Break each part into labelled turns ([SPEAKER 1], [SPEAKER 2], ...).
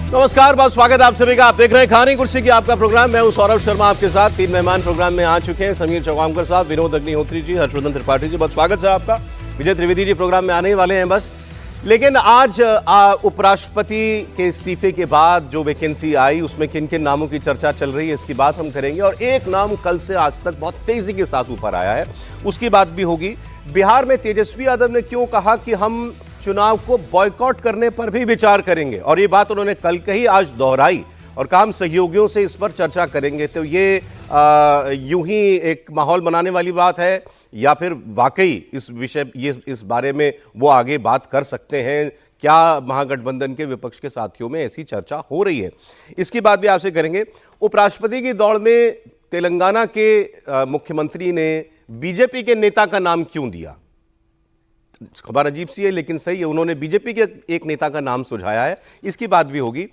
[SPEAKER 1] नमस्कार, बहुत स्वागत है आप सभी का। आप देख रहे हैं खानी कुर्सी की आपका प्रोग्राम। मैं हूं सौरभ शर्मा, आपके साथ। 3 मेहमान प्रोग्राम में आ चुके हैं। समीर चौगामकर साहब, विनोद अग्निहोत्री जी, हर्षवर्धन त्रिपाठी जी, बहुत स्वागत है आपका। विजय त्रिवेदी जी प्रोग्राम में आने ही वाले हैं बस। लेकिन आज उपराष्ट्रपति के इस्तीफे के बाद जो वैकेंसी आई, उसमें किन किन नामों की चर्चा चल रही है, इसकी बात हम करेंगे। और एक नाम कल से आज तक बहुत तेजी के साथ ऊपर आया है, उसकी बात भी होगी। बिहार में तेजस्वी यादव ने क्यों कहा कि हम चुनाव को बॉयकॉट करने पर भी विचार करेंगे, और ये बात उन्होंने कल कही, आज दोहराई, और काम सहयोगियों से इस पर चर्चा करेंगे। तो ये यूं ही एक माहौल बनाने वाली बात है, या फिर वाकई इस बारे में वो आगे बात कर सकते हैं? क्या महागठबंधन के विपक्ष के साथियों में ऐसी चर्चा हो रही है, इसकी बात भी आपसे करेंगे। उपराष्ट्रपति की दौड़ में तेलंगाना के मुख्यमंत्री ने बीजेपी के नेता का नाम क्यों दिया? खबर अजीब सी है लेकिन सही है। उन्होंने बीजेपी के एक नेता का नाम सुझाया है, इसकी बात भी होगी।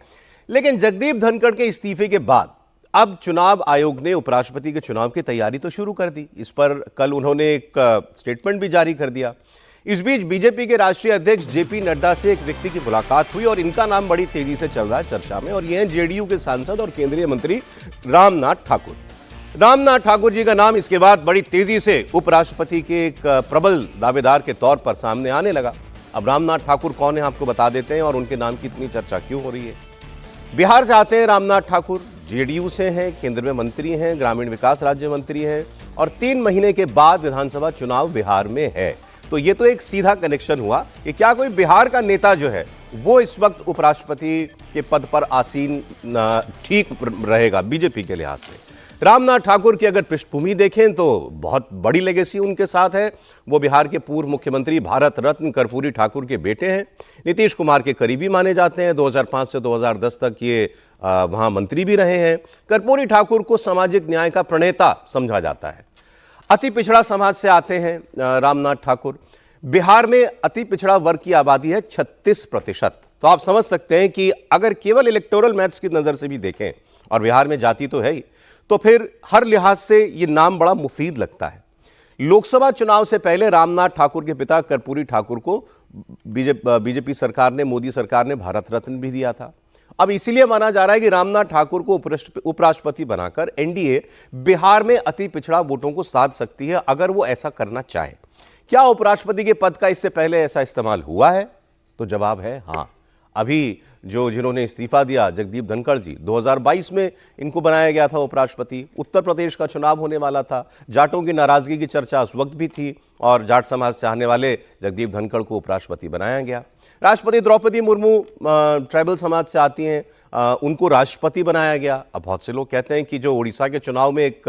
[SPEAKER 1] लेकिन जगदीप धनखड़ के इस्तीफे के बाद अब चुनाव आयोग ने उपराष्ट्रपति के चुनाव की तैयारी तो शुरू कर दी। इस पर कल उन्होंने एक स्टेटमेंट भी जारी कर दिया। इस बीच बीजेपी के राष्ट्रीय अध्यक्ष जेपी नड्डा से एक व्यक्ति की मुलाकात हुई, और इनका नाम बड़ी तेजी से चल रहा है चर्चा में, और यह है जेडीयू के सांसद और केंद्रीय मंत्री रामनाथ ठाकुर। रामनाथ ठाकुर जी का नाम इसके बाद बड़ी तेजी से उपराष्ट्रपति के एक प्रबल दावेदार के तौर पर सामने आने लगा। अब रामनाथ ठाकुर कौन है आपको बता देते हैं, और उनके नाम की इतनी चर्चा क्यों हो रही है। बिहार से आते हैं रामनाथ ठाकुर, जेडीयू से हैं, केंद्र में मंत्री हैं, ग्रामीण विकास राज्य मंत्री हैं, और 3 महीने के बाद विधानसभा चुनाव बिहार में है। तो ये तो एक सीधा कनेक्शन हुआ कि क्या कोई बिहार का नेता जो है वो इस वक्त उपराष्ट्रपति के पद पर आसीन ठीक रहेगा बीजेपी के लिहाज से। रामनाथ ठाकुर की अगर पृष्ठभूमि देखें तो बहुत बड़ी लेगेसी उनके साथ है। वो बिहार के पूर्व मुख्यमंत्री भारत रत्न कर्पूरी ठाकुर के बेटे हैं। नीतीश कुमार के करीबी माने जाते हैं। 2005 से 2010 तक ये वहां मंत्री भी रहे हैं। कर्पूरी ठाकुर को सामाजिक न्याय का प्रणेता समझा जाता है। अति पिछड़ा समाज से आते हैं रामनाथ ठाकुर। बिहार में अति पिछड़ा वर्ग की आबादी है 36%। तो आप समझ सकते हैं कि अगर केवल इलेक्टोरल मैथ्स की नजर से भी देखें, और बिहार में जाति तो है ही, तो फिर हर लिहाज से ये नाम बड़ा मुफीद लगता है। लोकसभा चुनाव से पहले रामनाथ ठाकुर के पिता कर्पूरी ठाकुर को बीजेपी सरकार ने, मोदी सरकार ने भारत रत्न भी दिया था। अब इसीलिए माना जा रहा है कि रामनाथ ठाकुर को उपराष्ट्रपति बनाकर एनडीए बिहार में अति पिछड़ा वोटों को साध सकती है, अगर वो ऐसा करना चाहे। क्या उपराष्ट्रपति के पद का इससे पहले ऐसा इस्तेमाल हुआ है? तो जवाब है हाँ। अभी जिन्होंने इस्तीफा दिया, जगदीप धनखड़ जी, 2022 में इनको बनाया गया था उपराष्ट्रपति। उत्तर प्रदेश का चुनाव होने वाला था, जाटों की नाराजगी की चर्चा उस वक्त भी थी, और जाट समाज से आने वाले जगदीप धनखड़ को उपराष्ट्रपति बनाया गया। राष्ट्रपति द्रौपदी मुर्मू ट्राइबल समाज से आती हैं, उनको राष्ट्रपति बनाया गया। अब बहुत से लोग कहते हैं कि जो उड़ीसा के चुनाव में एक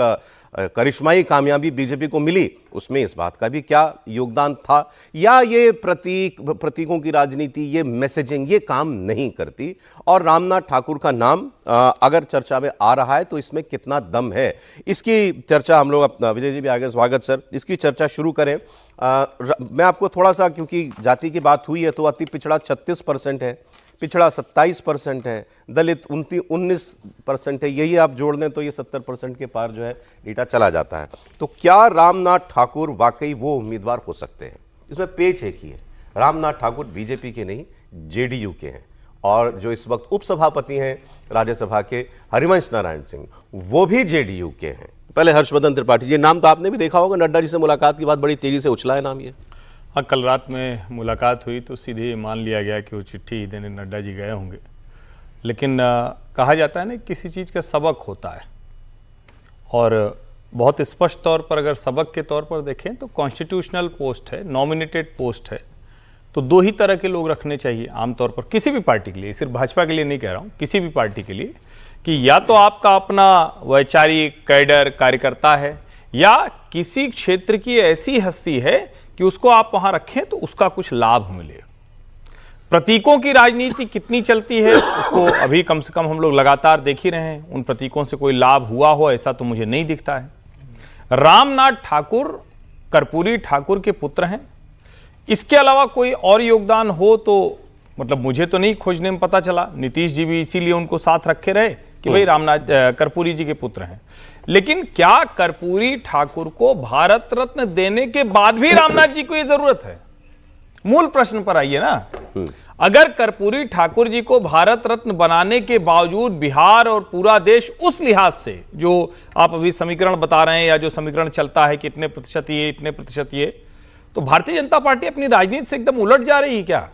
[SPEAKER 1] करिश्माई कामयाबी बीजेपी को मिली, उसमें इस बात का भी क्या योगदान था, या ये प्रतीकों की राजनीति, ये मैसेजिंग, ये काम नहीं करती। और रामनाथ ठाकुर का नाम अगर चर्चा में आ रहा है तो इसमें कितना दम है, इसकी चर्चा हम लोग अपना, विजय जी भी आगे, स्वागत सर, इसकी चर्चा शुरू करें। मैं आपको थोड़ा सा, क्योंकि जाति की बात हुई है, तो अति पिछड़ा 36% है, पिछड़ा 27% है, दलित 19% है। यही आप जोड़ दें तो ये 70% के पार जो है डेटा चला जाता है। तो क्या रामनाथ ठाकुर वाकई वो उम्मीदवार हो सकते हैं? इसमें पेच एक ही है, रामनाथ ठाकुर बीजेपी के नहीं, जेडीयू के हैं, और जो इस वक्त उपसभापति हैं राज्यसभा के हरिवंश नारायण सिंह, वो भी जेडीयू के हैं। पहले हर्षवर्धन त्रिपाठी जी, नाम तो आपने भी देखा होगा, नड्डा जी से मुलाकात के बाद बड़ी तेजी से उछला है नाम ये।
[SPEAKER 2] हाँ, कल रात में मुलाकात हुई तो सीधे मान लिया गया कि वो चिट्ठी देने नड्डा जी गए होंगे। लेकिन कहा जाता है ना, किसी चीज़ का सबक होता है, और बहुत स्पष्ट तौर पर अगर सबक के तौर पर देखें तो कॉन्स्टिट्यूशनल पोस्ट है, नॉमिनेटेड पोस्ट है, तो 2 ही तरह के लोग रखने चाहिए आमतौर पर किसी भी पार्टी के लिए, सिर्फ भाजपा के लिए नहीं कह रहा हूँ, किसी भी पार्टी के लिए, कि या तो आपका अपना वैचारिक कैडर कार्यकर्ता है, या किसी क्षेत्र की ऐसी हस्ती है कि उसको आप वहां रखें तो उसका कुछ लाभ मिले। प्रतीकों की राजनीति कितनी चलती है उसको अभी कम से कम हम लोग लगातार देख ही रहे हैं। उन प्रतीकों से कोई लाभ हुआ हो ऐसा तो मुझे नहीं दिखता है। रामनाथ ठाकुर कर्पूरी ठाकुर के पुत्र हैं। इसके अलावा कोई और योगदान हो तो मतलब मुझे तो नहीं खोजने में पता चला। नीतीश जी भी इसीलिए उनको साथ रखे रहे कि भाई रामनाथ कर्पूरी जी के पुत्र हैं। लेकिन क्या कर्पूरी ठाकुर को भारत रत्न देने के बाद भी रामनाथ जी को ये जरूरत है? मूल प्रश्न पर आइए ना। अगर कर्पूरी ठाकुर जी को भारत रत्न बनाने के बावजूद बिहार और पूरा देश उस लिहाज से जो आप अभी समीकरण बता रहे हैं या जो समीकरण चलता है कि इतने प्रतिशत ये इतने प्रतिशत ये, तो भारतीय जनता पार्टी अपनी राजनीति से एकदम उलट जा रही है क्या?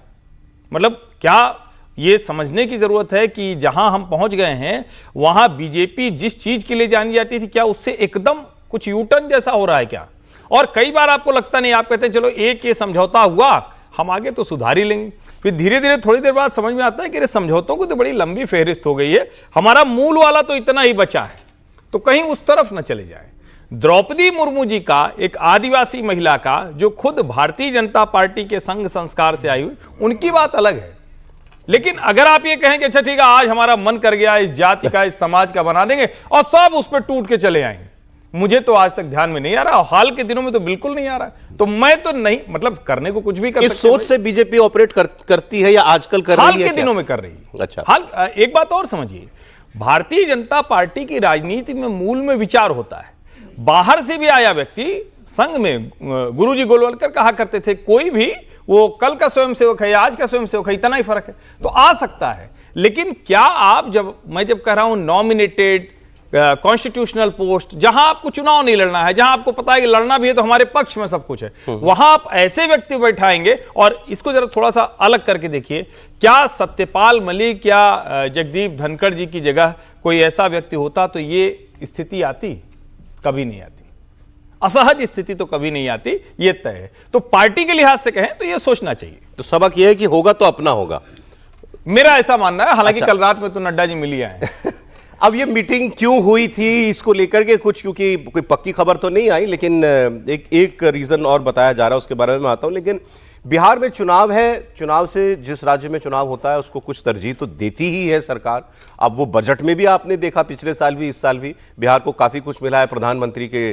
[SPEAKER 2] मतलब क्या ये समझने की जरूरत है कि जहां हम पहुंच गए हैं वहां बीजेपी जिस चीज के लिए जानी जाती थी क्या उससे एकदम कुछ यूटर्न जैसा हो रहा है क्या? और कई बार आपको लगता नहीं, आप कहते हैं चलो एक ये समझौता हुआ, हम आगे तो सुधार ही लेंगे, फिर धीरे धीरे थोड़ी देर बाद समझ में आता है कि ये समझौतों की तो बड़ी लंबी फेहरिस्त हो गई है, हमारा मूल वाला तो इतना ही बचा है, तो कहीं उस तरफ न चले जाए। द्रौपदी मुर्मू जी का, एक आदिवासी महिला का, जो खुद भारतीय जनता पार्टी के संघ संस्कार से आई हुई, उनकी बात अलग है। लेकिन अगर आप ये कहें कि अच्छा ठीक है आज हमारा मन कर गया इस जाति का, इस समाज का बना देंगे और सब उस पर टूट के चले आएंगे, मुझे तो आज तक ध्यान में नहीं आ रहा, हाल के दिनों में तो बिल्कुल नहीं आ रहा, तो मैं तो नहीं, मतलब करने को कुछ भी कर सकते।
[SPEAKER 1] इस सोच से बीजेपी ऑपरेट करती है या आजकल कर रही है?
[SPEAKER 2] हाल के दिनों में कर रही है।
[SPEAKER 1] अच्छा,
[SPEAKER 2] हाल एक बात और समझिए, भारतीय जनता पार्टी की राजनीति में मूल में विचार होता है। बाहर से भी आया व्यक्ति, संघ में गुरुजी गोलवलकर कहा करते थे कोई भी वो कल का स्वयंसेवक है या आज का स्वयंसेवक है, इतना ही फर्क है, तो आ सकता है। लेकिन क्या आप मैं जब कह रहा हूं नॉमिनेटेड कॉन्स्टिट्यूशनल पोस्ट, जहां आपको चुनाव नहीं लड़ना है, जहां आपको पता है कि लड़ना भी है तो हमारे पक्ष में सब कुछ है, वहां आप ऐसे व्यक्ति बैठाएंगे। और इसको जरा थोड़ा सा अलग करके देखिए, क्या सत्यपाल मलिक या जगदीप धनखड़ जी की जगह कोई ऐसा व्यक्ति होता तो ये स्थिति आती? कभी नहीं आती। असहज स्थिति तो कभी नहीं आती, ये तय है। तो पार्टी के लिहाज से कहें तो ये सोचना चाहिए।
[SPEAKER 1] तो सबक ये है कि होगा तो अपना होगा,
[SPEAKER 2] मेरा ऐसा मानना है। हालांकि
[SPEAKER 1] अच्छा।
[SPEAKER 2] कल रात में तो नड्डा जी मिल आए।
[SPEAKER 1] अब ये मीटिंग क्यों हुई थी इसको लेकर के कुछ, क्योंकि कोई पक्की खबर तो नहीं आई, लेकिन एक रीजन और बताया जा रहा है, उसके बारे में आता हूं। लेकिन बिहार में चुनाव है, चुनाव से जिस राज्य में चुनाव होता है उसको कुछ तरजीह तो देती ही है सरकार। अब वो बजट में भी आपने देखा, पिछले साल भी इस साल भी बिहार को काफ़ी कुछ मिला है। प्रधानमंत्री के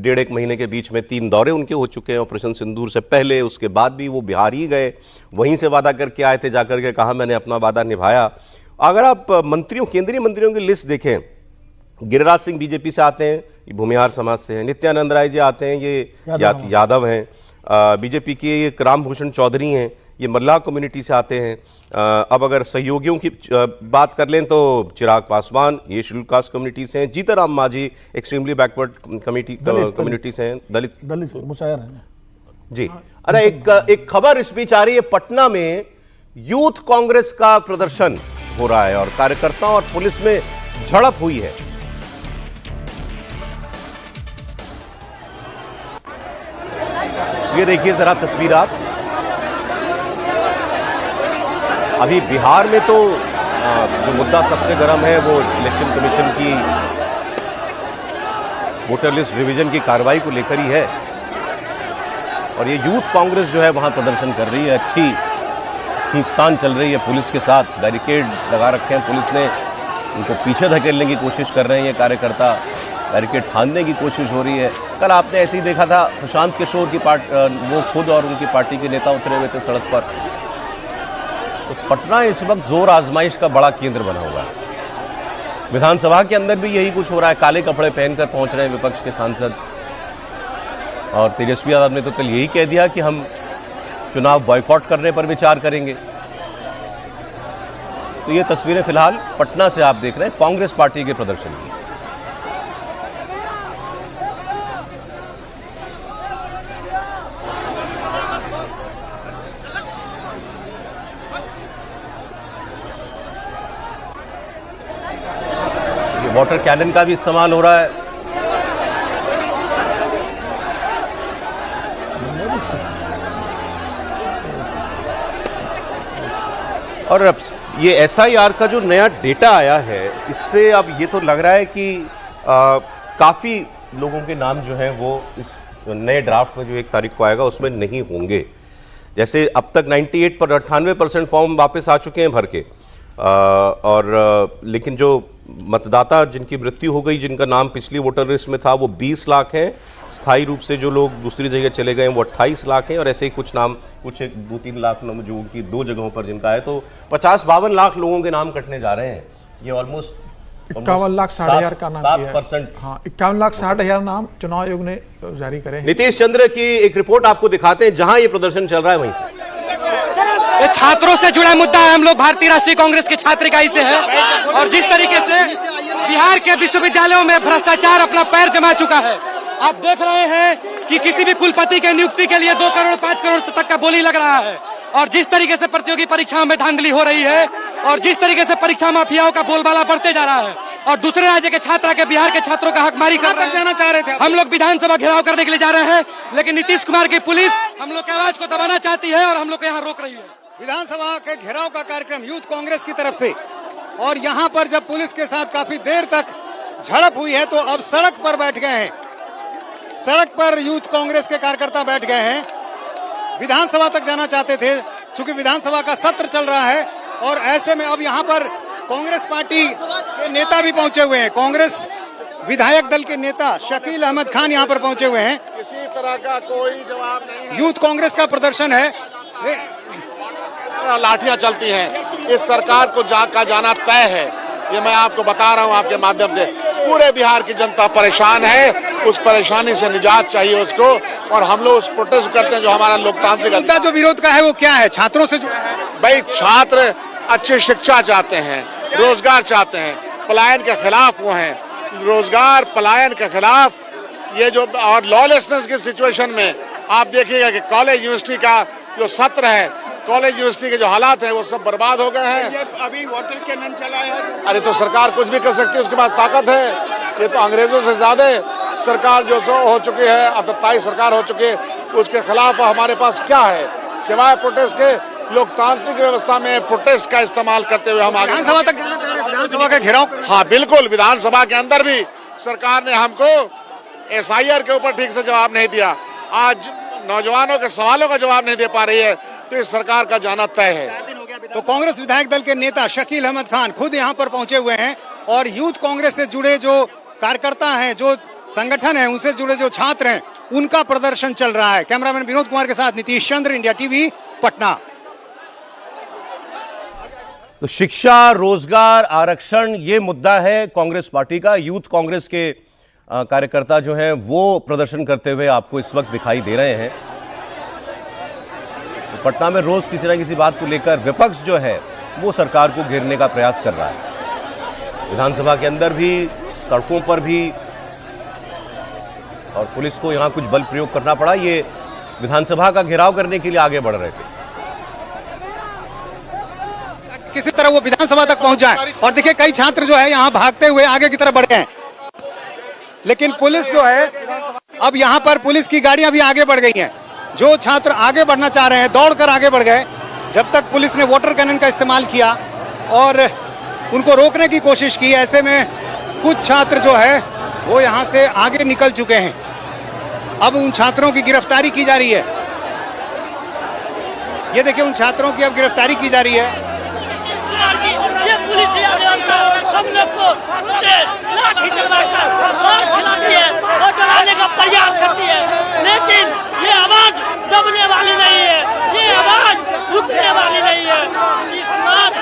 [SPEAKER 1] डेढ़ एक महीने के बीच में 3 दौरे उनके हो चुके हैं, ऑपरेशन सिंदूर से पहले, उसके बाद भी वो बिहार ही गए, वहीं से वादा करके आए थे, जाकर के कहा मैंने अपना वादा निभाया। अगर आप केंद्रीय मंत्रियों की लिस्ट देखें, गिरिराज सिंह बीजेपी से आते हैं, ये भूमिहार समाज से हैं। नित्यानंद राय जी आते हैं, ये यादव हैं। बीजेपी के एक रामभूषण चौधरी हैं, ये मल्लाह कम्युनिटी से आते हैं। अब अगर सहयोगियों की बात कर लें तो चिराग पासवान, ये शेड्यूल कास्ट कम्युनिटी से हैं। Jitanram Manjhi extremely backward community से हैं, दलित
[SPEAKER 3] मुशायर हैं
[SPEAKER 1] जी। अरे एक खबर इस बीच आ रही है, पटना में यूथ कांग्रेस का प्रदर्शन हो रहा है और कार्यकर्ताओं और पुलिस में झड़प हुई है। ये देखिए जरा तस्वीर आप। अभी बिहार में तो जो मुद्दा सबसे गर्म है वो इलेक्शन कमीशन की वोटर लिस्ट रिवीजन की कार्रवाई को लेकर ही है, और ये यूथ कांग्रेस जो है वहां प्रदर्शन कर रही है। अच्छी खींचतान चल रही है, पुलिस के साथ बैरिकेड लगा रखे हैं, पुलिस ने उनको पीछे धकेलने की कोशिश कर रहे हैं ये कार्यकर्ता, बैरिकेड फांदने की कोशिश हो रही है। कल आपने ऐसे ही देखा था, प्रशांत किशोर की वो खुद और उनकी पार्टी के नेता उतरे हुए थे सड़क पर। तो पटना इस वक्त जोर आजमाइश का बड़ा केंद्र बना हुआ है। विधानसभा के अंदर भी यही कुछ हो रहा है, काले कपड़े पहनकर पहुंच रहे हैं विपक्ष के सांसद, और तेजस्वी यादव ने तो कल यही कह दिया कि हम चुनाव बॉयकॉट करने पर विचार करेंगे। तो ये तस्वीरें फिलहाल पटना से आप देख रहे हैं कांग्रेस पार्टी के प्रदर्शन की। ये वाटर कैनन का भी इस्तेमाल हो रहा है। और अब ये SIR का जो नया डेटा आया है, इससे अब ये तो लग रहा है कि काफ़ी लोगों के नाम जो हैं वो इस नए ड्राफ्ट में जो 1 तारीख को आएगा उसमें नहीं होंगे। जैसे अब तक 98% फॉर्म वापस आ चुके हैं भर के, और लेकिन जो मतदाता जिनकी मृत्यु हो गई, जिनका नाम पिछली वोटर लिस्ट में था, वो 20 लाख हैं। स्थायी रूप से जो लोग दूसरी जगह चले गए हैं वो 28 लाख हैं, और ऐसे ही कुछ नाम, कुछ 2-3 लाख जो उनकी 2 जगहों पर जिनका है, तो 50-52 लाख लोगों के नाम कटने जा रहे हैं। ये ऑलमोस्ट
[SPEAKER 3] 51,60,000 का नाम
[SPEAKER 1] 7%।
[SPEAKER 3] हाँ, 51,60,000 नाम चुनाव आयोग ने जारी करे हैं।
[SPEAKER 1] नीतीश चंद्र की एक रिपोर्ट आपको दिखाते हैं, जहां ये प्रदर्शन चल रहा है वहीं से।
[SPEAKER 4] ये छात्रों से जुड़ा मुद्दा है। हम लोग भारतीय राष्ट्रीय कांग्रेस की छात्र इकाई से हैं और जिस तरीके से बिहार के विश्वविद्यालयों में भ्रष्टाचार अपना पैर जमा चुका है, आप देख रहे हैं कि किसी भी कुलपति के नियुक्ति के लिए 2 करोड़ 5 करोड़ तक का बोली लग रहा है और जिस तरीके से प्रतियोगी परीक्षाओं में धांधली हो रही है और जिस तरीके से परीक्षा माफियाओं का बोलबाला बढ़ते जा रहा है और दूसरे राज्य के छात्र के बिहार के छात्रों का हकमारी कर रहे हैं।
[SPEAKER 5] जाना चाह रहे थे
[SPEAKER 4] हम लोग विधानसभा घेराव करने के लिए जा रहे हैं, लेकिन नीतीश कुमार की पुलिस हम लोग की आवाज को दबाना चाहती है और हम लोग को यहाँ रोक रही है।
[SPEAKER 5] विधानसभा के घेराव का कार्यक्रम यूथ कांग्रेस की तरफ से, और यहाँ पर जब पुलिस के साथ काफी देर तक झड़प हुई है तो अब सड़क पर बैठ गए हैं। सड़क पर यूथ कांग्रेस के कार्यकर्ता बैठ गए हैं। विधानसभा तक जाना चाहते थे, चूंकि विधानसभा का सत्र चल रहा है और ऐसे में अब यहाँ पर कांग्रेस पार्टी के नेता भी पहुंचे हुए हैं। कांग्रेस विधायक दल के नेता शकील अहमद खान यहाँ पर पहुंचे हुए हैं।
[SPEAKER 6] किसी तरह का कोई जवाब नहीं है।
[SPEAKER 5] यूथ कांग्रेस का प्रदर्शन है।
[SPEAKER 6] लाठियां चलती हैं। इस सरकार को जाना तय है, ये मैं आपको बता रहा हूं आपके माध्यम से। पूरे बिहार की जनता परेशान है, उस परेशानी से निजात चाहिए उसको, और हम लोग उस प्रोटेस्ट करते हैं जो हमारा लोकतांत्रिक
[SPEAKER 5] मुद्दा जो विरोध का है वो क्या है? छात्रों से जुड़ा है।
[SPEAKER 6] भाई छात्र अच्छी शिक्षा चाहते हैं, रोजगार चाहते हैं, पलायन के खिलाफ वो हैं। रोजगार पलायन के खिलाफ ये जो और लॉलेसनेस की सिचुएशन में आप देखिएगा कि कॉलेज यूनिवर्सिटी का जो सत्र है, कॉलेज यूनिवर्सिटी के जो हालात हैं वो सब बर्बाद हो गए हैं।
[SPEAKER 5] अभी वाटर कैनन चला है।
[SPEAKER 6] अरे तो सरकार कुछ भी कर सकती है, उसके पास ताकत है। ये तो अंग्रेजों से ज्यादा सरकार जो सो हो चुकी है, अतताई सरकार हो चुकी है, उसके खिलाफ हमारे पास क्या है सिवाय प्रोटेस्ट के? लोकतांत्रिक व्यवस्था में प्रोटेस्ट का इस्तेमाल करते हुए हम आगे
[SPEAKER 5] विधानसभा तक जाना चाह रहे हैं। विधानसभा का घेराव कर-
[SPEAKER 6] हाँ बिल्कुल, विधानसभा के अंदर भी सरकार ने हमको SIR के ऊपर ठीक से जवाब नहीं दिया। आज नौजवानों के सवालों का जवाब नहीं दे पा रही है, तो इस सरकार का जाना तय है।
[SPEAKER 5] तो कांग्रेस विधायक दल के नेता शकील अहमद खान खुद यहाँ पर पहुंचे हुए हैं और यूथ कांग्रेस से जुड़े जो कार्यकर्ता हैं, जो संगठन है, उनसे जुड़े जो छात्र हैं, उनका प्रदर्शन चल रहा है। कैमरामैन विनोद कुमार के साथ नीतीश चंद्र, इंडिया टीवी, पटना।
[SPEAKER 1] तो शिक्षा, रोजगार, आरक्षण, ये मुद्दा है कांग्रेस पार्टी का। यूथ कांग्रेस के कार्यकर्ता जो हैं वो प्रदर्शन करते हुए आपको इस वक्त दिखाई दे रहे हैं। तो पटना में रोज किसी न किसी बात को लेकर विपक्ष जो है वो सरकार को घेरने का प्रयास कर रहा है। विधानसभा के अंदर भी, सड़कों पर भी, और पुलिस को यहां कुछ बल प्रयोग करना पड़ा। ये विधानसभा का घेराव करने के लिए आगे बढ़ रहे थे।
[SPEAKER 5] किसी तरह वो विधानसभा तक पहुंच जाए। और देखिए कई छात्र जो है यहाँ भागते हुए आगे की तरफ बढ़ गए हैं, लेकिन पुलिस जो है, अब यहाँ पर पुलिस की गाड़ियां भी आगे बढ़ गई हैं। जो छात्र आगे बढ़ना चाह रहे हैं दौड़कर आगे बढ़ गए, जब तक पुलिस ने वाटर कैनन का इस्तेमाल किया और उनको रोकने की कोशिश की। ऐसे में कुछ छात्र जो है वो यहाँ से आगे निकल चुके हैं। अब उन छात्रों की गिरफ्तारी की जा रही है। ये देखिए उन छात्रों की अब गिरफ्तारी की जा रही है।
[SPEAKER 7] ये पुलिस हम लोग को लाठी चलाकर मार खिलाती है और डराने का प्रयास करती है, लेकिन ये आवाज दबने वाली नहीं है, ये आवाज रुकने वाली नहीं है। इस बात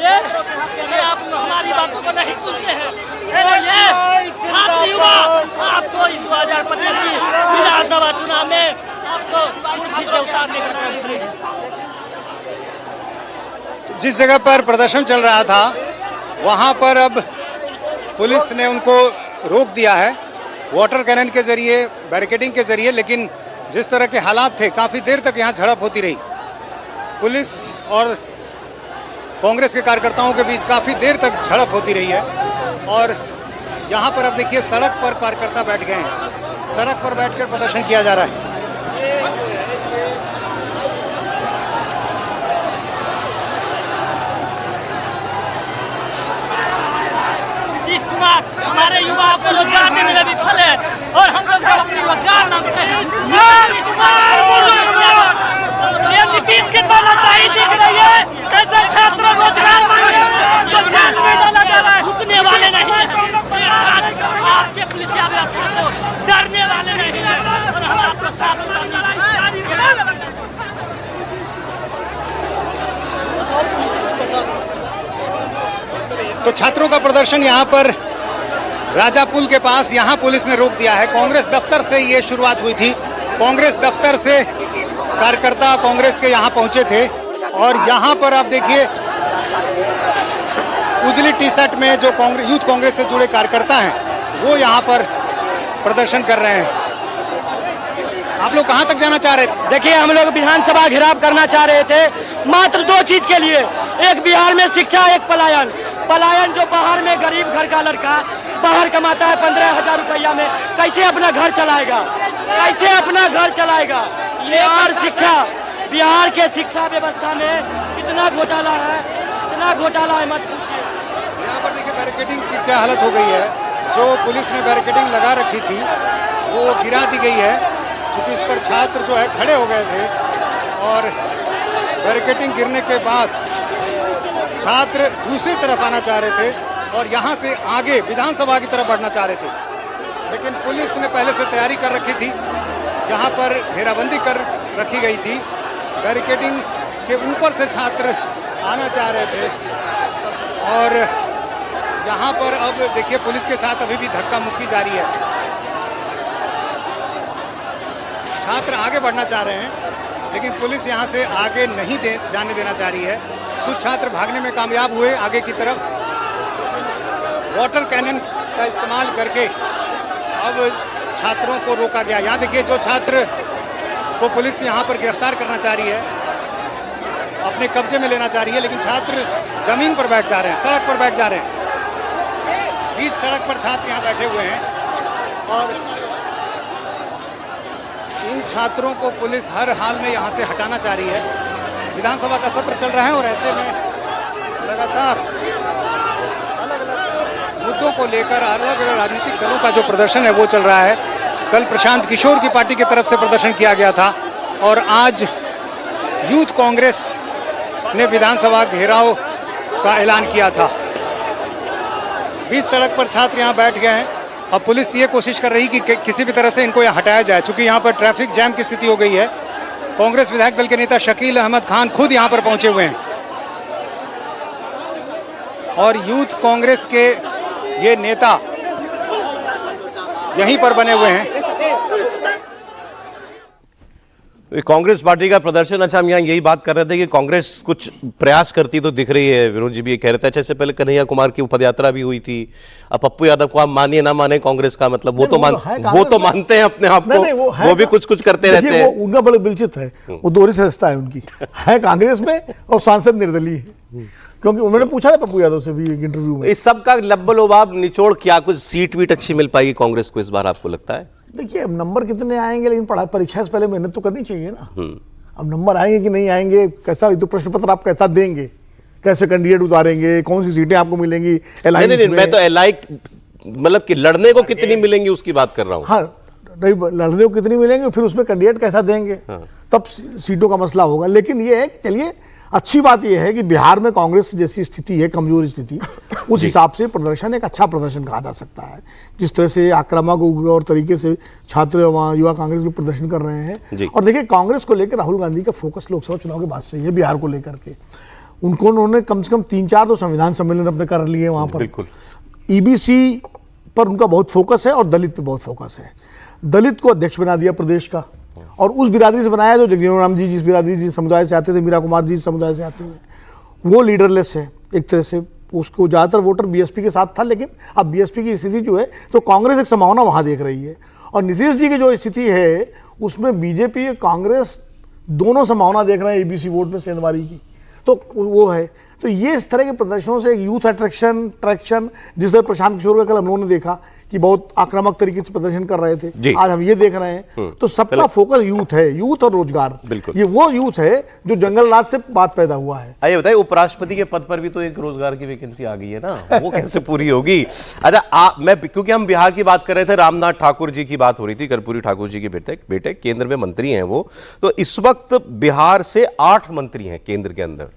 [SPEAKER 7] ये आप हमारी बातों को नहीं सुनते हैं, तो ये छात्र युवा आपको इस 2025 की विधानसभा चुनाव में आपको कुर्सी से उतारने का काम करेंगे।
[SPEAKER 5] जिस जगह पर प्रदर्शन चल रहा था वहां पर अब पुलिस ने उनको रोक दिया है वाटर कैनन के जरिए, बैरिकेडिंग के जरिए। लेकिन जिस तरह के हालात थे, काफी देर तक यहाँ झड़प होती रही। पुलिस और कांग्रेस के कार्यकर्ताओं के बीच काफी देर तक झड़प होती रही है। और यहाँ पर अब देखिए सड़क पर कार्यकर्ता बैठ गए हैं। सड़क पर बैठकर प्रदर्शन किया जा रहा है।
[SPEAKER 7] नीतीश कुमार हमारे युवाओं को रोजगार देने में विफल है और हम लोग जब अपनी रोजगार मांगते हैं नीतीश की तानाशाही दिख रही है। कैसे छात्र रोजगार मांगे तो छात्र में डाला जा रहा है, रुकने वाले नहीं है। आपके पुलिसिया व्यवस्था को डरने वाले नहीं है और हम आपको साथ
[SPEAKER 5] तो छात्रों का प्रदर्शन यहाँ पर राजा पुल के पास, यहाँ पुलिस ने रोक दिया है। कांग्रेस दफ्तर से ये शुरुआत हुई थी। कांग्रेस दफ्तर से कार्यकर्ता कांग्रेस के यहाँ पहुंचे थे और यहाँ पर आप देखिए उजली टी शर्ट में जो यूथ कांग्रेस से जुड़े कार्यकर्ता हैं वो यहाँ पर प्रदर्शन कर रहे हैं। आप लोग कहाँ तक जाना चाह रहे थे?
[SPEAKER 7] देखिए, हम लोग विधानसभा घेराव करना चाह रहे थे मात्र 2 चीज के लिए। एक बिहार में शिक्षा, एक पलायन। पलायन जो बाहर में गरीब घर का लड़का बाहर कमाता है 15,000 रुपया में, कैसे अपना घर चलाएगा? कैसे अपना घर चलाएगा? बिहार के शिक्षा व्यवस्था में कितना घोटाला है, इतना घोटाला है मत पूछिए।
[SPEAKER 5] यहाँ पर देखिए बैरिकेडिंग की क्या हालत हो गई है। जो पुलिस ने बैरिकेडिंग लगा रखी थी वो गिरा दी गई है, क्योंकि इस पर छात्र जो है खड़े हो गए थे और बैरिकेडिंग गिरने के बाद छात्र दूसरी तरफ आना चाह रहे थे और यहाँ से आगे विधानसभा की तरफ बढ़ना चाह रहे थे, लेकिन पुलिस ने पहले से तैयारी कर रखी थी। यहाँ पर घेराबंदी कर रखी गई थी। बैरिकेडिंग के ऊपर से छात्र आना चाह रहे थे और यहाँ पर अब देखिए पुलिस के साथ अभी भी धक्का मुक्की जारी है। छात्र आगे बढ़ना चाह रहे हैं, लेकिन पुलिस यहाँ से आगे नहीं जाने देना चाह रही है। कुछ छात्र भागने में कामयाब हुए आगे की तरफ। वाटर कैनन का इस्तेमाल करके अब छात्रों को रोका गया। यहाँ देखिए जो छात्र को पुलिस यहाँ पर गिरफ्तार करना चाह रही है, अपने कब्जे में लेना चाह रही है, लेकिन छात्र जमीन पर बैठ जा रहे हैं, सड़क पर बैठ जा रहे हैं। बीच सड़क पर छात्र यहाँ बैठे हुए हैं और इन छात्रों को पुलिस हर हाल में यहाँ से हटाना चाह रही है। विधानसभा का सत्र चल रहा है और ऐसे में लगातार अलग अलग मुद्दों को लेकर अलग अलग राजनीतिक दलों का जो प्रदर्शन है वो चल रहा है। कल प्रशांत किशोर की पार्टी की तरफ से प्रदर्शन किया गया था और आज यूथ कांग्रेस ने विधानसभा घेराव का ऐलान किया था। बीच सड़क पर छात्र यहाँ बैठ गए हैं। अब पुलिस ये कोशिश कर रही कि किसी भी तरह से इनको यहाँ हटाया जाए, चूंकि यहाँ पर ट्रैफिक जैम की स्थिति हो गई है। कांग्रेस विधायक दल के नेता शकील अहमद खान खुद यहाँ पर पहुंचे हुए हैं और यूथ कांग्रेस के ये नेता यहीं पर बने हुए हैं।
[SPEAKER 1] कांग्रेस पार्टी का प्रदर्शन। अच्छा, हम यहाँ यही बात कर रहे थे कि कांग्रेस कुछ प्रयास करती तो दिख रही है। विनोद जी भी ये कह रहे थे। अच्छा, इससे पहले कन्हैया कुमार की पदयात्रा भी हुई थी। अब पप्पू यादव को आप मानिए ना माने, कांग्रेस का मतलब वो तो मानते हैं अपने आप को, वो भी कुछ कुछ करते रहते हैं।
[SPEAKER 3] उनका बड़ा दिलचस्प है, वो दोहरी सदस्यता है उनकी है कांग्रेस में और सांसद निर्दलीय है। क्योंकि उन्होंने पूछा था पप्पू यादव से भी एक इंटरव्यू में।
[SPEAKER 1] इस सब का लब्बलोबाब निचोड़ क्या कुछ सीट वीट अच्छी मिल पाएगी कांग्रेस को इस बार, आपको लगता है?
[SPEAKER 3] देखिए, अब नंबर कितने आएंगे, लेकिन परीक्षा से पहले मेहनत तो करनी चाहिए ना। अब नंबर आएंगे कि नहीं आएंगे, कैसा तो प्रश्न पत्र आप कैसा देंगे, कैसे कैंडिडेट उतारेंगे, कौन सी सीटें आपको मिलेंगी एलायंस में।
[SPEAKER 1] मैं तो मतलब कि लड़ने को कितनी मिलेंगी उसकी बात कर रहा हूँ।
[SPEAKER 3] हाँ, नहीं, लड़ने को कितनी मिलेंगी, फिर उसमें कैंडिडेट कैसा देंगे, तब सीटों का मसला होगा। लेकिन ये है कि चलिए, अच्छी बात यह है कि बिहार में कांग्रेस जैसी स्थिति है, कमजोर स्थिति, उस हिसाब से प्रदर्शन एक अच्छा प्रदर्शन कहा जा सकता है। जिस तरह से आक्रामक उग्र और तरीके से छात्र वहाँ युवा कांग्रेस लोग प्रदर्शन कर रहे हैं। और देखिए, कांग्रेस को लेकर राहुल गांधी का फोकस लोकसभा चुनाव के बाद से ही है। बिहार को लेकर के उन्होंने कम से कम 3-4 तो संविधान सम्मेलन अपने कर लिए वहाँ पर।
[SPEAKER 1] बिल्कुल,
[SPEAKER 3] ईबीसी पर उनका बहुत फोकस है और दलित पे बहुत फोकस है। दलित को अध्यक्ष बना दिया प्रदेश का, और उस बिरादरी से बनाया जो जगजीवन राम जी जिस बिरादरी जी समुदाय से आते थे, मीरा कुमार जी समुदाय से आते हैं, वो लीडरलेस है एक तरह से। उसको ज़्यादातर वोटर बीएसपी के साथ था, लेकिन अब बीएसपी की स्थिति जो है तो कांग्रेस एक संभावना वहाँ देख रही है। और नीतीश जी की जो स्थिति है उसमें बीजेपी कांग्रेस दोनों संभावना देख रहे हैं ईबीसी वोट में सेंधमारी की, तो वो है। तो ये इस तरह के प्रदर्शनों से एक यूथ ट्रैक्शन जिस तरह प्रशांत किशोर का कल हम लोगों ने देखा कि बहुत आक्रामक तरीके से प्रदर्शन कर रहे थे, आज हम ये देख रहे हैं। तो सबका फोकस यूथ है, यूथ और रोजगार। ये वो यूथ है जो जंगल राज से बात पैदा हुआ है।
[SPEAKER 1] आइए बताइए, उपराष्ट्रपति के पद पर भी तो एक रोजगार की वैकेंसी आ गई है ना, वो कैसे पूरी होगी? अच्छा, क्योंकि हम बिहार की बात कर रहे थे, रामनाथ ठाकुर जी की बात हो रही थी, कर्पूरी ठाकुर जी के बेटे केंद्र में मंत्री हैं वो। तो इस वक्त बिहार से 8 मंत्री हैं केंद्र के अंदर।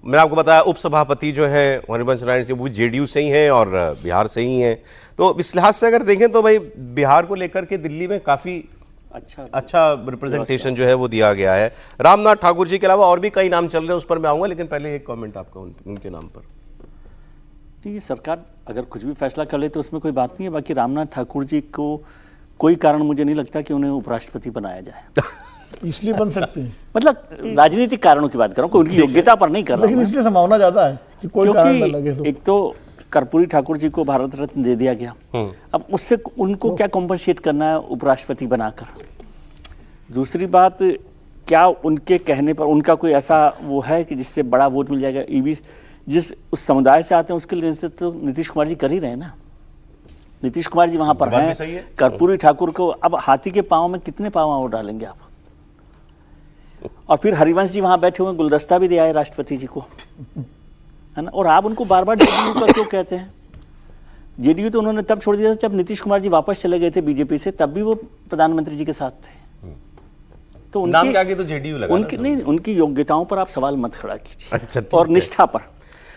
[SPEAKER 1] मैंने आपको बताया उपसभापति जो है हरिवंश नारायण सिंह, वो भी जेडीयू से ही हैं और बिहार से ही हैं। तो इस लिहाज से अगर देखें तो भाई बिहार को लेकर के दिल्ली में काफी अच्छा रिप्रेजेंटेशन जो है वो दिया गया है। रामनाथ ठाकुर जी के अलावा और भी कई नाम चल रहे हैं, उस पर मैं आऊंगा, लेकिन पहले एक कमेंट आपका उनके नाम पर।
[SPEAKER 8] नहीं, सरकार अगर कुछ भी फैसला कर ले तो उसमें कोई बात नहीं है। बाकी रामनाथ ठाकुर जी को कोई कारण मुझे नहीं लगता कि उन्हें उपराष्ट्रपति बनाया जाए।
[SPEAKER 3] इसलिए बन सकते हैं,
[SPEAKER 8] मतलब राजनीतिक कारणों की बात कर रहा हूँ, कोई उनकी योग्यता पर नहीं कर रहा
[SPEAKER 3] लेकिन
[SPEAKER 8] हूँ
[SPEAKER 3] इसलिए संभावना ज्यादा है कि कोई कारण न लगे
[SPEAKER 8] क्योंकि
[SPEAKER 3] तो।
[SPEAKER 8] एक तो कर्पूरी ठाकुर जी को भारत रत्न दे दिया गया, अब उससे उनको क्या कॉम्पनसेट करना है उपराष्ट्रपति बनाकर। दूसरी बात, क्या उनके कहने पर उनका कोई ऐसा वो है कि जिससे बड़ा वोट मिल जाएगा। ईवी जिस उस समुदाय से आते हैं उसके लिए नेतृत्व तो नीतीश कुमार जी कर ही रहे हैं ना। नीतीश कुमार जी वहां पर
[SPEAKER 1] बात भी
[SPEAKER 8] हैं,
[SPEAKER 1] सही है।
[SPEAKER 8] कर्पूरी ठाकुर को अब हाथी के पांव में कितने पांव और डालेंगे आप। और फिर हरिवंश जी वहां बैठे हुए गुलदस्ता भी दे आए राष्ट्रपति जी को, है ना। और आप उनको बार बार जेडीयू का क्यों कहते हैं? जेडीयू तो उन्होंने तब छोड़ दिया जब नीतीश कुमार जी वापस चले गए थे बीजेपी से, तब भी वो प्रधानमंत्री जी के साथ थे। तो
[SPEAKER 1] नाम के आगे तो जेडीयू लगा
[SPEAKER 8] उनकी नहीं, उनकी योग्यताओं पर आप सवाल मत खड़ा कीजिए।
[SPEAKER 1] अच्छा, ठीक
[SPEAKER 8] और
[SPEAKER 1] है।
[SPEAKER 8] निष्ठा पर।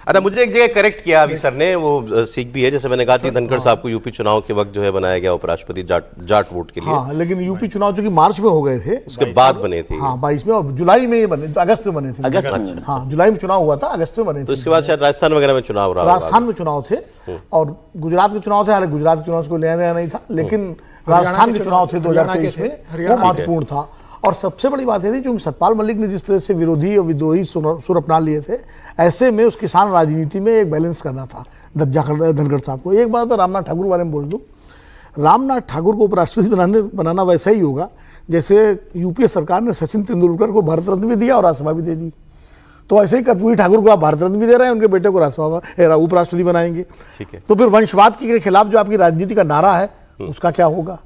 [SPEAKER 1] अच्छा, मुझे एक जगह करेक्ट किया अभी सर ने, वो सीख भी है, जैसे मैंने कहा कि धनखड़ साहब को यूपी चुनाव के वक्त जो है बनाया गया उपराष्ट्रपति जाट वोट के लिए।
[SPEAKER 3] हाँ, लेकिन यूपी चुनाव जो कि मार्च में हो गए थे,
[SPEAKER 1] उसके बाद बने थे।
[SPEAKER 3] हाँ 22 में, और जुलाई में ये बने, अगस्त में बने थे।
[SPEAKER 8] अगस्त में।
[SPEAKER 3] हाँ, जुलाई में चुनाव हुआ था, अगस्त में बने
[SPEAKER 1] तो
[SPEAKER 3] थे।
[SPEAKER 1] इसके बाद शायद राजस्थान वगैरह में चुनाव रहा होगा।
[SPEAKER 3] राजस्थान में चुनाव थे और गुजरात के चुनाव थे, हालांकि गुजरात के चुनाव से कोई लेना देना नहीं था, लेकिन राजस्थान के चुनाव थे 2023 में, वो महत्वपूर्ण था। और सबसे बड़ी बात यह थी जो सतपाल मलिक ने जिस तरह से विरोधी और विद्रोही सुर अपना लिए थे, ऐसे में उस किसान राजनीति में एक बैलेंस करना था धनखड़ साहब को। एक बात मैं रामनाथ ठाकुर के बारे में बोल दूं, रामनाथ ठाकुर को उपराष्ट्रपति बनाना वैसा ही होगा जैसे यूपीए सरकार ने सचिन तेंदुलकर को भारत रत्न भी दिया और राज्यसभा भी दे दी। तो ऐसे ही कर्पूरी ठाकुर को आप भारत रत्न भी दे रहे हैं, उनके बेटे को राज्यसभा उपराष्ट्रपति बनाएंगे।
[SPEAKER 1] ठीक है।
[SPEAKER 3] तो फिर वंशवाद के खिलाफ जो आपकी राजनीति का नारा है उसका क्या होगा?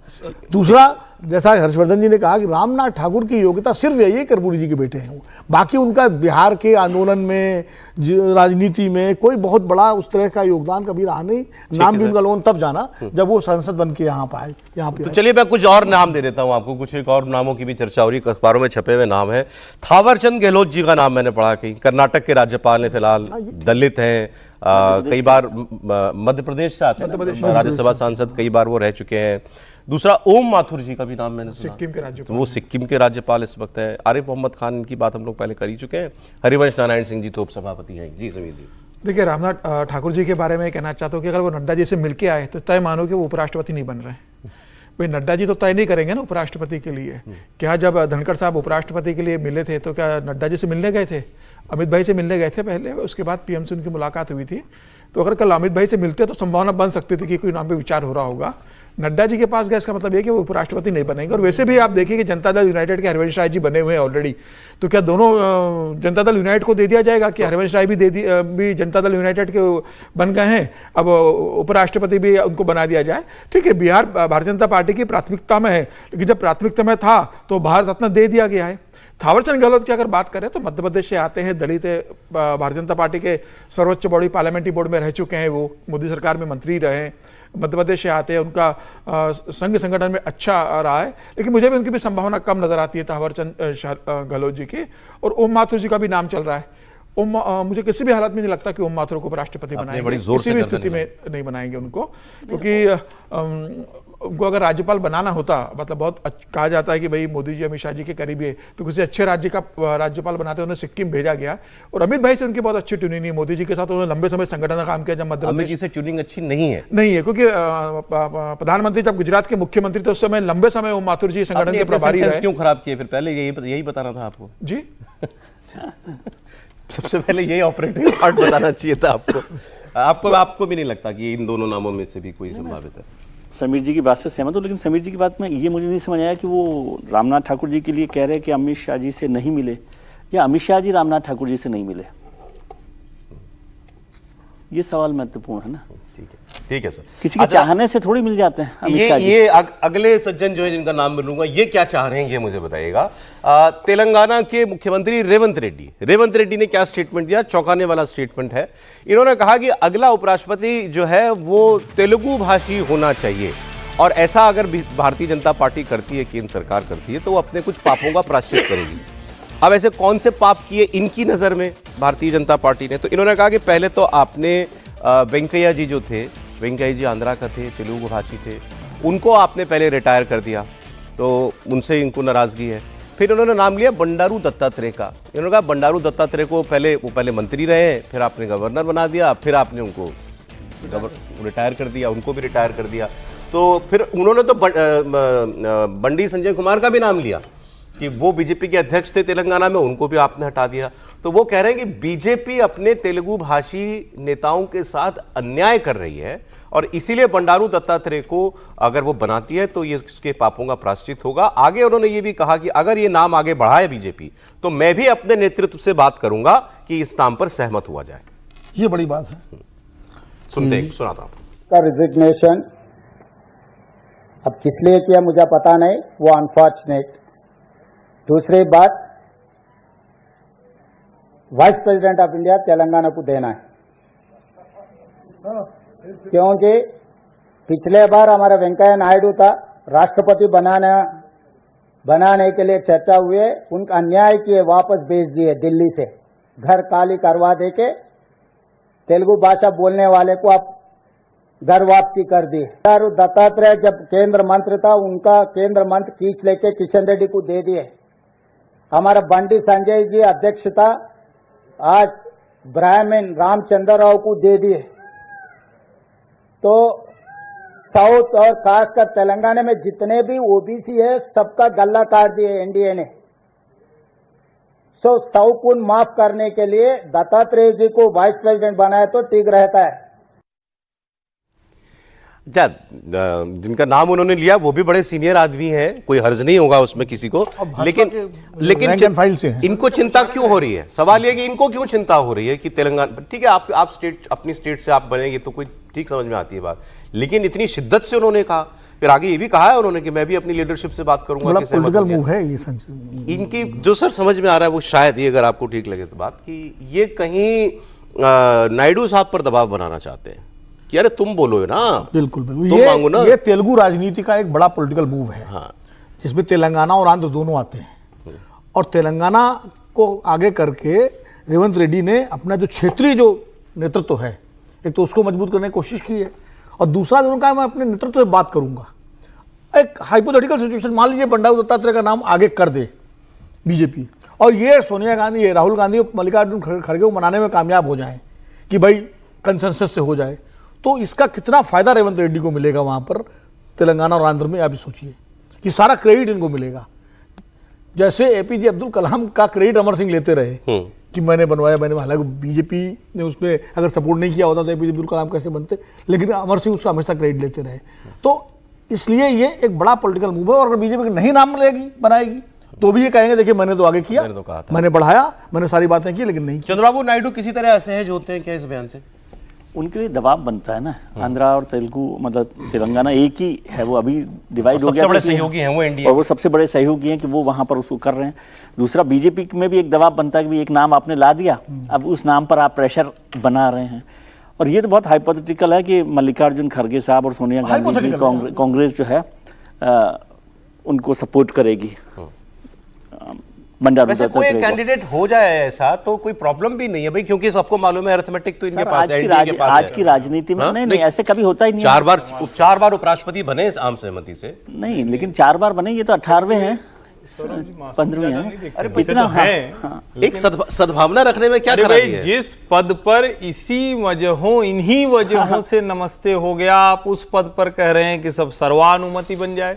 [SPEAKER 3] दूसरा, जैसा हर्षवर्धन जी ने कहा कि रामनाथ ठाकुर की योग्यता सिर्फ यही है कर्पूरी जी के बेटे हैं, बाकी उनका बिहार के आंदोलन में राजनीति में कोई बहुत बड़ा उस तरह का योगदान कभी रहा नहीं। नाम भी उनका लोगों तब जाना जब वो सांसद बन के यहाँ पे आए।
[SPEAKER 1] तो चलिए मैं कुछ और नाम दे देता हूं आपको, कुछ एक और नामों की भी चर्चा हो रही है, अखबारों में छपे हुए नाम है। थावरचंद गहलोत जी का नाम मैंने पढ़ा कि कर्नाटक के राज्यपाल हैं, फिलहाल दलित हैं, कई बार मध्य प्रदेश से आते हैं, राज्यसभा सांसद कई बार वो रह चुके हैं। दूसरा, ओम माथुर जी का भी नाम मैंने सुना, सिक्किम के राज्यपाल, वो सिक्किम के राज्यपाल इस वक्त है। आरिफ मोहम्मद खान की बात हम लोग पहले कर ही चुके हैं। हरिवंश नारायण सिंह जी तो उपसभापति हैं। जी समीर जी।
[SPEAKER 9] देखिए, रामनाथ ठाकुर जी के बारे में कहना चाहता हूँ कि अगर वो नड्डा जी से मिलके आए तो तय मानो कि वो उपराष्ट्रपति नहीं बन रहे हैं। भाई नड्डा जी तो तय नहीं करेंगे ना उपराष्ट्रपति के लिए। क्या जब धनखड़ साहब उपराष्ट्रपति के लिए मिले थे तो क्या नड्डा जी से मिलने गए थे? अमित भाई से मिलने गए थे पहले, उसके बाद पीएम से उनकी मुलाकात हुई थी। तो अगर कल अमित भाई से मिलते तो संभावना बन सकती थी कि कोई नाम पे विचार हो रहा होगा। नड्डा जी के पास गए, इसका मतलब ये कि वो उपराष्ट्रपति नहीं बनेंगे। और वैसे भी आप देखिए कि जनता दल यूनाइटेड के हरिवंश राय जी बने हुए हैं ऑलरेडी, तो क्या दोनों जनता दल यूनाइटेड को दे दिया जाएगा कि हरिवंश राय भी जनता दल यूनाइटेड के बन गए हैं, अब उपराष्ट्रपति भी उनको बना दिया जाए? ठीक है, बिहार भारतीय जनता पार्टी की प्राथमिकता में है, लेकिन जब प्राथमिकता में था तो भारत रत्न दे दिया गया है। थावरचंद गहलोत की अगर बात करें तो मध्य प्रदेश से आते हैं, दलित भारतीय जनता पार्टी के सर्वोच्च बॉडी पार्लियामेंट्री बोर्ड में रह चुके हैं, वो मोदी सरकार में मंत्री रहे हैं, मध्य प्रदेश से आते हैं, उनका संघ संगठन में अच्छा रहा है। लेकिन मुझे भी उनकी भी संभावना कम नजर आती है थावरचंद गहलोत जी की। और ओम माथुर जी का भी नाम चल रहा है। मुझे किसी भी हालत में नहीं लगता कि ओम माथुर को उपराष्ट्रपति बनाएंगे, किसी भी स्थिति में नहीं बनाएंगे उनको, क्योंकि उनको अगर राज्यपाल बनाना होता, मतलब बहुत कहा जाता है कि भाई मोदी जी अमित शाह जी के करीबी है, तो किसी अच्छे राज्य का राज्यपाल बनाते उन्हें सिक्किम भेजा गया। और अमित भाई से उनकी बहुत अच्छी ट्यूनिंग है, मोदी जी के साथ उन्होंने लंबे समय संगठन का काम किया। जब मध्य
[SPEAKER 1] अमित जी से ट्यूनिंग अच्छी नहीं है,
[SPEAKER 9] क्योंकि प्रधानमंत्री जब गुजरात के मुख्यमंत्री थे उस समय लंबे समय ओम माथुर जी संगठन के प्रभारी रहे।
[SPEAKER 1] क्यों खराब किए? फिर पहले यही बताना था आपको
[SPEAKER 9] जी।
[SPEAKER 1] सबसे पहले यही ऑपरेटिंग पार्ट बताना चाहिए था आपको। आपको भी नहीं लगता कि इन दोनों नामों में से भी कोई संभावित है?
[SPEAKER 8] समीर जी की बात से सहमत हूँ, लेकिन समीर जी की बात में ये मुझे नहीं समझ आया कि वो रामनाथ ठाकुर जी के लिए कह रहे हैं कि अमित शाह जी से नहीं मिले, या अमित शाह जी रामनाथ ठाकुर जी से नहीं मिले। ये सवाल महत्वपूर्ण है ना।
[SPEAKER 1] ठीक है सर।
[SPEAKER 8] किसी के चाहने से थोड़ी मिल जाते हैं अमित शाह जी।
[SPEAKER 1] ये अगले सज्जन जो है जिनका नाम मैं लूंगा, ये क्या चाह रहे हैं ये मुझे बताइएगा। तेलंगाना के मुख्यमंत्री रेवंत रेड्डी ने क्या स्टेटमेंट दिया? चौंकाने वाला स्टेटमेंट है। इन्होंने कहा कि अगला उपराष्ट्रपति जो है वो तेलुगु भाषी होना चाहिए, और ऐसा अगर भारतीय जनता पार्टी करती है, केंद्र सरकार करती है, तो वो अपने कुछ पापों का प्रायश्चित करेगी। अब ऐसे कौन से पाप किए इनकी नज़र में भारतीय जनता पार्टी ने? तो इन्होंने कहा कि पहले तो आपने वेंकैया जी जो थे, वेंकैया जी आंध्रा का थे, तेलुगु भाषी थे, उनको आपने पहले रिटायर कर दिया, तो उनसे इनको नाराज़गी है। फिर उन्होंने नाम लिया बंडारू दत्तात्रेय का। इन्होंने कहा बंडारू दत्तात्रेय को पहले मंत्री रहे, फिर आपने गवर्नर बना दिया, फिर आपने उनको रिटायर कर दिया, उनको भी रिटायर कर दिया। तो फिर उन्होंने तो बंडी संजय कुमार का भी नाम लिया कि वो बीजेपी के अध्यक्ष थे तेलंगाना में, उनको भी आपने हटा दिया। तो वो कह रहे हैं कि बीजेपी अपने तेलुगु भाषी नेताओं के साथ अन्याय कर रही है और इसीलिए बंडारू दत्तात्रेय को अगर वो बनाती है तो ये उसके पापों का प्रायश्चित होगा। आगे उन्होंने ये भी कहा कि अगर ये नाम आगे बढ़ाए बीजेपी तो मैं भी अपने नेतृत्व से बात करूंगा कि इस नाम पर सहमत हुआ जाए।
[SPEAKER 3] ये बड़ी बात है।
[SPEAKER 1] सुनाता हूं
[SPEAKER 10] का रिजिग्नेशन अब किस लिए किया मुझे पता नहीं, वो अनफॉर्चुनेट। दूसरी बात, vice president of India Telangana को देना है, क्योंकि पिछले बार हमारा वेंकैया नायडू था, राष्ट्रपति बनाने के लिए चर्चा हुए, उनका अन्याय किए, वापस भेज दिए दिल्ली से, घर खाली करवा दे के तेलुगु भाषा बोलने वाले को आप घर वापसी कर दी। दत्तात्रेय जब केंद्र मंत्री था, उनका केंद्र मंत्री खींच लेके किशन रेड्डी को दे दिए। हमारा बंडी संजय जी अध्यक्ष था, आज ब्राह्मण रामचंद्र राव को दे दिए। तो साउथ और खासकर तेलंगाना में जितने भी ओबीसी है सबका गल्ला काट दिए एनडीए ने। सो 100 गुण माफ करने के लिए दत्तात्रेय जी को वाइस प्रेसिडेंट बनाया तो ठीक रहता है।
[SPEAKER 1] जिनका नाम उन्होंने लिया वो भी बड़े सीनियर आदमी हैं, कोई हर्ज नहीं होगा उसमें किसी को, लेकिन
[SPEAKER 3] फाइल से हैं।
[SPEAKER 1] इनको चिंता क्यों हो रही है? सवाल ये कि इनको क्यों चिंता हो रही है कि तेलंगाना, ठीक है आप स्टेट, अपनी स्टेट से आप बनेंगे तो कोई ठीक समझ में आती है बात, लेकिन इतनी शिद्दत से उन्होंने कहा, फिर आगे ये भी कहा है उन्होंने कि मैं भी अपनी लीडरशिप से बात करूंगा।
[SPEAKER 3] पॉलिटिकल मूव है ये संजय।
[SPEAKER 1] इनकी जो सर समझ में आ रहा है वो शायद ये, अगर आपको ठीक लगे तो बात, कि ये कहीं नायडू साहब पर दबाव बनाना चाहते हैं कि अरे तुम बोलो ना,
[SPEAKER 3] बिल्कुल
[SPEAKER 1] तुम मांगो ना।
[SPEAKER 3] ये तेलुगु राजनीति का एक बड़ा पॉलिटिकल मूव है,
[SPEAKER 1] हाँ।
[SPEAKER 3] जिसमें तेलंगाना और आंध्र दोनों आते हैं, और तेलंगाना को आगे करके रेवंत रेड्डी ने अपना जो क्षेत्रीय जो नेतृत्व है, एक तो उसको मजबूत करने की कोशिश की है, और दूसरा जो उनका, मैं अपने नेतृत्व से बात करूंगा। एक हाइपोथेटिकल सिचुएशन, मान लीजिए बंडारू दत्तात्रेय का नाम आगे कर दे बीजेपी, और ये सोनिया गांधी, ये राहुल गांधी और मल्लिकार्जुन खड़गे को मनाने में कामयाब हो जाए कि भाई कंसेंसस से हो जाए, तो इसका कितना फायदा रेवंत रेड्डी को मिलेगा वहां पर तेलंगाना और आंध्र में। आप सोचिए कि सारा क्रेडिट इनको मिलेगा, जैसे एपीजे अब्दुल कलाम का क्रेडिट अमर सिंह लेते रहे कि मैंने बनवाया, मैंने, हालांकि बीजेपी ने उसमें अगर सपोर्ट नहीं किया होता तो एपीजे अब्दुल कलाम कैसे बनते, लेकिन अमर सिंह उसका हमेशा क्रेडिट लेते रहे। तो इसलिए ये एक बड़ा पॉलिटिकल मूव है, और अगर बीजेपी नहीं नाम लेगी, बनाएगी, तो भी ये कहेंगे देखिए मैंने तो आगे किया, मैंने बढ़ाया, मैंने सारी बातें की, लेकिन नहीं।
[SPEAKER 1] चंद्रबाबू नायडू किसी तरह असहज होते हैं क्या इस बयान से?
[SPEAKER 8] उनके लिए दबाव बनता है ना, आंध्रा और तेलुगु, मतलब तेलंगाना एक ही है, वो अभी डिवाइड हो गया,
[SPEAKER 1] सबसे बड़े सहयोगी हैं वो एनडीए,
[SPEAKER 8] और वो सबसे बड़े सहयोगी हैं कि वो वहां पर उसको कर रहे हैं। दूसरा, बीजेपी में भी एक दबाव बनता है कि एक नाम आपने ला दिया, अब उस नाम पर आप प्रेशर बना रहे हैं। और ये तो बहुत हाइपोथेटिकल है कि मल्लिकार्जुन खड़गे साहब और सोनिया गांधी की कांग्रेस जो है उनको सपोर्ट करेगी।
[SPEAKER 1] वैसे कोई कैंडिडेट हो जाए ऐसा तो कोई प्रॉब्लम भी नहीं है भाई, क्योंकि सबको मालूम है अरिथमेटिक तो इनके पास है।
[SPEAKER 8] आज की राजनीति में नहीं, ऐसे कभी होता ही नहीं।
[SPEAKER 1] 4 बार उपराष्ट्रपति बने आम सहमति से
[SPEAKER 8] नहीं, लेकिन 4 बार बने, ये तो 18वें हैं, 15वें हैं, इतना है।
[SPEAKER 1] एक सद्भावना रखने में क्या खराबी है?
[SPEAKER 2] जिस पद पर इन्हीं वजहों से नमस्ते हो गया, आप उस पद पर कह रहे हैं कि सब सर्वानुमति बन जाए।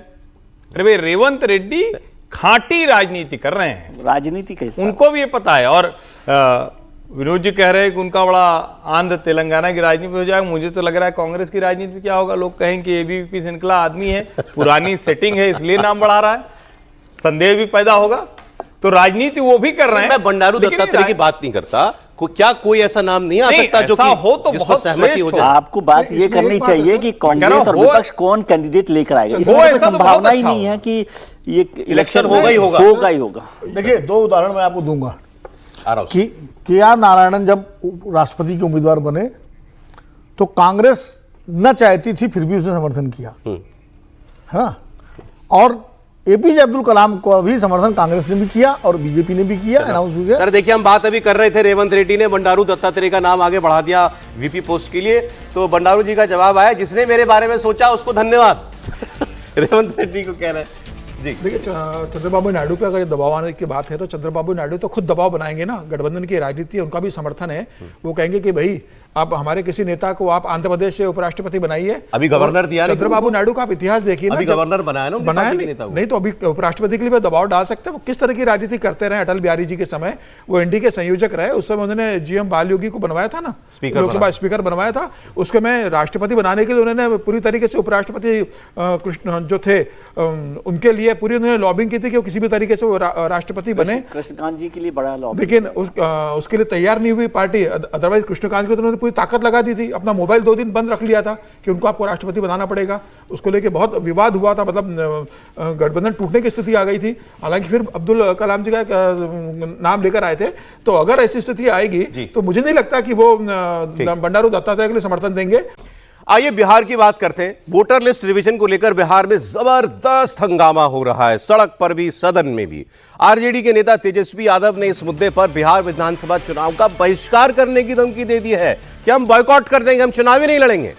[SPEAKER 2] अरे भाई, रेवंत रेड्डी खांटी राजनीति कर रहे हैं,
[SPEAKER 8] राजनीति कैसे,
[SPEAKER 2] उनको भी ये पता है। और विनोद जी कह रहे हैं कि उनका बड़ा आंध्र तेलंगाना की राजनीति हो जाएगा। मुझे तो लग रहा है कांग्रेस की राजनीति में क्या होगा, लोग कहेंगे कि एबीवीपी श्रृंखला आदमी है, पुरानी सेटिंग है, इसलिए नाम बढ़ा रहा है, संदेह भी पैदा होगा। तो राजनीति वो भी कर रहे हैं।
[SPEAKER 1] मैं बंडारू दत्तात्रेय की बात नहीं करता, क्या कोई ऐसा नाम नहीं आ सकता जो
[SPEAKER 2] हो तो
[SPEAKER 1] जिस पर सहमति हो जाए?
[SPEAKER 8] आपको बात ये करनी चाहिए कि कांग्रेस और विपक्ष कौन कैंडिडेट लेकर आएगा, इसमें कोई संभावना ही नहीं है कि ये
[SPEAKER 1] इलेक्शन होगा ही होगा।
[SPEAKER 3] देखिए, 2 उदाहरण मैं आपको दूंगा कि के.आर. नारायणन जब राष्ट्रपति के उम्मीदवार बने तो कांग्रेस न चाहती थी, फिर भी उसने समर्थन किया, हाँ, और एपीजे अब्दुल कलाम को भी समर्थन कांग्रेस ने भी किया और बीजेपी ने भी किया, अनाउंस भी किया।
[SPEAKER 1] सर देखिए, हम बात अभी कर रहे थे, रेवंत रेड्डी ने बंडारू दत्तात्रेय का नाम आगे बढ़ा दिया वीपी पोस्ट के लिए, तो बंडारू जी का जवाब आया, जिसने मेरे बारे में सोचा उसको धन्यवाद। रेवंत रेड्डी को कह रहे हैं जी।
[SPEAKER 9] देखिए, चंद्रबाबू नायडू पे अगर ये दबाव आने की बात है तो चंद्रबाबू नायडू तो खुद दबाव बनाएंगे ना, गठबंधन की राजनीति है, उनका भी समर्थन है। वो कहेंगे कि भाई अब हमारे किसी नेता को आप आंध्र प्रदेश से उपराष्ट्रपति बनाइए,
[SPEAKER 1] अभी गवर्नर दिया ना
[SPEAKER 9] चंद्रबाबू नायडू का आप इतिहास देखिए ना,
[SPEAKER 1] अभी गवर्नर बनाया ना, उनकी
[SPEAKER 9] बनाया
[SPEAKER 1] पार्टी के
[SPEAKER 9] नहीं,
[SPEAKER 1] नेता को।
[SPEAKER 9] नहीं तो अभी उपराष्ट्रपति के लिए भी दबाव डाल सकते हैं। वो किस तरह की राजनीति करते रहे अटल बिहारी जी के समय, वो एनडीए के संयोजक रहे, उस समय उन्होंने जीएम बालयोगी को बनवाया था ना, लोकसभा स्पीकर बनवाया था, उसके में राष्ट्रपति बनाने के लिए उन्होंने पूरी तरीके से उपराष्ट्रपति कृष्ण जो थे उनके लिए पूरी उन्होंने लॉबिंग की थी कि वो किसी भी तरीके से वो राष्ट्रपति बने।
[SPEAKER 8] कृष्णकांत जी के लिए बड़ा लॉबी,
[SPEAKER 9] लेकिन उसके लिए तैयार नहीं हुई पार्टी। अदरवाइज कृष्णकांत को तो उन्होंने पूरी ताकत लगा दी थी, अपना मोबाइल 2 दिन बंद रख लिया था कि उनको आपको राष्ट्रपति बनाना पड़ेगा। उसको लेके बहुत विवाद हुआ था, मतलब गठबंधन टूटने की स्थिति आ गई थी। हालांकि फिर अब्दुल कलाम जी का नाम लेकर आए थे। तो अगर ऐसी स्थिति आएगी तो मुझे नहीं लगता कि वो बंडारू दत्तात्रेय के लिए समर्थन देंगे।
[SPEAKER 1] आइए बिहार की बात करते हैं। वोटर लिस्ट रिवीजन को लेकर बिहार में जबरदस्त हंगामा हो रहा है, सड़क पर भी सदन में भी। आरजेडी के नेता तेजस्वी यादव ने इस मुद्दे पर बिहार विधानसभा चुनाव का बहिष्कार करने की धमकी दे दी है कि हम बॉयकॉट कर देंगे, हम चुनाव ही नहीं लड़ेंगे।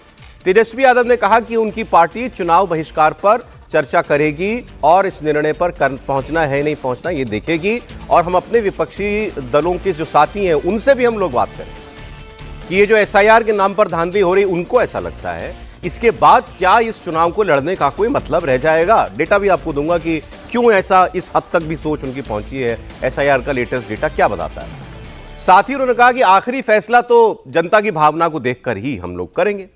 [SPEAKER 1] तेजस्वी यादव ने कहा कि उनकी पार्टी चुनाव बहिष्कार पर चर्चा करेगी और इस निर्णय पर पहुंचना है नहीं पहुंचना ये देखेगी, और हम अपने विपक्षी दलों के जो साथी हैं उनसे भी हम लोग बात करें कि ये जो एसआईआर के नाम पर धांधली हो रही, उनको ऐसा लगता है इसके बाद क्या इस चुनाव को लड़ने का कोई मतलब रह जाएगा। डेटा भी आपको दूंगा कि क्यों ऐसा इस हद तक भी सोच उनकी पहुंची है। एसआईआर का लेटेस्ट डेटा क्या बताता है। साथ ही उन्होंने कहा कि आखिरी फैसला तो जनता की भावना को देखकर ही हम लोग करेंगे।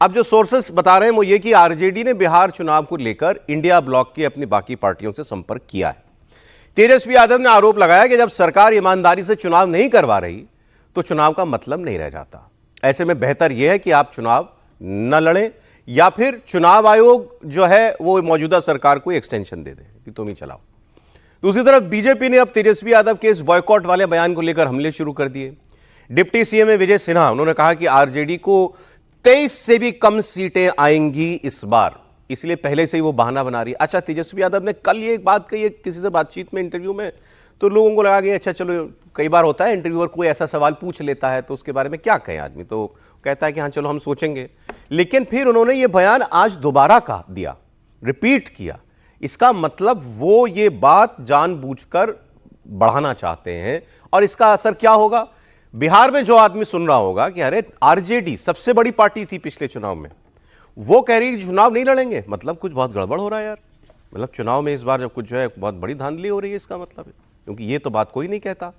[SPEAKER 1] अब जो सोर्सेस बता रहे हैं वो ये कि आरजेडी ने बिहार चुनाव को लेकर इंडिया ब्लॉक की अपनी बाकी पार्टियों से संपर्क किया है। तेजस्वी यादव ने आरोप लगाया कि जब सरकार ईमानदारी से चुनाव नहीं करवा रही तो चुनाव का मतलब नहीं रह जाता। ऐसे में बेहतर यह है कि आप चुनाव न लड़ें या फिर चुनाव आयोग जो है वो मौजूदा सरकार को एक्सटेंशन दे दे कि तुम ही चलाओ। दूसरी तरफ बीजेपी ने अब तेजस्वी यादव के इस बॉयकॉट वाले बयान को लेकर हमले शुरू कर दिए। डिप्टी सीएम विजय सिन्हा, उन्होंने कहा कि आरजेडी को 23 से भी कम सीटें आएंगी इस बार, इसलिए पहले से ही वो बहाना बना रही है। अच्छा, तेजस्वी यादव ने कल ये एक बात कही है किसी से बातचीत में, इंटरव्यू में, तो लोगों को लगा कि अच्छा चलो, कई बार होता है इंटरव्यूअर कोई ऐसा सवाल पूछ लेता है तो उसके बारे में क्या कहें आदमी, तो कहता है कि हाँ चलो हम सोचेंगे। लेकिन फिर उन्होंने ये बयान आज दोबारा कहा दिया, रिपीट किया। इसका मतलब वो ये बात जानबूझकर बढ़ाना चाहते हैं। और इसका असर क्या होगा? बिहार में जो आदमी सुन रहा होगा कि अरे आरजेडी सबसे बड़ी पार्टी थी पिछले चुनाव में, वो कह रही चुनाव नहीं लड़ेंगे, मतलब कुछ बहुत गड़बड़ हो रहा है यार। मतलब चुनाव में इस बार जब कुछ जो है बहुत बड़ी धांधली हो रही है, इसका मतलब है, क्योंकि ये तो बात कोई नहीं कहता।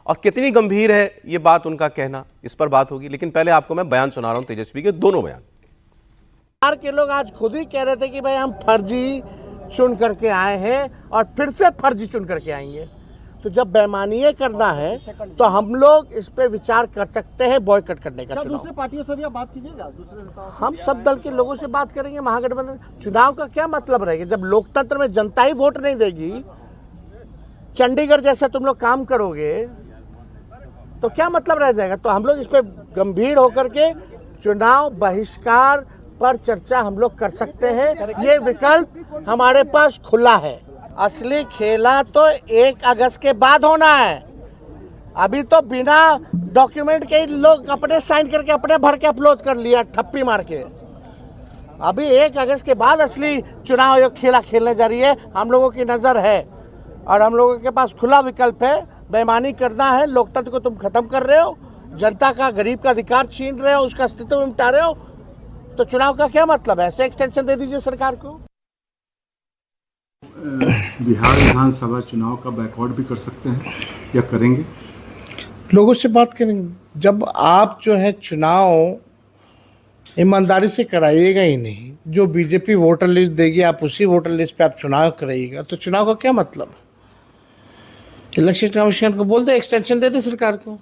[SPEAKER 1] और कितनी गंभीर है ये बात उनका कहना, इस पर बात होगी। लेकिन पहले आपको मैं बयान सुना रहा हूं तेजस्वी के दोनों बयान।
[SPEAKER 11] बिहार के लोग आज खुद ही कह रहे थे कि भाई हम फर्जी चुन करके आए हैं और फिर से फर्जी चुन करके आएंगे। तो जब बेईमानी करना है तो हम लोग इस पे विचार कर सकते हैं बॉयकॉट करने का।
[SPEAKER 10] दूसरी पार्टियों से भी आप बात कीजिएगा, दूसरे नेताओं से।
[SPEAKER 11] हम सब दल के लोगों से बात करेंगे। महागठबंधन चुनाव का क्या मतलब रहेगा जब लोकतंत्र में जनता ही वोट नहीं देगी? चंडीगढ़ जैसा तुम लोग काम करोगे तो क्या मतलब रह जाएगा? तो हम लोग इस पे गंभीर होकर के चुनाव बहिष्कार पर चर्चा हम लोग कर सकते हैं। ये विकल्प हमारे पास खुला है। असली खेला तो 1 अगस्त के बाद होना है। अभी तो बिना डॉक्यूमेंट के लोग अपने साइन करके अपने भर के अपलोड कर लिया ठप्पी मार के। अभी 1 अगस्त के बाद असली चुनाव आयोग खेला खेलने जा रही है। हम लोगों की नजर है और हम लोगों के पास खुला विकल्प है। बेईमानी करना है, लोकतंत्र को तुम खत्म कर रहे हो, जनता का गरीब का अधिकार छीन रहे हो, उसका अस्तित्व मिटा रहे हो, तो चुनाव का क्या मतलब है? ऐसे एक्सटेंशन दे दीजिए सरकार को।
[SPEAKER 12] बिहार विधानसभा चुनाव का बैकआउट भी कर सकते हैं या करेंगे?
[SPEAKER 10] लोगों से बात करेंगे। जब आप जो है चुनाव ईमानदारी से कराइएगा ही नहीं, जो बीजेपी वोटर लिस्ट देगी आप उसी वोटर लिस्ट पे आप चुनाव कराइएगा, तो चुनाव का क्या मतलब? इलेक्शन कमीशन को बोल दे एक्सटेंशन दे दे सरकार को।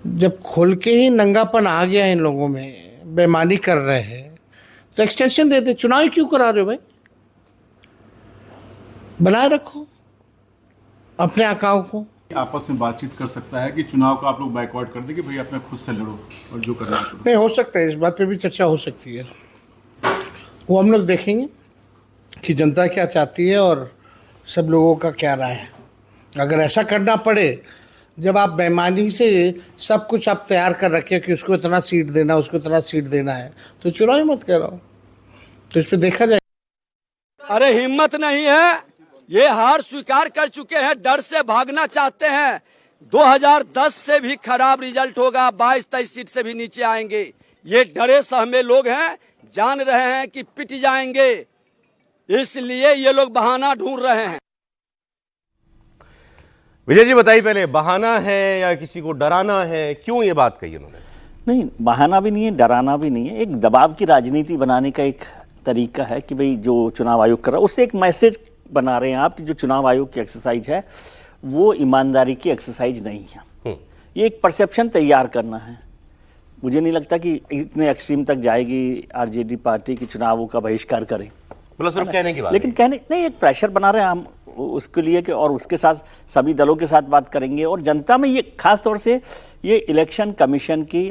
[SPEAKER 10] जब खोल के ही नंगापन आ गया इन लोगों में, बेईमानी कर रहे हैं, तो एक्सटेंशन दे दे। चुनाव ही क्यों करा रहे हो भाई? बनाए रखो अपने आकाओं को।
[SPEAKER 12] आपस में बातचीत कर सकता है कि चुनाव का आप लोग बैकआउट कर दें कि भाई अपने खुद से लड़ो और जो करना है।
[SPEAKER 10] नहीं, हो सकता है, इस बात पे भी चर्चा हो सकती है। वो हम लोग देखेंगे कि जनता क्या चाहती है और सब लोगों का क्या राय है। अगर ऐसा करना पड़े, जब आप बेईमानी से सब कुछ आप तैयार कर रखे कि उसको इतना सीट देना, उसको इतना सीट देना है, तो चुनाव ही मत कराओ। तो इस पर देखा जाए।
[SPEAKER 13] अरे हिम्मत नहीं है, ये हार स्वीकार कर चुके हैं, डर से भागना चाहते हैं। 2010 से भी खराब रिजल्ट होगा, 22-23 सीट से भी नीचे आएंगे। ये डरे सहमे लोग हैं, जान रहे हैं कि पिट जाएंगे, इसलिए ये लोग बहाना ढूंढ रहे हैं।
[SPEAKER 1] विजय जी बताइए, पहले बहाना है या किसी को डराना है, क्यों ये बात कही उन्होंने?
[SPEAKER 8] नहीं, बहाना भी नहीं है, डराना भी नहीं है, एक दबाव की राजनीति बनाने का एक तरीका है कि भाई जो चुनाव आयोग कर रहा है उससे एक मैसेज बना रहे हैं आप कि जो चुनाव आयोग की एक्सरसाइज है वो ईमानदारी की एक्सरसाइज नहीं है। ये एक परसेप्शन तैयार करना है। मुझे नहीं लगता कि इतने एक्सट्रीम तक जाएगी आरजेडी पार्टी की चुनावों का बहिष्कार करें,
[SPEAKER 1] मतलब सिर्फ कहने की बात,
[SPEAKER 8] लेकिन कहने नहीं, एक प्रेशर बना रहे हैं हम उसके लिए कि, और उसके साथ सभी दलों के साथ बात करेंगे और जनता में ये खास तौर से ये इलेक्शन कमीशन की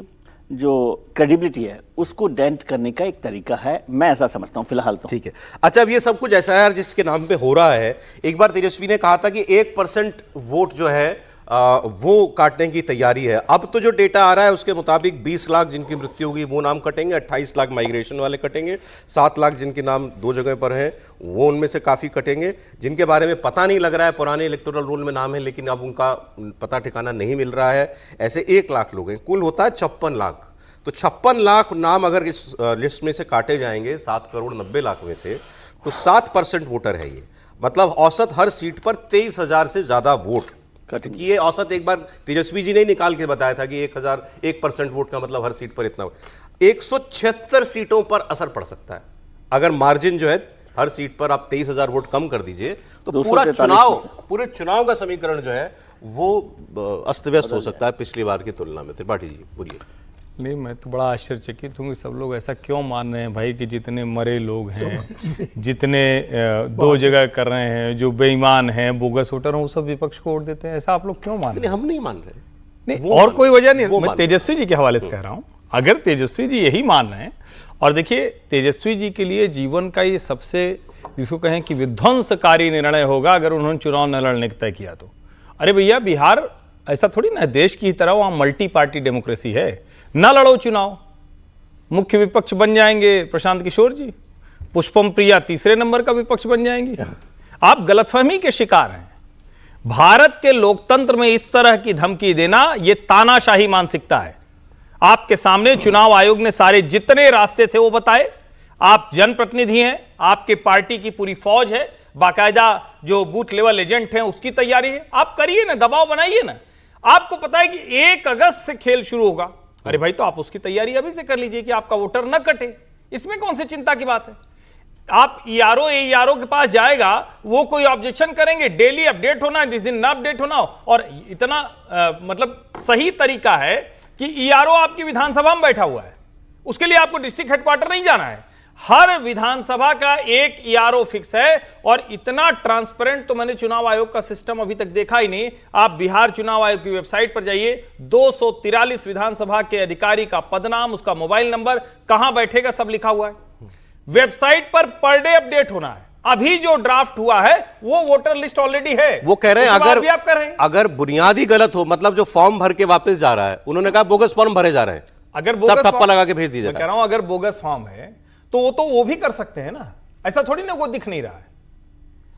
[SPEAKER 8] जो क्रेडिबिलिटी है उसको डेंट करने का एक तरीका है, मैं ऐसा समझता हूं फिलहाल तो।
[SPEAKER 1] ठीक है। अच्छा, अब ये सब कुछ एसआईआर जिसके नाम पे हो रहा है, एक बार तेजस्वी ने कहा था कि 1% वोट जो है वो काटने की तैयारी है। अब तो जो डेटा आ रहा है उसके मुताबिक 20 लाख जिनकी मृत्यु होगी वो नाम कटेंगे, 28 लाख माइग्रेशन वाले कटेंगे, 7 लाख जिनके नाम 2 जगह पर हैं वो उनमें से काफ़ी कटेंगे, जिनके बारे में पता नहीं लग रहा है, पुराने इलेक्टोरल रोल में नाम है लेकिन अब उनका पता ठिकाना नहीं मिल रहा है, ऐसे 1 लाख लोग हैं। कुल होता है 56 लाख। तो 56 लाख नाम अगर इस लिस्ट में से काटे जाएंगे 7 करोड़ 90 लाख में से, तो 7% वोटर है ये। मतलब औसत हर सीट पर 23,000 से ज़्यादा वोट। ये औसत एक बार तेजस्वी जी ने निकाल के बताया था कि 1% वोट का मतलब हर सीट पर इतना। 176 सीटों पर असर पड़ सकता है अगर मार्जिन जो है हर सीट पर आप 23,000 वोट कम कर दीजिए तो पूरे चुनाव का समीकरण जो है वो अस्त व्यस्त हो सकता है पिछली बार की तुलना में। त्रिपाठी जी बोलिए।
[SPEAKER 2] नहीं, मैं तो बड़ा आश्चर्यचकित हूँ कि सब लोग ऐसा क्यों मान रहे हैं भाई कि जितने मरे लोग हैं, जितने 2 जगह कर रहे हैं, जो बेईमान हैं, बोगस वोटर हैं, वो सब विपक्ष को वोट देते हैं। ऐसा आप लोग क्यों मान रहे हैं?
[SPEAKER 1] हम नहीं मान रहे।
[SPEAKER 2] नहीं, और कोई वजह नहीं, मैं तेजस्वी जी के हवाले से कह रहा हूँ। अगर तेजस्वी जी यही मान रहे हैं, और देखिए तेजस्वी जी के लिए जीवन का ये सबसे जिसको कहें कि विध्वंसकारी निर्णय होगा अगर उन्होंने चुनाव न लड़ने का तय किया तो। अरे भैया, बिहार ऐसा थोड़ी ना देश की तरह वहाँ मल्टी पार्टी डेमोक्रेसी है, ना लड़ो चुनाव, मुख्य विपक्ष बन जाएंगे प्रशांत किशोर जी, पुष्पम प्रिया तीसरे नंबर का विपक्ष बन जाएंगी। आप गलतफहमी के शिकार हैं। भारत के लोकतंत्र में इस तरह की धमकी देना यह तानाशाही मानसिकता है। आपके सामने चुनाव आयोग ने सारे जितने रास्ते थे वो बताए। आप जनप्रतिनिधि हैं, आपके पार्टी की पूरी फौज है, बाकायदा जो बूथ लेवल एजेंट हैं उसकी तैयारी है। आप करिए ना, दबाव बनाइए ना। आपको पता है कि 1 अगस्त से खेल शुरू होगा, अरे भाई तो आप उसकी तैयारी अभी से कर लीजिए कि आपका वोटर न कटे। इसमें कौन सी चिंता की बात है? आप ईआरओ के पास जाएगा, वो कोई ऑब्जेक्शन करेंगे? डेली अपडेट होना, जिस दिन ना अपडेट होना हो। और इतना मतलब सही तरीका है कि ईआरओ आपकी विधानसभा में बैठा हुआ है, उसके लिए आपको डिस्ट्रिक्ट हेडक्वार्टर नहीं जाना है। हर विधानसभा का एक ईआरओ फिक्स है, और इतना ट्रांसपेरेंट तो मैंने चुनाव आयोग का सिस्टम अभी तक देखा ही नहीं। आप बिहार चुनाव आयोग की वेबसाइट पर जाइए, 243 विधानसभा के अधिकारी का पदनाम, उसका मोबाइल नंबर, कहां बैठेगा, सब लिखा हुआ है। वेबसाइट पर पर डे अपडेट होना है। अभी जो ड्राफ्ट हुआ है वो वोटर लिस्ट ऑलरेडी है।
[SPEAKER 1] वो कह रहे हैं
[SPEAKER 2] अगर
[SPEAKER 1] बुनियादी गलत हो, मतलब जो फॉर्म भर के वापस जा रहा है, उन्होंने कहा बोगस फॉर्म भरे जा रहे हैं,
[SPEAKER 2] अगर
[SPEAKER 1] सब ठप्पा लगा के भेज दीजिए।
[SPEAKER 2] कह रहा हूं अगर बोगस फॉर्म है तो वो भी कर सकते हैं ना, ऐसा थोड़ी ना वो दिख नहीं रहा है।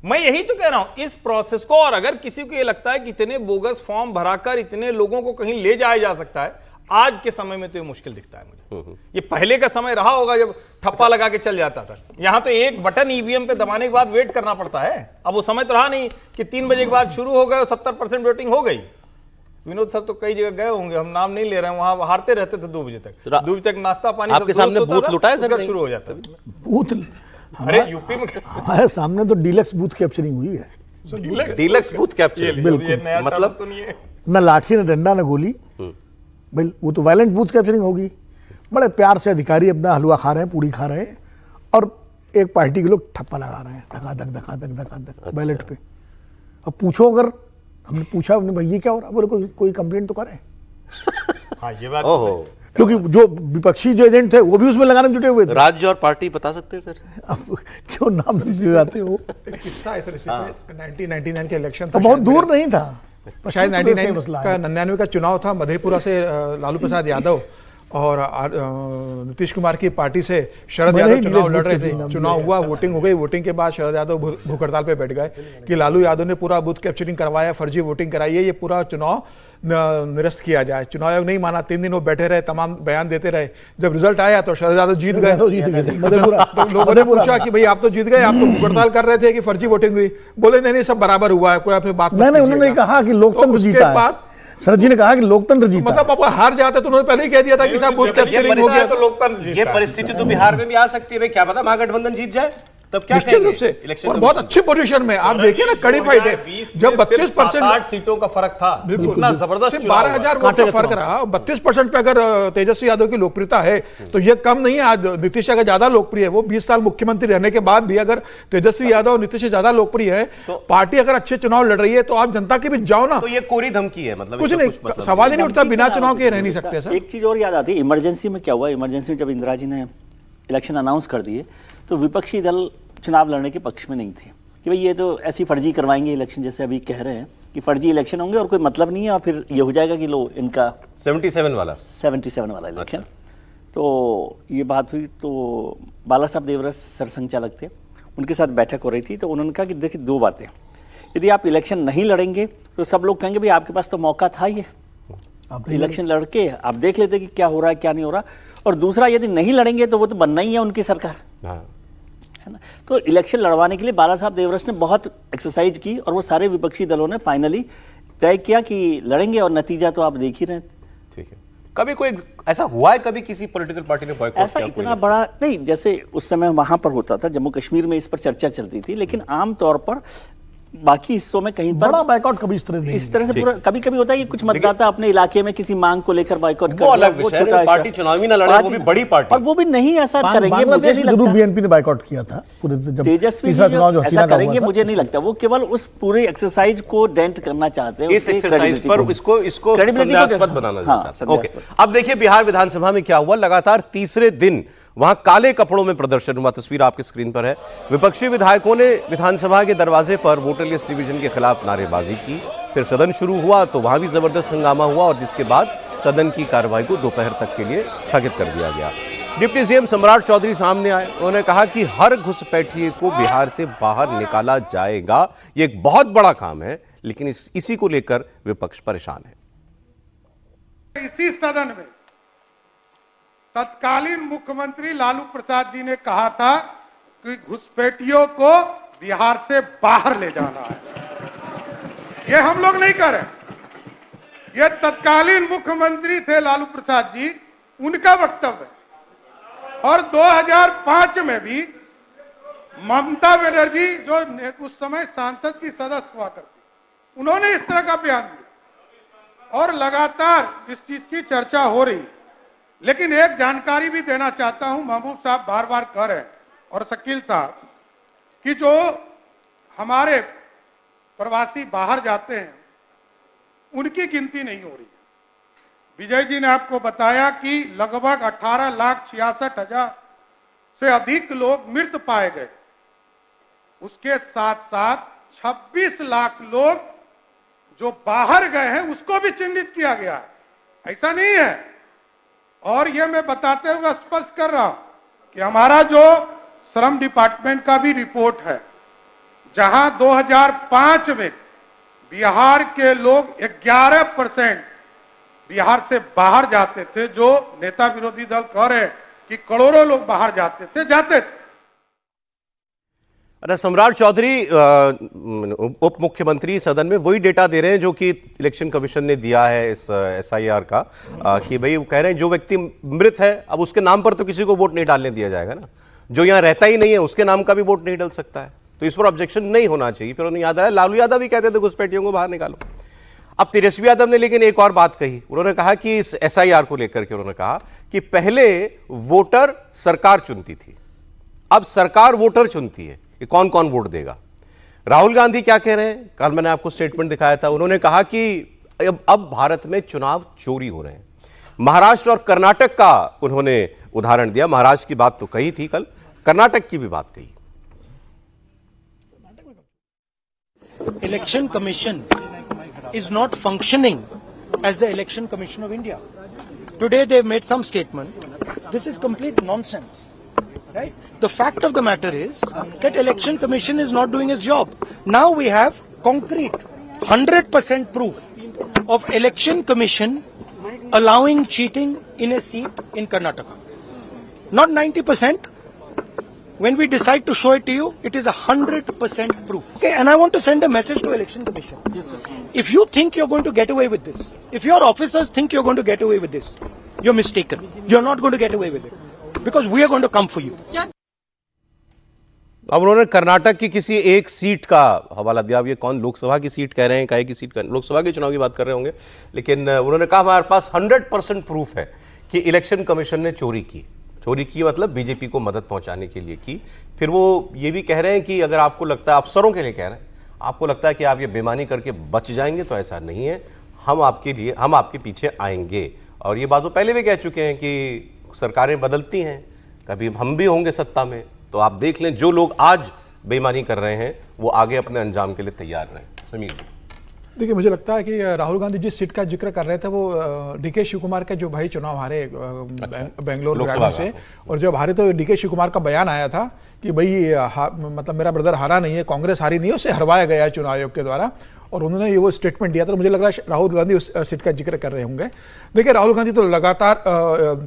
[SPEAKER 2] मैं यही तो कह रहा हूं इस प्रोसेस को। और अगर किसी को ये लगता है कि इतने बोगस फॉर्म भराकर इतने लोगों को कहीं ले जाया जा सकता है, आज के समय में तो ये मुश्किल दिखता है मुझे। ये पहले का समय रहा होगा जब ठप्पा लगा के चल जाता था। यहां तो एक बटन ईवीएम पे दबाने के बाद वेट करना पड़ता है। अब वो समय तो रहा नहीं कि 3 बजे के बाद शुरू हो गए और 70% वोटिंग हो गई। विनोद साहब तो कई जगह गए होंगे, हम नाम नहीं ले रहे हैं, वहां हारते रहते थे 2 बजे तक। 2 बजे तक नाश्ता पानी
[SPEAKER 1] आपके सामने बूथ लुटा है सर,
[SPEAKER 2] शुरू हो जाता है
[SPEAKER 3] बूथ।
[SPEAKER 2] अरे यूपी में
[SPEAKER 3] हमारे सामने तो डीलक्स बूथ कैप्चरिंग हुई है।
[SPEAKER 1] डीलक्स बूथ कैप्चरिंग
[SPEAKER 3] बिल्कुल,
[SPEAKER 1] मतलब
[SPEAKER 3] न लाठी न डंडा न गोली, भाई वो तो वायलेंट बूथ कैप्चरिंग होगी। बड़े प्यार से अधिकारी अपना हलवा खा रहे हैं, पूड़ी खा रहे हैं, और एक पार्टी के लोग ठप्पा लगा रहे हैं धका-धक बैलेट पे। अब पूछो, अगर हमने पूछा भाई ये क्या हो रहा, बोले कोई कंप्लेंट तो करे।
[SPEAKER 2] हाँ, ये बात
[SPEAKER 3] क्योंकि जो विपक्षी जो एजेंट थे वो भी उसमें लगाने में जुटे हुए थे।
[SPEAKER 1] राज्य और पार्टी बता सकते हैं सर?
[SPEAKER 3] अब क्यों नाम नहीं जाते हो?
[SPEAKER 9] किस्सा ऐसा 1999 के इलेक्शन
[SPEAKER 3] था, बहुत दूर नहीं था,
[SPEAKER 9] शायद 99 का 99 का चुनाव था। मधेपुरा से लालू प्रसाद यादव और नीतीश कुमार की पार्टी से शरद यादव चुनाव लड़ रहे थे। चुनाव हुआ, वोटिंग हो गई, वोटिंग के बाद शरद यादव भूख हड़ताल पे बैठ गए कि लालू यादव ने पूरा बूथ कैप्चरिंग करवाया, फर्जी वोटिंग कराई है, ये पूरा चुनाव निरस्त किया जाए। चुनाव आयोग नहीं माना, 3 दिन वो बैठे रहे, तमाम बयान देते रहे। जब रिजल्ट आया तो शरद यादव जीत गए। तो लोगों ने पूछा कि भाई आप तो जीत गए, आप तो भूख हड़ताल कर रहे थे कि फर्जी वोटिंग हुई। बोले नहीं, सब बराबर हुआ है, कोई आप बात
[SPEAKER 3] नहीं, उन्होंने कहा कि लोकतंत्र जीता है। शरद जी ने कहा कि लोकतंत्र जीता,
[SPEAKER 9] मतलब आप हार जाते तो उन्होंने पहले ही कह दिया था कि साहब बूथ कैप्चरिंग हो गया तो लोकतंत्र जीता।
[SPEAKER 1] ये परिस्थिति तो बिहार में भी आ सकती है, क्या पता महागठबंधन जीत जाए, तब क्या
[SPEAKER 9] निश्चित रूप से, और बहुत अच्छी पोजीशन में। आप देखिए ना, कड़ी फाइट है। जब 32%
[SPEAKER 2] सीटों का फर्क था, इतना जबरदस्त
[SPEAKER 9] 12,000 वोट का फर्क रहा। 32% पे अगर तेजस्वी यादव की लोकप्रियता है तो ये कम नहीं है। आज नीतीश अगर ज्यादा लोकप्रिय है, वो 20 साल मुख्यमंत्री रहने के बाद भी अगर तेजस्वी यादव और नीतीश से ज्यादा लोकप्रिय है, तो पार्टी अगर अच्छे चुनाव लड़ रही है तो आप जनता के बीच जाओ ना।
[SPEAKER 1] तो ये कोरी धमकी है, मतलब
[SPEAKER 9] कुछ नहीं, सवाल ही नहीं उठता, बिना चुनाव के रह नहीं सकते सर।
[SPEAKER 8] एक चीज और याद आती है, इमरजेंसी में क्या हुआ। इमरजेंसी में जब इंदिरा जी ने इलेक्शन अनाउंस कर दिए तो विपक्षी दल चुनाव लड़ने के पक्ष में नहीं थे कि भाई ये तो ऐसी फर्जी करवाएंगे इलेक्शन, जैसे अभी कह रहे हैं कि फर्जी इलेक्शन होंगे और कोई मतलब नहीं है, और फिर ये हो जाएगा कि लो इनका
[SPEAKER 1] 77 वाला
[SPEAKER 8] इलेक्शन। तो ये बात हुई तो बाला साहब देवरस सरसंघचालक थे, उनके साथ बैठक हो रही थी। तो उन्होंने कहा कि देखिए 2 बातें, यदि आप इलेक्शन नहीं लड़ेंगे तो सब लोग कहेंगे भाई आपके पास तो मौका था, ये आप इलेक्शन लड़के आप देख लेते कि क्या हो रहा है क्या नहीं हो रहा। और दूसरा, यदि नहीं लड़ेंगे तो वो तो बनना ही है उनकी सरकार, है ना। तो इलेक्शन लड़वाने के लिए बाला साहब देवरस ने बहुत एक्सरसाइज की और वो सारे विपक्षी दलों ने फाइनली तय किया कि लड़ेंगे, और नतीजा तो आप देख ही रहे हैं।
[SPEAKER 1] ठीक है, कभी कोई ऐसा हुआ है, कभी किसी पॉलिटिकल पार्टी ने बॉयकॉट
[SPEAKER 8] ऐसा इतना बड़ा नहीं, जैसे उस समय वहां पर होता था, जम्मू कश्मीर में इस पर चर्चा चलती थी, लेकिन आमतौर पर बाकी हिस्सों में कहीं पर
[SPEAKER 3] बड़ा बाइकआउट कभी इस तरह
[SPEAKER 8] से पूरा कभी कभी होता है कि कुछ मतदाता अपने इलाके में किसी मांग को लेकर बाइकआउट कर,
[SPEAKER 1] वो अलग विषय है। पार्टी चुनावी ना लड़े, वो भी बड़ी पार्टी,
[SPEAKER 8] और वो भी नहीं ऐसा करेंगे, मुझे नहीं लगता।
[SPEAKER 3] बीएनपी ने बाइकआउट किया था पूरे, जब
[SPEAKER 8] तेजस्वी ऐसा करेंगे मुझे नहीं लगता। वो केवल उस पूरे एक्सरसाइज को डेंट करना चाहते हैं,
[SPEAKER 1] इस एक्सरसाइज पर इसको संदेहास्पद बनाना चाहते हैं। ओके, अब देखिए बिहार विधानसभा में क्या हुआ। लगातार तीसरे दिन वहां काले कपड़ों में प्रदर्शन हुआ, तस्वीर आपकी स्क्रीन पर है। विपक्षी विधायकों ने विधानसभा के दरवाजे पर वोटर लिस्ट डिवीजन के खिलाफ नारेबाजी की। फिर सदन शुरू हुआ तो वहां भी जबरदस्त हंगामा हुआ, और जिसके बाद सदन की कार्रवाई को दोपहर तक के लिए स्थगित कर दिया गया। डिप्टी सीएम सम्राट चौधरी सामने आए, उन्होंने कहा कि हर घुसपैठिए को बिहार से बाहर निकाला जाएगा। ये एक बहुत बड़ा काम है, लेकिन इसी को लेकर विपक्ष परेशान है।
[SPEAKER 14] इसी सदन में तत्कालीन मुख्यमंत्री लालू प्रसाद जी ने कहा था कि घुसपैठियों को बिहार से बाहर ले जाना है। ये हम लोग नहीं कर रहे, ये तत्कालीन मुख्यमंत्री थे लालू प्रसाद जी, उनका वक्तव्य है। और 2005 में भी ममता बनर्जी, जो उस समय सांसद की सदस्य हुआ करती, उन्होंने इस तरह का बयान दिया, और लगातार इस चीज की चर्चा हो रही। लेकिन एक जानकारी भी देना चाहता हूं, महबूब साहब बार बार कह रहे हैं और शकील साहब, कि जो हमारे प्रवासी बाहर जाते हैं उनकी गिनती नहीं हो रही है। विजय जी ने आपको बताया कि लगभग 18,66,000 से अधिक लोग मृत पाए गए। उसके साथ साथ 26 लाख लोग जो बाहर गए हैं उसको भी चिन्हित किया गया है। ऐसा नहीं है, और ये मैं बताते हुए स्पष्ट कर रहा हूं कि हमारा जो श्रम डिपार्टमेंट का भी रिपोर्ट है, जहां 2005 में बिहार के लोग 11% बिहार से बाहर जाते थे, जो नेता विरोधी दल कह रहे हैं कि करोड़ों लोग बाहर जाते थे।
[SPEAKER 1] अरे सम्राट चौधरी उप मुख्यमंत्री सदन में वही डेटा दे रहे हैं जो कि इलेक्शन कमीशन ने दिया है इस SIR का, कि भाई वो कह रहे हैं जो व्यक्ति मृत है अब उसके नाम पर तो किसी को वोट नहीं डालने दिया जाएगा ना, जो यहाँ रहता ही नहीं है उसके नाम का भी वोट नहीं डल सकता है, तो इस पर ऑब्जेक्शन नहीं होना चाहिए। फिर उन्हें याद आया लालू यादव भी कहते थे घुसपैठियों को बाहर निकालो। अब तेजस्वी यादव ने लेकिन एक और बात कही, उन्होंने कहा कि इस SIR को लेकर के उन्होंने कहा कि पहले वोटर सरकार चुनती थी, अब सरकार वोटर चुनती है कि कौन कौन वोट देगा। राहुल गांधी क्या कह रहे हैं, कल मैंने आपको स्टेटमेंट दिखाया था, उन्होंने कहा कि अब भारत में चुनाव चोरी हो रहे हैं। महाराष्ट्र और कर्नाटक का उन्होंने उदाहरण दिया, महाराष्ट्र की बात तो कही थी कल, कर्नाटक की भी बात कही।
[SPEAKER 15] Election Commission is not functioning as the Election Commission of India.
[SPEAKER 10] Today they've made some statement. This is complete nonsense. Right? The fact of the matter is that Election Commission is not doing its job. Now we have concrete 100% proof of Election Commission allowing cheating in a seat in Karnataka. Not 90%. When we decide to show it to you, it is 100% proof. Okay, and I want to send a message to Election Commission. Yes, sir. If you think you're going to get away with this, if your officers think you're going to get away with this, you're mistaken. You're not going to get away with it. Because we are going to come for you.
[SPEAKER 1] अब उन्होंने कर्नाटक की किसी एक seat का हवाला दिया। अब ये कौन लोकसभा की सीट कह रहे हैं, काहे की सीट कह, लोकसभा के चुनाव की बात कर रहे होंगे, लेकिन उन्होंने कहा हमारे पास 100% प्रूफ है कि इलेक्शन कमीशन ने चोरी की मतलब बीजेपी को मदद पहुंचाने के लिए की। फिर वो ये भी कह रहे हैं कि अगर आपको लगता है, अफसरों के लिए कह रहे हैं, आपको लगता है कि आप ये बेईमानी करके बच जाएंगे तो ऐसा नहीं है, हम आपके पीछे आएंगे। और ये बात वो पहले भी कह चुके हैं कि सरकारें बदलती हैं, कभी हम भी होंगे सत्ता में, तो आप देख लें जो लोग आज बेईमानी कर रहे हैं वो आगे अपने अंजाम के लिए तैयार रहें। समीर,
[SPEAKER 9] देखिए मुझे लगता है कि राहुल गांधी जिस सीट का जिक्र कर रहे थे वो डीके शिव कुमार के जो भाई चुनाव हारे बेंगलोर ग्रामीण से, और जब हारे तो डीके शिव कुमार का बयान आया था कि भाई मतलब मेरा ब्रदर हारा नहीं है, कांग्रेस हारी नहीं है, उसे हरवाया गया है चुनाव आयोग के द्वारा, और उन्होंने ये वो स्टेटमेंट दिया था। तो मुझे लग रहा है राहुल गांधी उस सीट का जिक्र कर रहे होंगे। देखिए राहुल गांधी तो लगातार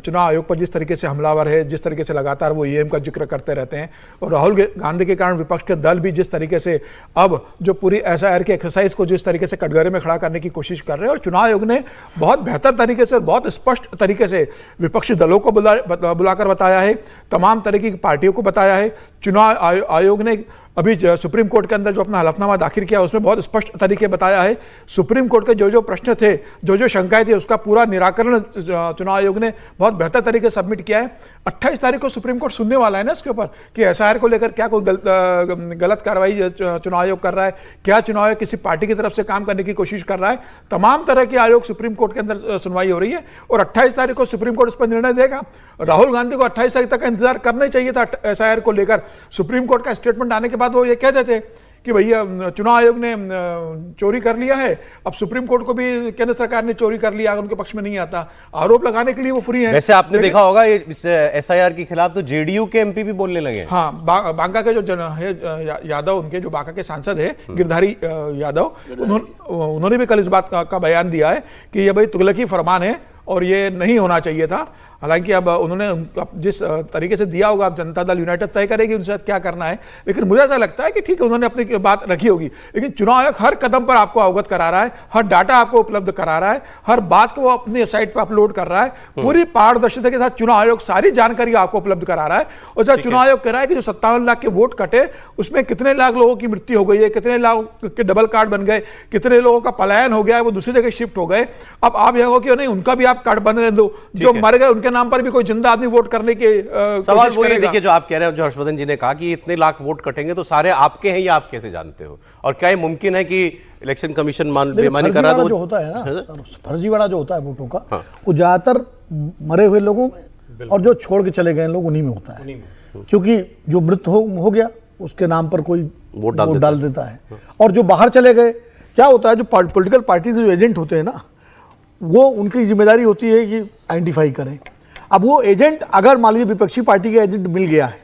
[SPEAKER 9] चुनाव आयोग पर जिस तरीके से हमलावर है, जिस तरीके से लगातार वो ईवीएम का जिक्र करते रहते हैं, और राहुल गांधी के कारण विपक्ष के दल भी जिस तरीके से अब जो पूरी एसआईआर की एक्सरसाइज को जिस तरीके से कटघरे में खड़ा करने की कोशिश कर रहे हैं, और चुनाव आयोग ने बहुत बेहतर तरीके से, बहुत स्पष्ट तरीके से विपक्षी दलों को बुलाकर बताया है, तमाम तरह की पार्टियों को बताया है। चुनाव आयोग ने अभी सुप्रीम कोर्ट के अंदर जो अपना हलफनामा दाखिल किया उसमें बहुत स्पष्ट तरीके बताया है। सुप्रीम कोर्ट के जो प्रश्न थे, जो शंकाएं थी, उसका पूरा निराकरण चुनाव आयोग ने बहुत बेहतर तरीके से सबमिट किया है। 28 तारीख को सुप्रीम कोर्ट सुनने वाला है ना इसके ऊपर कि एसआईआर को लेकर क्या कोई गलत कार्रवाई चुनाव आयोग कर रहा है, क्या चुनाव आयोग किसी पार्टी की तरफ से काम करने की कोशिश कर रहा है। तमाम तरह के आयोग सुप्रीम कोर्ट के अंदर सुनवाई हो रही है और 28 तारीख को सुप्रीम कोर्ट इस पर निर्णय देगा। राहुल गांधी को 28 तारीख तक इंतजार करना ही चाहिए था एसआईआर को लेकर। सुप्रीम कोर्ट का स्टेटमेंट आने के बाद वो ये कह देते कि भैया चुनाव आयोग ने चोरी कर लिया है, अब सुप्रीम कोर्ट को भी केंद्र सरकार ने चोरी कर लिया, उनके पक्ष में नहीं आता, आरोप लगाने के लिए वो फ्री है।
[SPEAKER 1] वैसे आपने देखा होगा इस एसआईआर के खिलाफ तो जेडीयू के एमपी भी बोलने लगे।
[SPEAKER 9] हाँ, बांका के जो यादव, उनके जो बांका के सांसद है गिरधारी यादव, उन्होंने भी कल इस बात का बयान दिया है कि ये भाई तुगलकी फरमान है और ये नहीं होना चाहिए था। हालांकि अब उन्होंने जिस तरीके से दिया होगा, अब जनता दल यूनाइटेड तय करेगी उनसे क्या करना है, लेकिन मुझे ऐसा लगता है कि ठीक है उन्होंने अपनी बात रखी होगी, लेकिन चुनाव आयोग हर कदम पर आपको अवगत करा रहा है, हर डाटा आपको उपलब्ध करा रहा है, हर बात को वो अपनी साइट पर अपलोड कर रहा है, पूरी पारदर्शिता के साथ चुनाव आयोग सारी जानकारी आपको उपलब्ध करा रहा है। और जब चुनाव आयोग कह रहा है कि जो 57 लाख के वोट कटे उसमें कितने लाख लोगों की मृत्यु हो गई है, कितने लाख के डबल कार्ड बन गए, कितने लोगों का पलायन हो गया है, वो दूसरी जगह शिफ्ट हो गए, अब आप यह हो कि नहीं उनका भी आप कार्ड बंद रहने दो, जो मर गए उनके नाम पर भी कोई जिंदा आदमी वोट करने के
[SPEAKER 1] सवाल वो ये देखिए जो आप कह रहे हैं, जो हर्षवर्धन जी ने कहा कि इतने लाख वोट कटेंगे तो सारे आपके हैं, ये आप कैसे जानते हो, और क्या ये मुमकिन है कि इलेक्शन कमीशन बेईमानी कर रहा है? तो
[SPEAKER 3] जो होता है ना फर्जीवाड़ा जो होता है वोटों का, वो ज्यादातर मरे हुए लोगों में और जो छोड़ के चले गए लोग उन्हीं में होता है, क्योंकि जो मृत हो गया उसके नाम पर कोई वोट डाल देता है। और जो बाहर चले गए, क्या होता है, जो पॉलिटिकल पार्टी के जो एजेंट होते हैं ना, वो उनकी जिम्मेदारी होती है कि आइडेंटिफाई करें। अब वो एजेंट अगर मान लीजिए विपक्षी पार्टी का एजेंट मिल गया है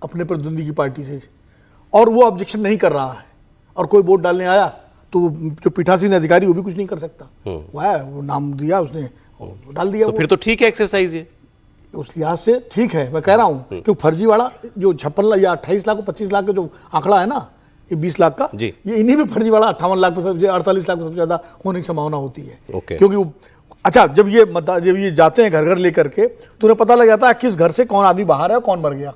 [SPEAKER 3] अपने प्रतिद्वंदी की पार्टी से और वो ऑब्जेक्शन नहीं कर रहा है और कोई वोट डालने आया, तो जो पीठासीन अधिकारी वो भी कुछ नहीं कर सकता, वो नाम दिया उसने डाल दिया,
[SPEAKER 1] तो फिर तो ठीक है एक्सरसाइज ये
[SPEAKER 3] उस लिहाज से ठीक है। मैं कह रहा हूँ क्योंकि फर्जीवाड़ा जो 56 लाख या 28 लाख 25 लाख का जो आंकड़ा है ना, ये 20 लाख का, ये इन्हीं में फर्जीवाड़ा 58 लाख पर 48 लाख पर सबसे ज्यादा होने की संभावना होती है। क्योंकि अच्छा जब ये जाते हैं घर घर लेकर के तो उन्हें पता लग जाता है किस घर से कौन आदमी बाहर है और कौन मर गया।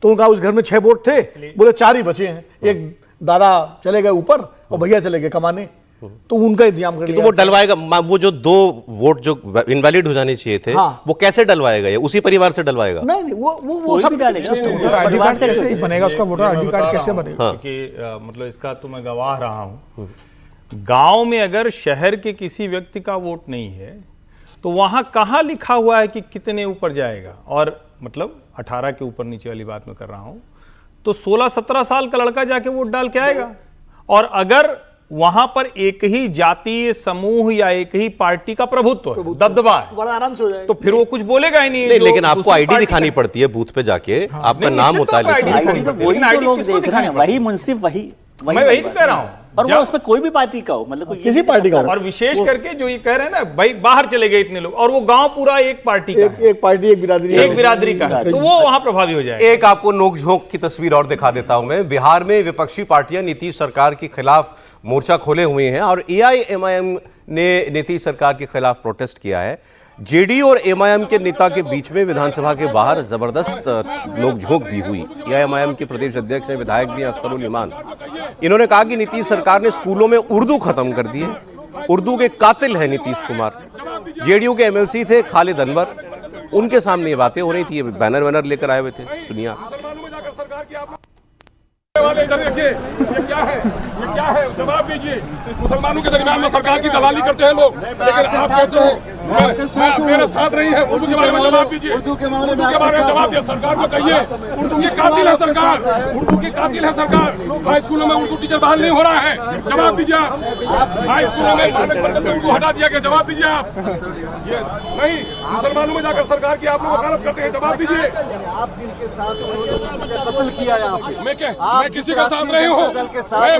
[SPEAKER 3] तो उनका उस घर में 6 वोट थे, बोले 4 ही बचे हैं, एक दादा चले गए ऊपर और भैया चले गए कमाने, तो उनका इंतजाम कर लिया।
[SPEAKER 1] तो वो डलवाएगा, वो जो 2 वोट जो इनवैलिड हो जाने चाहिए थे, वो कैसे डलवाएगा? ये उसी परिवार से डलवाएगा?
[SPEAKER 3] नहीं, वो सब
[SPEAKER 9] डालेगा, आईडी कार्ड कैसे बनेगा, उसका वोटर आईडी कार्ड कैसे बनेगा?
[SPEAKER 2] मतलब इसका तो मैं गवाह रहा हूं, गांव में अगर शहर के किसी व्यक्ति का वोट नहीं है तो वहां कहां लिखा हुआ है कि कितने ऊपर जाएगा, और मतलब 18 के ऊपर नीचे वाली बात मैं कर रहा हूं, तो 16-17 साल का लड़का जाके वोट डाल के आएगा। और अगर वहां पर एक ही जातीय समूह या एक ही पार्टी का प्रभुत्व है, दबदबा है,
[SPEAKER 3] बड़ा आराम से हो जाएगा।
[SPEAKER 2] तो फिर वो कुछ बोलेगा ही नहीं।
[SPEAKER 1] नहीं, लेकिन आपको आईडी दिखानी पड़ती है बूथ पे जाके, आपका नाम होता है लिस्ट में।
[SPEAKER 8] वही जो लोग देख रहे हैं, वही मुंसिफ, वही
[SPEAKER 2] मैं वही तो कह रहा हूं।
[SPEAKER 8] और वो उसमें कोई भी पार्टी का हो, मतलब
[SPEAKER 3] किसी पार्टी का हो।
[SPEAKER 2] और विशेष करके जो ये कह रहे हैं ना, भाई बाहर चले गए इतने लोग, और वो गांव पूरा एक पार्टी का है,
[SPEAKER 3] एक पार्टी एक बिरादरी,
[SPEAKER 2] एक बिरादरी का है, तो वो वहां प्रभावी हो जाएगा।
[SPEAKER 1] एक आपको नोकझोंक की तस्वीर और दिखा देता हूं मैं। बिहार में विपक्षी पार्टियां नीतीश सरकार के खिलाफ मोर्चा खोले हुए हैं और एआईएमआईएम ने नीतीश सरकार के खिलाफ प्रोटेस्ट किया है। जेडीयू और एमआईएम के नेता के बीच में विधानसभा के बाहर जबरदस्त नोकझोंक भी हुई। एआईएमआईएम के प्रदेश अध्यक्ष हैं, विधायक भी अख्तरुल ईमान। इन्होंने कहा कि नीतीश सरकार ने स्कूलों में उर्दू खत्म कर दी है, उर्दू के कातिल है नीतीश कुमार। जेडीयू के एमएलसी थे खालिद अनवर, उनके सामने ये बातें हो रही थी, बैनर वैनर लेकर आए हुए थे। सुनिए
[SPEAKER 14] देखिए ये क्या है, ये क्या है, जवाब दीजिए। मुसलमानों के दरमियान में सरकार की दलाली करते हैं लोग, लेकिन आप कहते हो मेरे साथ नहीं है। उर्दू के बारे में जवाब दीजिए, उर्दू के बारे में जवाब दिए। सरकार को कहिए उर्दू की कातिल है सरकार, उर्दू की कातिल है सरकार। हाई स्कूलों में उर्दू टीचर बहाल नहीं हो रहा है, जवाब दीजिए आप। हाई स्कूलों में मानक मंडल में उर्दू हटा दिया गया, जवाब दीजिए आप। ये नहीं, मुसलमानों में जाकर सरकार की आप लोग वकालत करते हैं, जवाब दीजिए।
[SPEAKER 15] आप जिनके साथ कत्ल किया यहाँ पे,
[SPEAKER 14] मैं किसी के साथ नहीं हूँ,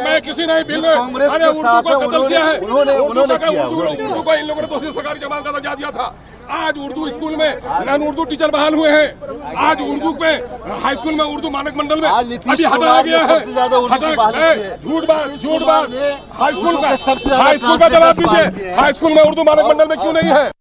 [SPEAKER 14] मैं किसी नहीं बिल में
[SPEAKER 15] कांग्रेस के साथ है, उन्होंने
[SPEAKER 14] उर्दू को इन लोगों ने दूसरी सरकारी जबान का दर्जा दिया था। आज उर्दू स्कूल में नॉन उर्दू टीचर बहाल हुए हैं। आज उर्दू में हाई स्कूल में उर्दू मानक मंडल में अभी हटाया गया है। झूठ बात। हाई स्कूल का जवाब दीजिए, हाई स्कूल में उर्दू मानक मंडल में क्यों नहीं है?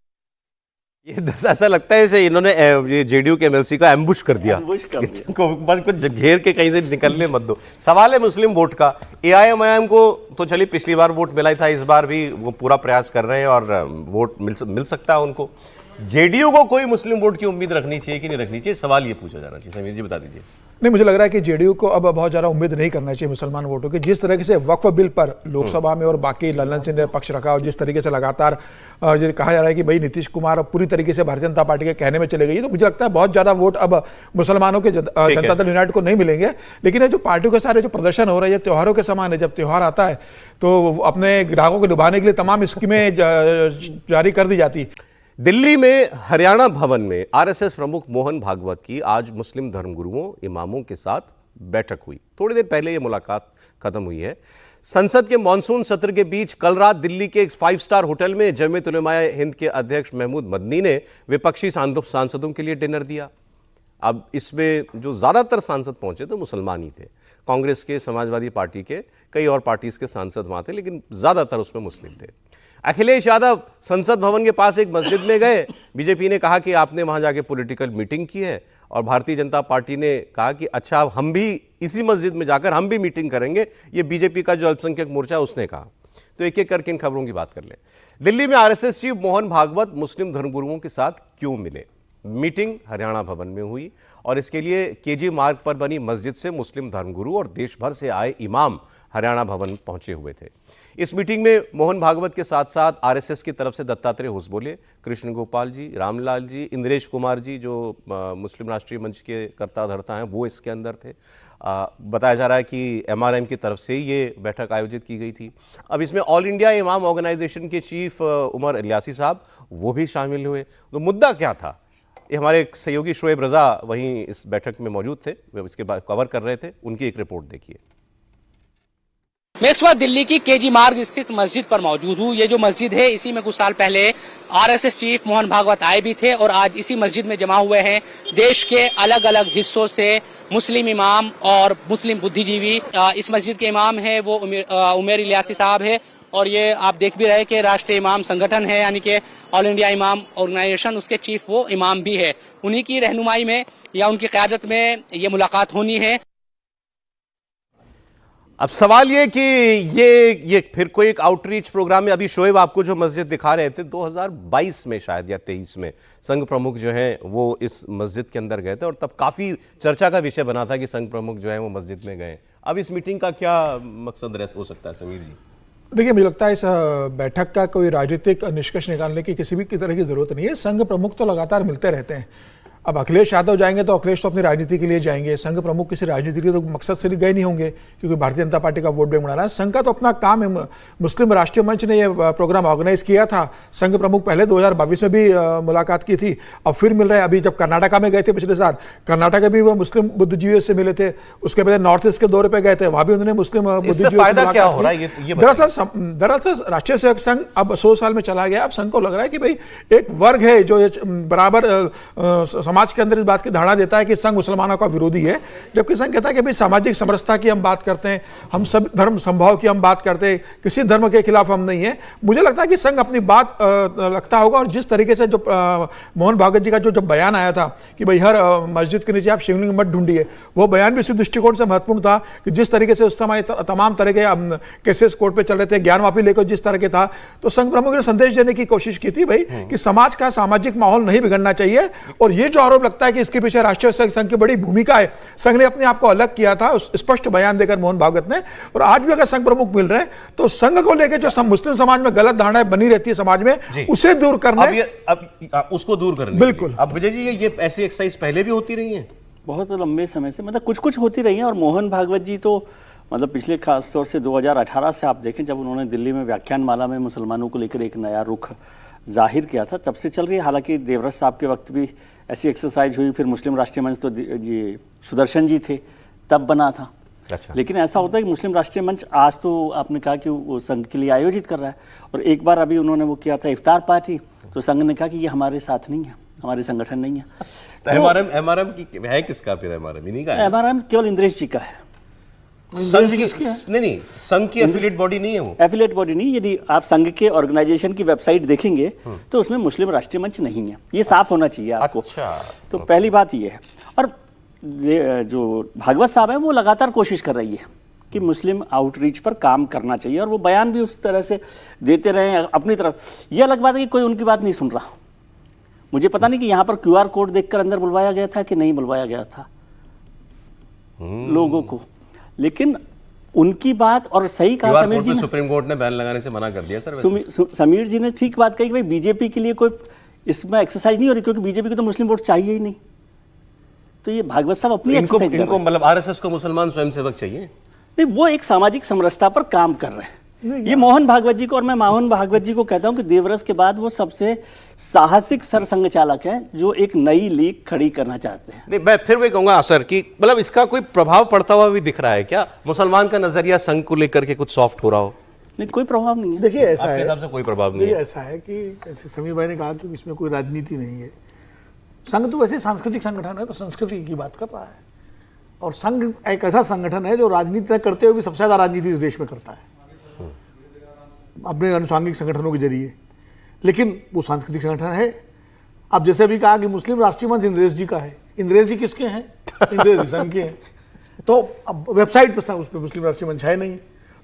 [SPEAKER 1] ये ऐसा लगता है जैसे इन्होंने ये जेडीयू के एमएलसी का एम्बुश कर दिया, बस कुछ घेर के कहीं से निकलने मत दो। सवाल है मुस्लिम वोट का। एआईएमआईएम को तो चलिए पिछली बार वोट मिला ही था, इस बार भी वो पूरा प्रयास कर रहे हैं और वोट मिल सकता है उनको। जेडीयू को कोई मुस्लिम वोट की उम्मीद रखनी चाहिए कि नहीं रखनी चाहिए, सवाल ये पूछा जाना चाहिए। समीर जी बता दीजिए।
[SPEAKER 9] नहीं, मुझे लग रहा है कि जेडीयू को अब बहुत ज़्यादा उम्मीद नहीं करना चाहिए मुसलमान वोटों की। जिस तरीके से वक्फ बिल पर लोकसभा में और बाकी लल्लन सिंह ने पक्ष रखा और जिस तरीके से लगातार ये कहा जा रहा है कि भाई नीतीश कुमार पूरी तरीके से भारतीय जनता पार्टी के कहने में चले गई, तो मुझे लगता है बहुत ज़्यादा वोट अब मुसलमानों के जनता दल यूनाइटेड को नहीं मिलेंगे। लेकिन ये जो पार्टियों के सारे जो प्रदर्शन हो रहे हैं, ये त्योहारों के समान है। जब त्यौहार आता है तो अपने ग्राहकों को लुभाने के लिए तमाम स्कीमें जारी कर दी जाती।
[SPEAKER 1] दिल्ली में हरियाणा भवन में आरएसएस प्रमुख मोहन भागवत की आज मुस्लिम धर्मगुरुओं इमामों के साथ बैठक हुई। थोड़ी देर पहले ये मुलाकात खत्म हुई है। संसद के मॉनसून सत्र के बीच कल रात दिल्ली के एक 5 स्टार होटल में जमीयत उलमाए हिंद के अध्यक्ष महमूद मदनी ने विपक्षी सांसदों के लिए डिनर दिया। अब इसमें जो ज्यादातर सांसद पहुंचे तो मुसलमान ही थे। कांग्रेस के, समाजवादी पार्टी के, कई और पार्टीज के सांसद वहां थे, लेकिन ज्यादातर उसमें मुस्लिम थे। अखिलेश यादव संसद भवन के पास एक मस्जिद में गए। बीजेपी ने कहा कि आपने वहां जाके पॉलिटिकल मीटिंग की है, और भारतीय जनता पार्टी ने कहा कि अच्छा हम भी इसी मस्जिद में जाकर हम भी मीटिंग करेंगे। ये बीजेपी का जो अल्पसंख्यक मोर्चा उसने कहा। तो एक एक करके इन खबरों की बात कर ले। दिल्ली में आरएसएस चीफ मोहन भागवत मुस्लिम धर्मगुरुओं के साथ क्यों मिले? मीटिंग हरियाणा भवन में हुई और इसके लिए केजी मार्ग पर बनी मस्जिद से मुस्लिम धर्मगुरु और देश भर से आए इमाम हरियाणा भवन पहुंचे हुए थे। इस मीटिंग में मोहन भागवत के साथ साथ आरएसएस की तरफ से दत्तात्रेय होसबोले, कृष्ण गोपाल जी, रामलाल जी, इंद्रेश कुमार जी जो मुस्लिम राष्ट्रीय मंच के कर्ता धर्ता हैं, वो इसके अंदर थे। बताया जा रहा है कि एमआरएम की तरफ से ये बैठक आयोजित की गई थी। अब इसमें ऑल इंडिया इमाम ऑर्गेनाइजेशन के चीफ उमर इलियासी साहब वो भी शामिल हुए। तो मुद्दा क्या था, ये हमारे एक सहयोगी शोएब रजा वहीं इस बैठक में मौजूद थे, वे इसके बाद कवर कर रहे थे। उनकी एक रिपोर्ट देखिए।
[SPEAKER 16] मैं इस वक्त दिल्ली की केजी मार्ग स्थित मस्जिद पर मौजूद हूँ। ये जो मस्जिद है, इसी में कुछ साल पहले आरएसएस चीफ मोहन भागवत आए भी थे और आज इसी मस्जिद में जमा हुए हैं देश के अलग अलग हिस्सों से मुस्लिम इमाम और मुस्लिम बुद्धिजीवी। इस मस्जिद के इमाम है वो उमर इलियासी साहब है, और ये आप देख भी रहे कि राष्ट्रीय इमाम संगठन है, यानी कि ऑल इंडिया इमाम ऑर्गेनाइजेशन, उसके चीफ वो इमाम भी है। उन्हीं की रहनुमाई में या उनकी क़यादत में ये मुलाकात होनी है।
[SPEAKER 1] अब सवाल ये कि ये फिर कोई एक आउटरीच प्रोग्राम है। अभी शोएब आपको जो मस्जिद दिखा रहे थे 2022 में शायद या 23 में संघ प्रमुख जो हैं वो इस मस्जिद के अंदर गए थे, और तब काफ़ी चर्चा का विषय बना था कि संघ प्रमुख जो हैं वो मस्जिद में गए। अब इस मीटिंग का क्या मकसद हो सकता है समीर जी?
[SPEAKER 9] देखिए, मुझे लगता है इस बैठक का कोई राजनीतिक निष्कर्ष निकालने की किसी भी तरह की जरूरत नहीं है। संघ प्रमुख तो लगातार मिलते रहते हैं। अब अखिलेश यादव जाएंगे तो अखिलेश तो अपनी राजनीति के लिए जाएंगे, संघ प्रमुख किसी राजनीति के तो मकसद से गए नहीं होंगे क्योंकि भारतीय जनता पार्टी का वोट बैंक बनाना है। संघ का तो अपना काम है। मुस्लिम राष्ट्रीय मंच ने यह प्रोग्राम ऑर्गेनाइज किया था। संघ प्रमुख पहले 2022 में भी मुलाकात की थी, अब फिर मिल रहे हैं। अभी जब कर्नाटका में गए थे पिछले साल, कर्नाटक में भी वो मुस्लिम बुद्धिजीवियों से मिले थे। उसके पहले नॉर्थ ईस्ट के दौरे पर गए थे, वहां भी उन्होंने मुस्लिम बुद्धिजीवियों से मुलाकात की। दरअसल राष्ट्रीय सेवक संघ अब 100 साल में चला गया। अब संघ को लग रहा है कि भाई एक वर्ग है जो बराबर समाज के अंदर इस बात की धारणा देता है कि संघ मुसलमानों का विरोधी है, जबकि संघ कहता है कि भाई सामाजिक समरसता की हम बात करते हैं, हम सब धर्म संभाव की हम बात करते हैं, किसी धर्म के खिलाफ हम नहीं है। मुझे लगता है कि संघ अपनी बात रखता होगा। और जिस तरीके से जो मोहन भागवत जी का जो बयान आया था कि भाई हर मस्जिद के नीचे आप शिवलिंग मत ढूंढिए, वो बयान भी इसी दृष्टिकोण से महत्वपूर्ण था कि जिस तरीके से उस समय तमाम तरह के केसेस कोर्ट पे चल रहे थे, ज्ञानवापी लेकर जिस तरह के था, तो संघ प्रमुख ने संदेश देने की कोशिश की थी भाई कि समाज का सामाजिक माहौल नहीं बिगड़ना चाहिए। और ये जो आरोप लगता है कि इसके पीछे राष्ट्रीय संघ की बड़ी भूमिका है, संघ ने अपने आप को अलग किया था स्पष्ट बयान देकर मोहन भागवत ने। और आज भी अगर संघ प्रमुख मिल रहे हैं तो संघ को लेकर जो मुस्लिम समाज में गलत धारणाएं बनी रहती है समाज में, उसे दूर करने,
[SPEAKER 1] अब उसको दूर करने
[SPEAKER 9] बिल्कुल।
[SPEAKER 1] अब विजय जी ये ऐसी एक्सरसाइज पहले भी होती रही है
[SPEAKER 8] बहुत लंबे समय से, मतलब कुछ कुछ होती रही है। और मोहन भागवत जी तो मतलब पिछले खास तौर से 2018 से आप देखें, जब उन्होंने दिल्ली में व्याख्यानमाला में मुसलमानों को लेकर एक नया रुख जाहिर किया था, तब से चल रही है। हालांकि देवव्रत साहब के वक्त भी ऐसी एक्सरसाइज हुई, फिर मुस्लिम राष्ट्रीय मंच तो जी सुदर्शन जी थे तब बना था।
[SPEAKER 1] अच्छा।
[SPEAKER 8] लेकिन ऐसा होता है कि मुस्लिम राष्ट्रीय मंच आज तो आपने कहा कि वो संघ के लिए आयोजित कर रहा है, और एक बार अभी उन्होंने वो किया था इफ्तार पार्टी, तो संघ ने कहा कि ये हमारे साथ नहीं है, हमारे संगठन नहीं है।
[SPEAKER 1] तो एमआरएम की है किसका फिर? एमआरएम इन्हीं का है।
[SPEAKER 8] एमआरएम केवल इंद्रेश जी का है।
[SPEAKER 1] संघ की नहीं, संघ की एफिलिएट बॉडी नहीं है वो।
[SPEAKER 8] एफिलिएट बॉडी नहीं, यदि आप संघ के ऑर्गेनाइजेशन की वेबसाइट देखेंगे तो उसमें मुस्लिम राष्ट्रीय मंच नहीं है, ये साफ होना चाहिए आपको।
[SPEAKER 1] अच्छा।
[SPEAKER 8] तो पहली बात ये है। और जो भागवत साहब है वो लगातार कोशिश कर रही है कि मुस्लिम आउटरीच पर काम करना चाहिए, और वो बयान भी उस तरह से देते रहे अपनी तरफ। ये अलग बात है कि कोई उनकी बात नहीं सुन रहा। मुझे पता नहीं कि यहाँ पर QR कोड देखकर अंदर बुलवाया गया था कि नहीं बुलवाया गया था लोगों को, लेकिन उनकी बात और सही कहा समीर जी ने।
[SPEAKER 1] सुप्रीम कोर्ट ने बैन लगाने से मना कर दिया सर।
[SPEAKER 8] समीर जी ने ठीक बात कही कि भाई बीजेपी के लिए कोई इसमें एक्सरसाइज नहीं हो रही, क्योंकि बीजेपी को तो मुस्लिम वोट चाहिए ही नहीं। तो ये भागवत साहब अपनी एक्सरसाइज
[SPEAKER 1] इनको मतलब आरएसएस को मुसलमान स्वयंसेवक चाहिए
[SPEAKER 8] नहीं, वो एक सामाजिक समरसता पर काम कर रहे हैं। ये मोहन भागवत जी को, और मैं मोहन भागवत जी को कहता हूं कि देवव्रत के बाद वो सबसे साहसिक सरसंघ चालक हैं जो एक नई लीग खड़ी करना चाहते हैं।
[SPEAKER 1] नहीं, मैं फिर भी कहूंगा सर कि मतलब इसका कोई प्रभाव पड़ता हुआ भी दिख रहा है क्या? मुसलमान का नजरिया संघ को लेकर के कुछ सॉफ्ट हो रहा हो?
[SPEAKER 8] नहीं, कोई प्रभाव नहीं है।
[SPEAKER 3] देखिए ऐसा है,
[SPEAKER 1] हिसाब से कोई प्रभाव नहीं है।
[SPEAKER 3] ऐसा है कि जैसे समीर भाई ने कहा कि इसमें कोई राजनीति नहीं है। संघ तो वैसे सांस्कृतिक संगठन है, तो संस्कृति की बात कर रहा है। और संघ एक ऐसा संगठन है जो राजनीति करते हुए भी सबसे ज्यादा राजनीति इस देश में करता है अपने अनुषांगिक संगठनों के जरिए, लेकिन वो सांस्कृतिक संगठन है। अब जैसे अभी कहा कि मुस्लिम राष्ट्रीय मंच इंद्रेश जी का है, इंद्रेश जी किसके हैं? इंद्रेश जी संघ के हैं। तो अब वेबसाइट पर उस पर मुस्लिम राष्ट्रीय मंच है नहीं,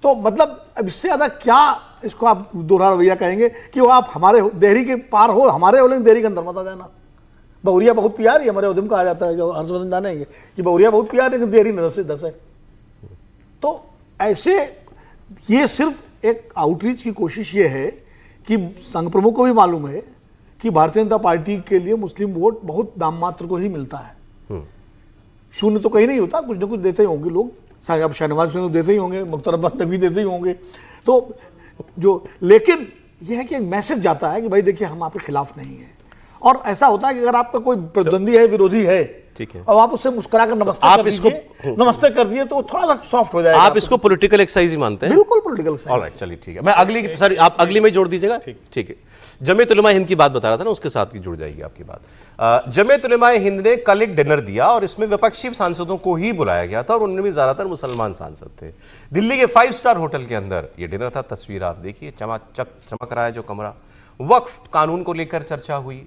[SPEAKER 3] तो मतलब अब इससे ज्यादा क्या इसको आप दोहरा रवैया कहेंगे कि वो आप हमारे देहरी के पार हो, हमारे हो लेकिन देहरी के अंदर मत आ जाना। बहुरिया बहुत प्यारी, हमारे उद्यम कहा जाता है, जो हर्षवर्धन जानेंगे कि बहुरिया बहुत प्यार है लेकिन देहरी 10 से 10 है। तो ऐसे ये सिर्फ एक आउटरीच की कोशिश ये है कि संघ प्रमुख को भी मालूम है कि भारतीय जनता पार्टी के लिए मुस्लिम वोट बहुत नाम मात्र को ही मिलता है, शून्य तो कहीं नहीं होता, कुछ ना कुछ देते ही होंगे लोग। अब शहनवाज हुसैन देते ही होंगे, मुख्तार अब्बास नकवी देते ही होंगे। तो जो लेकिन यह है कि एक मैसेज जाता है कि भाई देखिए हम आपके खिलाफ नहीं है। और ऐसा होता है कि अगर आपका कोई प्रतिद्वंदी है, विरोधी है,
[SPEAKER 1] ठीक है,
[SPEAKER 3] और आप उससे मुस्कुराकर नमस्ते कर दिए तो थोड़ा सा सॉफ्ट हो जाएगा।
[SPEAKER 1] आप इसको पॉलिटिकल एक्सरसाइज ही मानते हैं?
[SPEAKER 3] बिल्कुल पॉलिटिकल एक्सरसाइज।
[SPEAKER 1] ऑलराइट, चलिए ठीक है। मैं अगली सर आप अगली में जोड़ दीजिएगा। ठीक है। जमीयत उलमा हिंद की बात बता रहा था ना, उसके साथ ही जुड़ जाएगी आपकी बात। जमीयत उलमा हिंद ने कल एक डिनर दिया और इसमें विपक्षी सांसदों को ही बुलाया गया था और उनमें भी ज्यादातर मुसलमान सांसद थे। दिल्ली के 5 स्टार होटल के अंदर ये डिनर था। तस्वीर आप देखिए, चमक रहा है जो कमरा। वक्फ कानून को लेकर चर्चा हुई,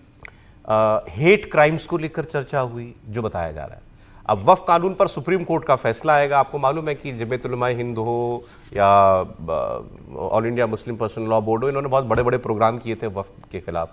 [SPEAKER 1] हेट क्राइम्स को लेकर चर्चा हुई, जो बताया जा रहा है। अब वक्फ कानून पर सुप्रीम कोर्ट का फैसला आएगा। आपको मालूम है कि जमीयत उलमा हिंद हो या all India Muslim personal law board हो, इन्होंने बहुत बड़े बड़े प्रोग्राम किए थे वक्फ के खिलाफ।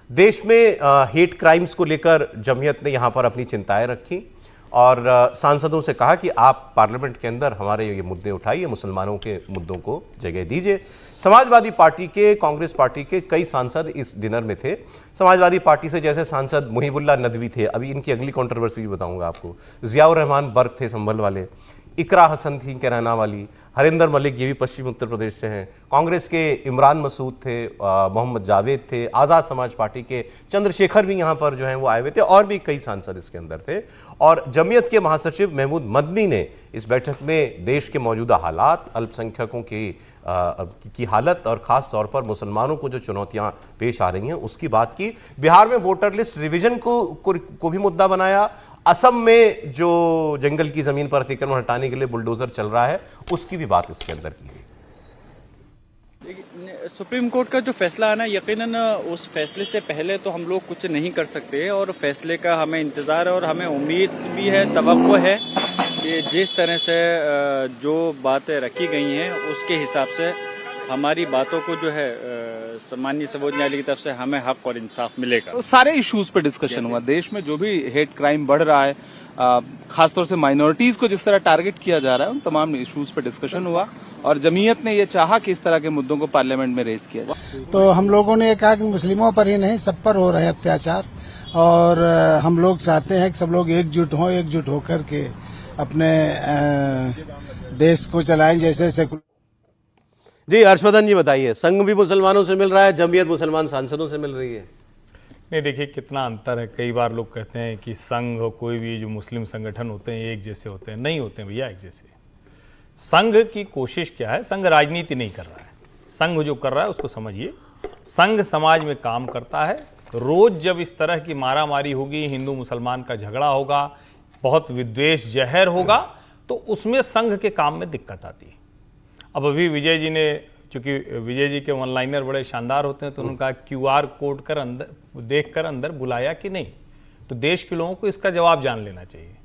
[SPEAKER 1] देश में हेट क्राइम्स को लेकर जमीयत ने यहाँ पर अपनी चिंताएं रखी और सांसदों से कहा कि आप पार्लियामेंट के अंदर हमारे ये मुद्दे उठाइए, मुसलमानों के मुद्दों को जगह दीजिए। समाजवादी पार्टी के, कांग्रेस पार्टी के कई सांसद इस डिनर में थे। समाजवादी पार्टी से जैसे सांसद मुहिबुल्लाह नदवी थे, अभी इनकी अगली कंट्रोवर्सी भी बताऊंगा आपको। जियाउर रहमान बर्क थे संभल वाले, इकरा हसन थी कैराना वाली, हरिंदर मलिक ये भी पश्चिम उत्तर प्रदेश से हैं। कांग्रेस के इमरान मसूद थे, मोहम्मद जावेद थे, आज़ाद समाज पार्टी के चंद्रशेखर भी यहाँ पर जो हैं वो आए हुए थे, और भी कई सांसद इसके अंदर थे। और जमीयत के महासचिव महमूद मदनी ने इस बैठक में देश के मौजूदा हालात, अल्पसंख्यकों की हालत और ख़ास तौर पर मुसलमानों को जो चुनौतियाँ पेश आ रही हैं उसकी बात की। बिहार में वोटर लिस्ट रिविजन को भी मुद्दा बनाया। असम में जो जंगल की जमीन पर अतिक्रमण हटाने के लिए बुलडोजर चल रहा है उसकी भी बात इसके अंदर की गई।
[SPEAKER 17] सुप्रीम कोर्ट का जो फैसला है ना, यकीनन उस फैसले से पहले तो हम लोग कुछ नहीं कर सकते, और फैसले का हमें इंतजार है और हमें उम्मीद भी है, तवक्को है कि जिस तरह से जो बातें रखी गई हैं उसके हिसाब से हमारी बातों को जो है सम्मानीय सर्वोच्च न्यायालय की तरफ से हमें हक और इंसाफ मिलेगा।
[SPEAKER 18] तो सारे इश्यूज पे डिस्कशन हुआ। देश में जो भी हेट क्राइम बढ़ रहा है, खासतौर से माइनॉरिटीज को जिस तरह टारगेट किया जा रहा है, उन तमाम इश्यूज पे डिस्कशन हुआ और जमीयत ने ये चाहा कि इस तरह के मुद्दों को पार्लियामेंट में रेज किया जाए।
[SPEAKER 10] तो हम लोगों ने कहा कि मुस्लिमों पर ही नहीं, सब पर हो रहे अत्याचार, और हम लोग चाहते हैं कि सब लोग एकजुट हों, एकजुट होकर के अपने देश को चलाएं जैसे सेकुलर।
[SPEAKER 1] जी हर्षवर्धन जी बताइए, संघ भी मुसलमानों से मिल रहा है, जमीयत मुसलमान सांसदों से मिल रही है।
[SPEAKER 2] नहीं, देखिए कितना अंतर है। कई बार लोग कहते हैं कि संघ और कोई भी जो मुस्लिम संगठन होते हैं एक जैसे होते हैं, नहीं होते हैं भैया एक जैसे। संघ की कोशिश क्या है? संघ राजनीति नहीं कर रहा है। संघ जो कर रहा है उसको समझिए। संघ समाज में काम करता है। रोज जब इस तरह की मारामारी होगी, हिंदू मुसलमान का झगड़ा होगा, बहुत विद्वेष जहर होगा, तो उसमें संघ के काम में दिक्कत आती है। अब अभी विजय जी ने, चूंकि विजय जी के वन लाइनर बड़े शानदार होते हैं, तो उन्होंने कहा QR कोड कर अंदर देखकर अंदर बुलाया कि नहीं, तो देश के लोगों को इसका जवाब जान लेना चाहिए।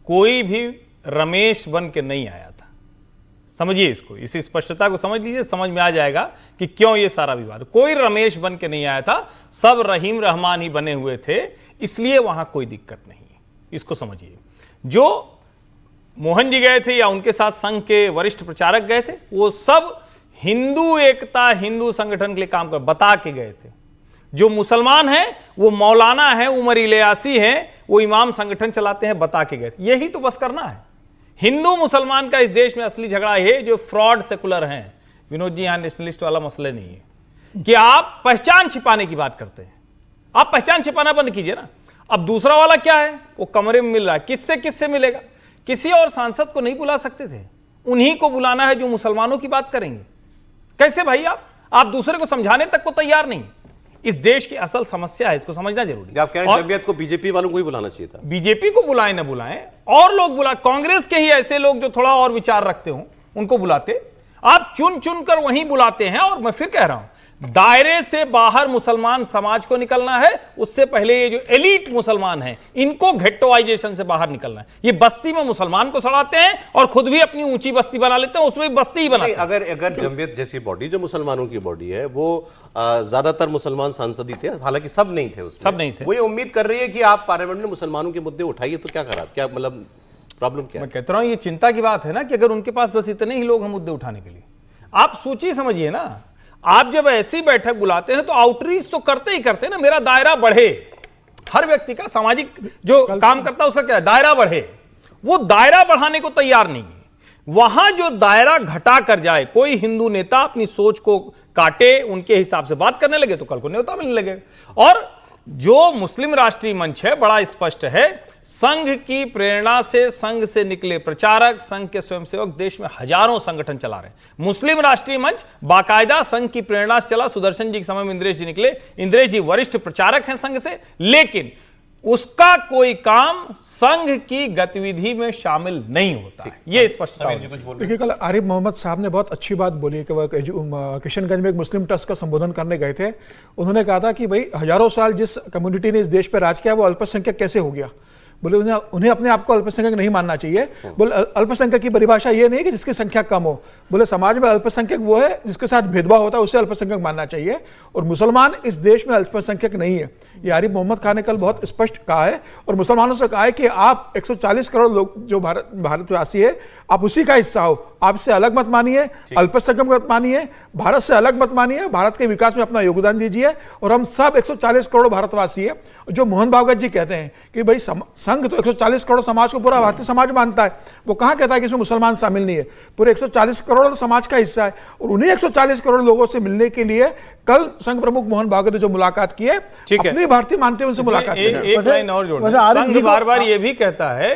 [SPEAKER 2] कोई भी रमेश बन के नहीं आया था। समझिए इसको, इस स्पष्टता को समझ लीजिए, समझ में आ जाएगा कि क्यों ये सारा विवाद। कोई रमेश बन के नहीं आया था, सब रहीम रहमान ही बने हुए थे, इसलिए वहां कोई दिक्कत नहीं है। इसको समझिए। जो मोहन जी गए थे या उनके साथ संघ के वरिष्ठ प्रचारक गए थे, वो सब हिंदू एकता, हिंदू संगठन के लिए काम कर बता के गए थे। जो मुसलमान हैं वो मौलाना है, उमर इलियासी हैं, वो इमाम संगठन चलाते हैं, बता के गए थे। यही तो बस करना है। हिंदू मुसलमान का इस देश में असली झगड़ा है जो फ्रॉड सेकुलर हैं। विनोद जी, यहां नेशनलिस्ट वाला मसला नहीं है कि आप पहचान छिपाने की बात करते हैं। आप पहचान छिपाना बंद कीजिए ना। अब दूसरा वाला क्या है? वो कमरे में मिल रहा है, किससे मिलेगा? किसी और सांसद को नहीं बुला सकते थे, उन्हीं को बुलाना है जो मुसलमानों की बात करेंगे। कैसे भाई? आप दूसरे को समझाने तक को तैयार नहीं। इस देश की असल समस्या है, इसको समझना जरूरी है।
[SPEAKER 1] आप कह रहे हैं जमीयत को बीजेपी वालों को ही बुलाना चाहिए था।
[SPEAKER 2] बीजेपी को बुलाएं ना बुलाएं, और लोग बुला, कांग्रेस के ही ऐसे लोग जो थोड़ा और विचार रखते हो उनको बुलाते। आप चुन चुन कर वहीं बुलाते हैं। और मैं फिर कह रहा हूं, दायरे से बाहर मुसलमान समाज को निकलना है। उससे पहले ये जो एलीट मुसलमान हैं, इनको घेट्टोइजेशन से बाहर निकलना है। ये बस्ती में मुसलमान को सड़ाते हैं और खुद भी अपनी ऊंची बस्ती बना लेते हैं, उसमें बस्ती ही बनाते हैं।
[SPEAKER 1] अगर जमीयत जैसी बॉडी जो मुसलमानों की बॉडी है, वो ज्यादातर मुसलमान सांसद ही थे, हालांकि सब नहीं थे उसमें,
[SPEAKER 2] सब नहीं थे।
[SPEAKER 1] वो ये उम्मीद कर रही है कि आप पार्लियामेंट में मुसलमानों के मुद्दे उठाइए, तो क्या खराब, क्या मतलब प्रॉब्लम क्या है?
[SPEAKER 2] मैं कहता रहा हूं, ये चिंता की बात है ना कि अगर उनके पास बस इतने ही लोग हैं मुद्दे उठाने के लिए। आप सोचिए, समझिए ना। आप जब ऐसी बैठक बुलाते हैं तो आउटरीच तो करते ही करते हैं ना, मेरा दायरा बढ़े। हर व्यक्ति का सामाजिक जो काम करता है उसका क्या है? दायरा बढ़े। वो दायरा बढ़ाने को तैयार नहीं है। वहां जो दायरा घटा कर जाए, कोई हिंदू नेता अपनी सोच को काटे, उनके हिसाब से बात करने लगे तो कल को न्योता मिलने लगे। और जो मुस्लिम राष्ट्रीय मंच है, बड़ा स्पष्ट है, संघ की प्रेरणा से, संघ से निकले प्रचारक, संघ के स्वयंसेवक देश में हजारों संगठन चला रहे हैं। मुस्लिम राष्ट्रीय मंच बाकायदा संघ की प्रेरणा से चला। सुदर्शन जी के समय में इंद्रेश जी निकले। इंद्रेश जी वरिष्ठ प्रचारक हैं संघ से, लेकिन उसका कोई काम संघ की गतिविधि में शामिल नहीं होता है। ये स्पष्ट।
[SPEAKER 9] देखिए, कल आरिफ मोहम्मद साहब ने बहुत अच्छी बात बोली कि वह किशनगंज में एक मुस्लिम ट्रस्ट का संबोधन करने गए थे। उन्होंने कहा था कि भाई हजारों साल जिस कम्युनिटी ने इस देश पर राज किया वो अल्पसंख्यक कैसे हो गया। बोले उन्हें अपने आप को अल्पसंख्यक नहीं मानना चाहिए। बोले अल्पसंख्यक की परिभाषा ये नहीं कि जिसकी संख्या कम हो। बोले समाज में अल्पसंख्यक वो है जिसके साथ भेदभाव होता है, उसे अल्पसंख्यक मानना चाहिए। और मुसलमान इस देश में अल्पसंख्यक नहीं है। ये आरिफ मोहम्मद खान ने कल बहुत स्पष्ट कहा है और मुसलमानों से कहा है कि आप 140 करोड़ लोग जो भारतवासी है, आप उसी का हिस्सा हो, आप इससे अलग मत मानिए, अल्पसंख्यक मत मानिए, भारत से अलग मत मानिए, भारत के विकास में अपना योगदान दीजिए। और हम सब 140 करोड़ भारतवासी है। जो मोहन भागवत जी कहते हैं कि भाई संघ तो 140 करोड़ समाज को पूरा भारतीय समाज मानता है, वो कहां कहता है कि इसमें मुसलमान शामिल नहीं है? पूरे 140 करोड़ समाज का हिस्सा है। और उन्हीं 140 करोड़ लोगों से मिलने के लिए कल संघ प्रमुख मोहन भागवत ने जो मुलाकात की है, अपनी भारतीय मानते हुए उनसे मुलाकात की।
[SPEAKER 2] एक लाइन और जोड़, संघ बार बार ये भी कहता है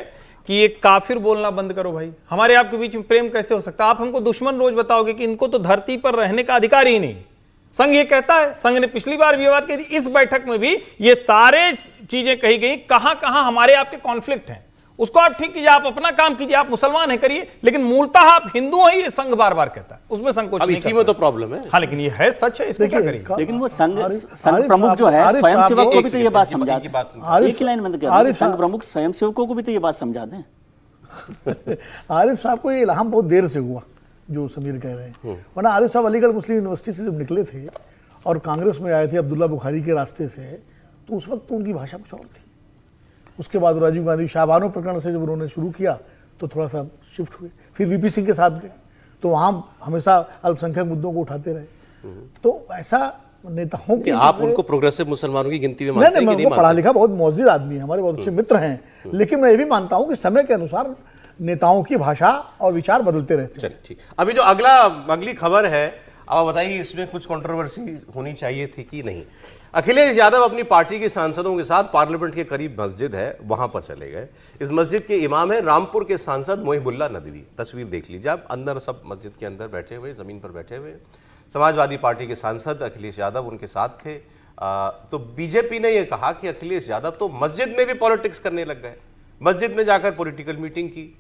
[SPEAKER 2] कि ये काफिर बोलना बंद करो भाई। हमारे आपके बीच में प्रेम कैसे हो सकता है? आप हमको दुश्मन रोज बताओगे कि इनको तो धरती पर रहने का अधिकार ही नहीं। संघ ये कहता है, संघ ने पिछली बार भी बात कही थी, इस बैठक में भी ये सारे चीजें कही गई। कहां कहां हमारे आपके कॉन्फ्लिक्ट हैं उसको आप ठीक कीजिए, आप अपना काम कीजिए, आप मुसलमान हैं करिए, लेकिन मूलतः आप हिंदू हैं, ये संघ बार बार कहता है। उसमें संकोच नहीं,
[SPEAKER 1] इसी में तो प्रॉब्लम है।
[SPEAKER 2] हाँ, लेकिन ये है सच है, इसमें क्या करिए?
[SPEAKER 8] लेकिन वो संघ प्रमुख जो है स्वयंसेवक को भी तो ये बात समझा दें। एक ही लाइन में तो क्या, संघ प्रमुख स्वयंसेवकों को भी तो ये बात समझा दें।
[SPEAKER 3] आरिफ साहब को ये इल्हाम बहुत देर से हुआ जो समीर कह रहे हैं, वरना आरिफ साहब अलीगढ़ मुस्लिम यूनिवर्सिटी से जब निकले थे और कांग्रेस में आए थे अब्दुल्ला बुखारी के रास्ते से, तो उस वक्त तो उनकी भाषा कुछ और थी। उसके बाद राजीव गांधी शाहबानो प्रकरण से जब उन्होंने शुरू किया तो थोड़ा सा शिफ्ट हुए, फिर वीपी सिंह के साथ गए, तो वहाँ हमेशा अल्पसंख्यक मुद्दों को उठाते रहे। तो ऐसा नेताओं की,
[SPEAKER 1] आप उनको प्रोग्रेसिव मुसलमानों की गिनती में मानते हैं कि नहीं?
[SPEAKER 3] पढ़ा लिखा बहुत मौजूद आदमी है, हमारे बहुत अच्छे मित्र हैं, लेकिन मैं ये भी मानता हूँ कि समय के अनुसार नेताओं की भाषा और विचार बदलते रहते हैं।
[SPEAKER 1] ठीक, अभी जो अगली खबर है, अब बताइए इसमें कुछ कंट्रोवर्सी होनी चाहिए थी कि नहीं? अखिलेश यादव अपनी पार्टी के सांसदों के साथ पार्लियामेंट के करीब मस्जिद है, वहां पर चले गए। इस मस्जिद के इमाम है रामपुर के सांसद मोहिबुल्ला नदवी। तस्वीर देख लीजिए आप, अंदर सब मस्जिद के अंदर बैठे हुए, जमीन पर बैठे हुए। समाजवादी पार्टी के सांसद अखिलेश यादव उनके साथ थे। तो बीजेपी ने यह कहा कि अखिलेश यादव तो मस्जिद में भी पॉलिटिक्स करने लग गए, मस्जिद में जाकर पॉलिटिकल मीटिंग की।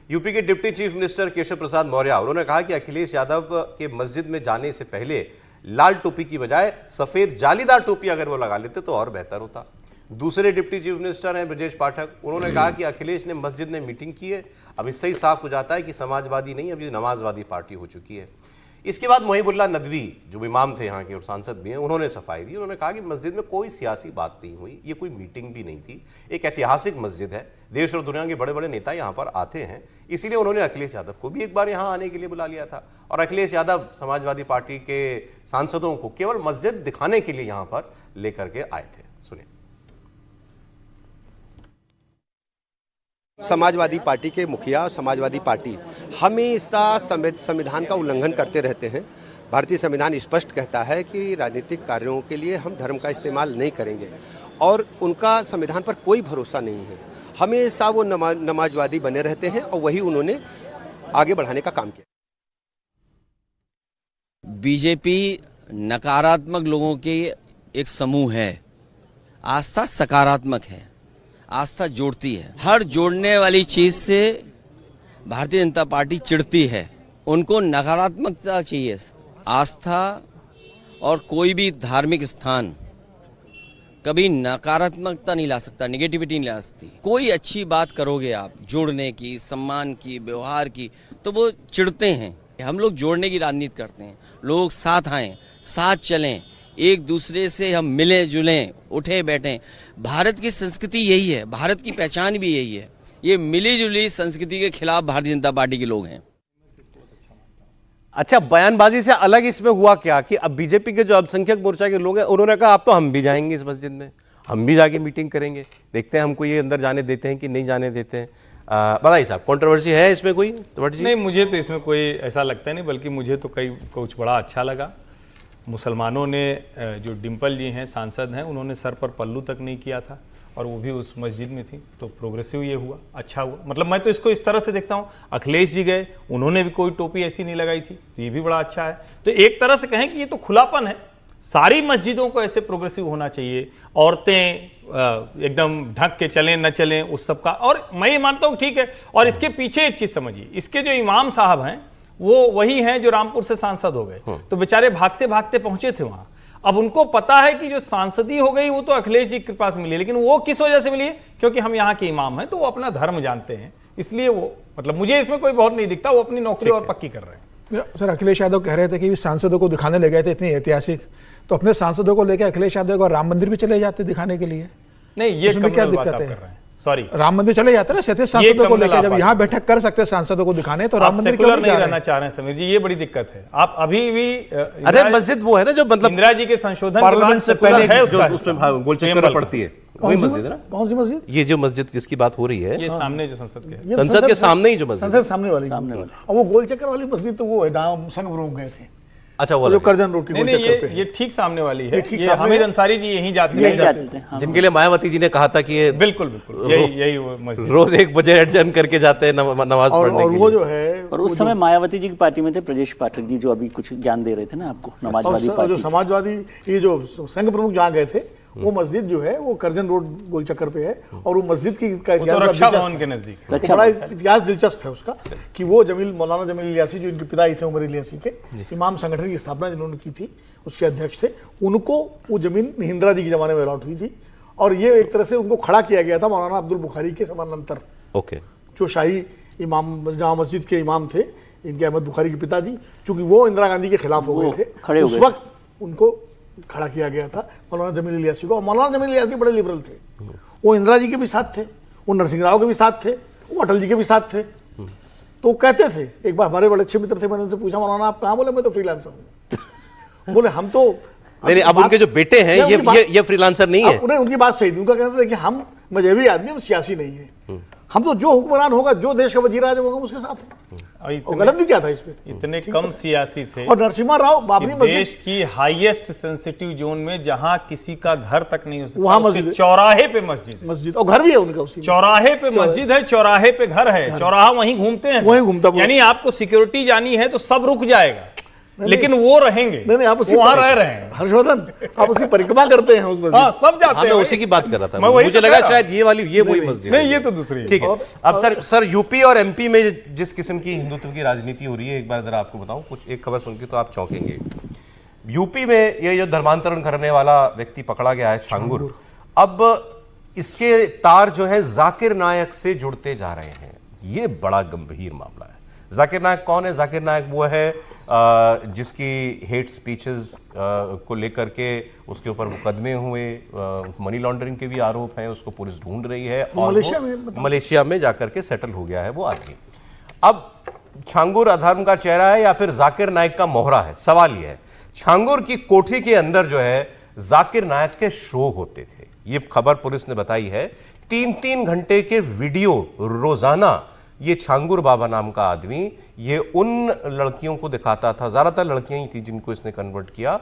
[SPEAKER 1] यूपी के deputy chief minister Keshav Prasad Maurya, उन्होंने कहा कि अखिलेश यादव के मस्जिद में जाने से पहले लाल टोपी की बजाय सफेद जालीदार टोपी अगर वो लगा लेते तो और बेहतर होता। दूसरे डिप्टी चीफ मिनिस्टर हैं ब्रजेश पाठक, उन्होंने कहा कि अखिलेश ने मस्जिद में मीटिंग की है, अब इससे ही साफ हो जाता है कि समाजवादी नहीं, अब ये नमाजवादी पार्टी हो चुकी है। इसके बाद मोहिबुल्ला नदवी जो इमाम थे यहाँ के और सांसद भी हैं, उन्होंने सफाई दी। उन्होंने कहा कि मस्जिद में कोई सियासी बात नहीं हुई, ये कोई मीटिंग भी नहीं थी, एक ऐतिहासिक मस्जिद है, देश और दुनिया के बड़े बड़े नेता यहाँ पर आते हैं, इसीलिए उन्होंने अखिलेश यादव को भी एक बार यहाँ आने के लिए बुला लिया था। और अखिलेश यादव समाजवादी पार्टी के सांसदों को केवल मस्जिद दिखाने के लिए यहाँ पर लेकर के आए थे। सुनिए।
[SPEAKER 19] समाजवादी पार्टी के मुखिया, समाजवादी पार्टी हमेशा संविधान का उल्लंघन करते रहते हैं। भारतीय संविधान स्पष्ट कहता है कि राजनीतिक कार्यों के लिए हम धर्म का इस्तेमाल नहीं करेंगे और उनका संविधान पर कोई भरोसा नहीं है। हमेशा वो नमाजवादी बने रहते हैं और वही उन्होंने आगे बढ़ाने का काम किया।
[SPEAKER 13] बीजेपी नकारात्मक लोगों के एक समूह है, आस्था सकारात्मक है, आस्था जोड़ती है। हर जोड़ने वाली चीज से भारतीय जनता पार्टी चिढ़ती है, उनको नकारात्मकता चाहिए। आस्था और कोई भी धार्मिक स्थान कभी नकारात्मकता नहीं ला सकता, नेगेटिविटी नहीं ला सकती। कोई अच्छी बात करोगे आप जोड़ने की, सम्मान की, व्यवहार की, तो वो चिढ़ते हैं। हम लोग जोड़ने की राजनीति करते हैं, लोग साथ आएं, साथ चलें, एक दूसरे से हम मिलें जुलें, उठे बैठें। भारत की संस्कृति यही है, भारत की पहचान भी यही है। ये मिली जुली संस्कृति के खिलाफ भारतीय जनता पार्टी के लोग हैं।
[SPEAKER 1] अच्छा, बयानबाजी से अलग इसमें हुआ क्या कि अब बीजेपी के जो अल्पसंख्यक मोर्चा के लोग हैं, उन्होंने कहा अब तो हम भी जाएंगे इस मस्जिद में, हम भी जाके मीटिंग करेंगे, देखते हैं हमको ये अंदर जाने देते हैं कि नहीं जाने देते हैं। बताइए साहब, कंट्रोवर्सी है इसमें कोई?
[SPEAKER 2] नहीं, मुझे तो इसमें कोई ऐसा लगता नहीं, बल्कि मुझे तो कुछ बड़ा अच्छा लगा। मुसलमानों ने, जो डिम्पल जी हैं सांसद हैं, उन्होंने सर पर पल्लू तक नहीं किया था और वो भी उस मस्जिद में थी, तो प्रोग्रेसिव ये हुआ, अच्छा हुआ। मतलब मैं तो इसको इस तरह से देखता हूँ, अखिलेश जी गए, उन्होंने भी कोई टोपी ऐसी नहीं लगाई थी, तो ये भी बड़ा अच्छा है। तो एक तरह से कहें कि ये तो खुलापन है, सारी मस्जिदों को ऐसे प्रोग्रेसिव होना चाहिए। औरतें एकदम ढक के चलें न चलें उस सब का, और मैं ये मानता हूँ ठीक है। और इसके पीछे एक चीज समझिए, इसके जो इमाम साहब हैं वो वही हैं जो रामपुर से सांसद हो गए, तो बेचारे भागते भागते पहुंचे थे वहां। अब उनको पता है कि जो सांसदी हो गई वो तो अखिलेश जी के पास मिली, लेकिन वो किस वजह से मिली है? क्योंकि हम यहाँ के इमाम हैं, तो वो अपना धर्म जानते हैं, इसलिए वो, मतलब मुझे इसमें कोई बहुत नहीं दिखता, वो अपनी नौकरी और पक्की कर रहे हैं।
[SPEAKER 9] सर, अखिलेश यादव कह रहे थे कि सांसदों को दिखाने ले गए थे इतनी ऐतिहासिक, तो अपने सांसदों को लेकर अखिलेश यादव को राम मंदिर भी चले जाते दिखाने के लिए।
[SPEAKER 2] नहीं, ये
[SPEAKER 9] उसमें क्या
[SPEAKER 2] कम्युनल बात
[SPEAKER 9] दिक्कत
[SPEAKER 2] आप
[SPEAKER 9] है?
[SPEAKER 2] कर रहे हैं। सॉरी,
[SPEAKER 9] राम मंदिर चले जाते ना सैंतीस सांसदों को लेकर, जब यहाँ बैठक कर सकते सांसदों को दिखाने, तो राम मंदिर क्यों
[SPEAKER 2] नहीं
[SPEAKER 9] जा रहे
[SPEAKER 2] रहना चाह रहे हैं समीर जी, ये बड़ी दिक्कत है। आप अभी भी
[SPEAKER 1] अरे मस्जिद वो है ना जो मतलब
[SPEAKER 2] इंदिरा जी के संशोधन
[SPEAKER 1] पार्लियामेंट से पहले
[SPEAKER 2] है
[SPEAKER 1] जो उसमें गोलचक्कर पड़ती है, वही मस्जिद है ना?
[SPEAKER 3] कौन सी मस्जिद?
[SPEAKER 1] ये जो मस्जिद जिसकी बात हो रही है,
[SPEAKER 2] ये सामने जो संसद के
[SPEAKER 3] ये
[SPEAKER 1] संसद के सामने ही जो मस्जिद
[SPEAKER 3] संसद सामने वाली और वो गोल चक्कर वाली मस्जिद तो वो है जहाँ संघ प्रमुख गए थे।
[SPEAKER 1] अच्छा, वो
[SPEAKER 3] जो करजन रोड की गोल
[SPEAKER 2] नहीं,
[SPEAKER 3] चक्कर पे
[SPEAKER 2] ये ठीक सामने वाली है।
[SPEAKER 3] ठीक
[SPEAKER 2] ये
[SPEAKER 3] सामने
[SPEAKER 2] हामिद
[SPEAKER 3] है।
[SPEAKER 2] अंसारी जी यहीं जाते हैं,
[SPEAKER 1] जिनके लिए मायावती जी ने कहा था कि ये
[SPEAKER 2] बिल्कुल यही वो मस्जिद
[SPEAKER 1] रोज 1 बजे एडजर्न करके जाते हैं नमाज पढ़ने के
[SPEAKER 3] वो
[SPEAKER 1] लिए।
[SPEAKER 3] जो है,
[SPEAKER 8] और उस समय मायावती जी की पार्टी में थे प्रजेश पाठक जी, जो अभी कुछ ज्ञान दे रहे थे ना आपको, समाजवादी
[SPEAKER 3] जो
[SPEAKER 8] पार्टी।
[SPEAKER 3] समाजवादी ये जो संघ प्रमुख जहाँ गए थे, वो मस्जिद जो है वो करजन रोड गोल चक्कर पे है। और वो मस्जिद की का
[SPEAKER 2] वो तो रक्षा भवन के नजदीक है।
[SPEAKER 3] बड़ा इतिहास दिलचस्प है उसका कि वो मौलाना जमील इलियासी जो इनके पिता ही थे, उमर इलियासी के इमाम संगठन की स्थापना जिन्होंने की थी, उसके अध्यक्ष थे, उनको वो जमीन इंदिरा जी के जमाने में अलॉट हुई थी। और ये एक तरह से उनको खड़ा किया गया था मौलाना अब्दुल बुखारी के समानांतर,
[SPEAKER 1] ओके,
[SPEAKER 3] जो शाही इमाम जामा मस्जिद के इमाम थे, इनके अहमद बुखारी के पिताजी, चूंकि वो इंदिरा गांधी के खिलाफ हो गए थे, उस वक्त उनको खड़ा किया गया था मौलाना जमील इलियासी को। और मौलाना जमील इलियासी बड़े लिबरल थे, वो इंदिरा जी के भी साथ थे, वो नरसिंह राव के भी साथ थे, वो अटल जी के भी साथ थे। तो वो कहते थे, एक बार हमारे बड़े अच्छे मित्र थे, मैंने उनसे पूछा मौलाना आप कहाँ? बोले मैं तो फ्रीलांसर हूँ। बोले हम तो
[SPEAKER 1] नहीं, अब उनके जो बेटे हैं ये फ्रीलांसर नहीं है।
[SPEAKER 3] उन्हें उनकी बात सही थी, उनका कहना था कि हम मजहबी आदमी, हम सियासी नहीं है, हम तो जो हुक्मरान होगा, जो देश का वजीर आजम होगा, उसके साथ है। और गलत भी क्या था इसमें?
[SPEAKER 2] इतने कम सियासी थे।
[SPEAKER 3] और नरसिम्हा राव बाबरी मस्जिद,
[SPEAKER 2] देश की हाईएस्ट सेंसिटिव जोन में जहां किसी का घर तक नहीं हो सकता,
[SPEAKER 3] वहां
[SPEAKER 2] उसके चौराहे पे मस्जिद
[SPEAKER 3] और घर भी है उनका, उसी
[SPEAKER 2] चौराहे पे मस्जिद है, चौराहे पे घर है, चौराहा वहीं घूमते हैं,
[SPEAKER 3] वहीं घूमता,
[SPEAKER 2] यानी आपको सिक्योरिटी जानी है तो सब रुक जाएगा, लेकिन वो रहेंगे।
[SPEAKER 3] नहीं, आप उसी
[SPEAKER 2] वहां रह रहे हैं।
[SPEAKER 3] हर्षवर्धन, आप उसी परिक्रमा करते हैं उस मस्जिद।
[SPEAKER 2] हाँ, सब जाते हैं।
[SPEAKER 1] मैं उसी की बात कर रहा था,
[SPEAKER 2] मैं
[SPEAKER 1] मुझे लगा शायद ये वाली वही मस्जिद
[SPEAKER 2] नहीं, ये तो दूसरी।
[SPEAKER 1] ठीक है। अब सर यूपी और एमपी में जिस किस्म की हिंदुत्व की राजनीति हो रही है, एक बार जरा आपको बताऊं, कुछ एक खबर सुन के तो आप चौंकेंगे। यूपी में ये जो धर्मांतरण करने वाला व्यक्ति पकड़ा गया है, छांगुर, अब इसके तार जो है जाकिर नायक से जुड़ते जा रहे हैं। ये बड़ा गंभीर मामला है। जाकिर नायक कौन है? जाकिर नायक वो है जिसकी हेट स्पीचेस को लेकर के उसके ऊपर मुकदमे हुए, मनी लॉन्ड्रिंग के भी आरोप हैं, उसको पुलिस ढूंढ रही है और मलेशिया में जाकर के सेटल हो गया है वो आदमी। अब छांगुर अधर्म का चेहरा है या फिर जाकिर नायक का मोहरा है? सवाल यह है। छांगुर की कोठी के अंदर जो है जाकिर नायक के शो होते थे, ये खबर पुलिस ने बताई है। 3-3 घंटे के वीडियो रोजाना ये छांगुर बाबा नाम का आदमी ये उन लड़कियों को दिखाता था, ज्यादातर लड़कियां ही थी जिनको इसने कन्वर्ट किया,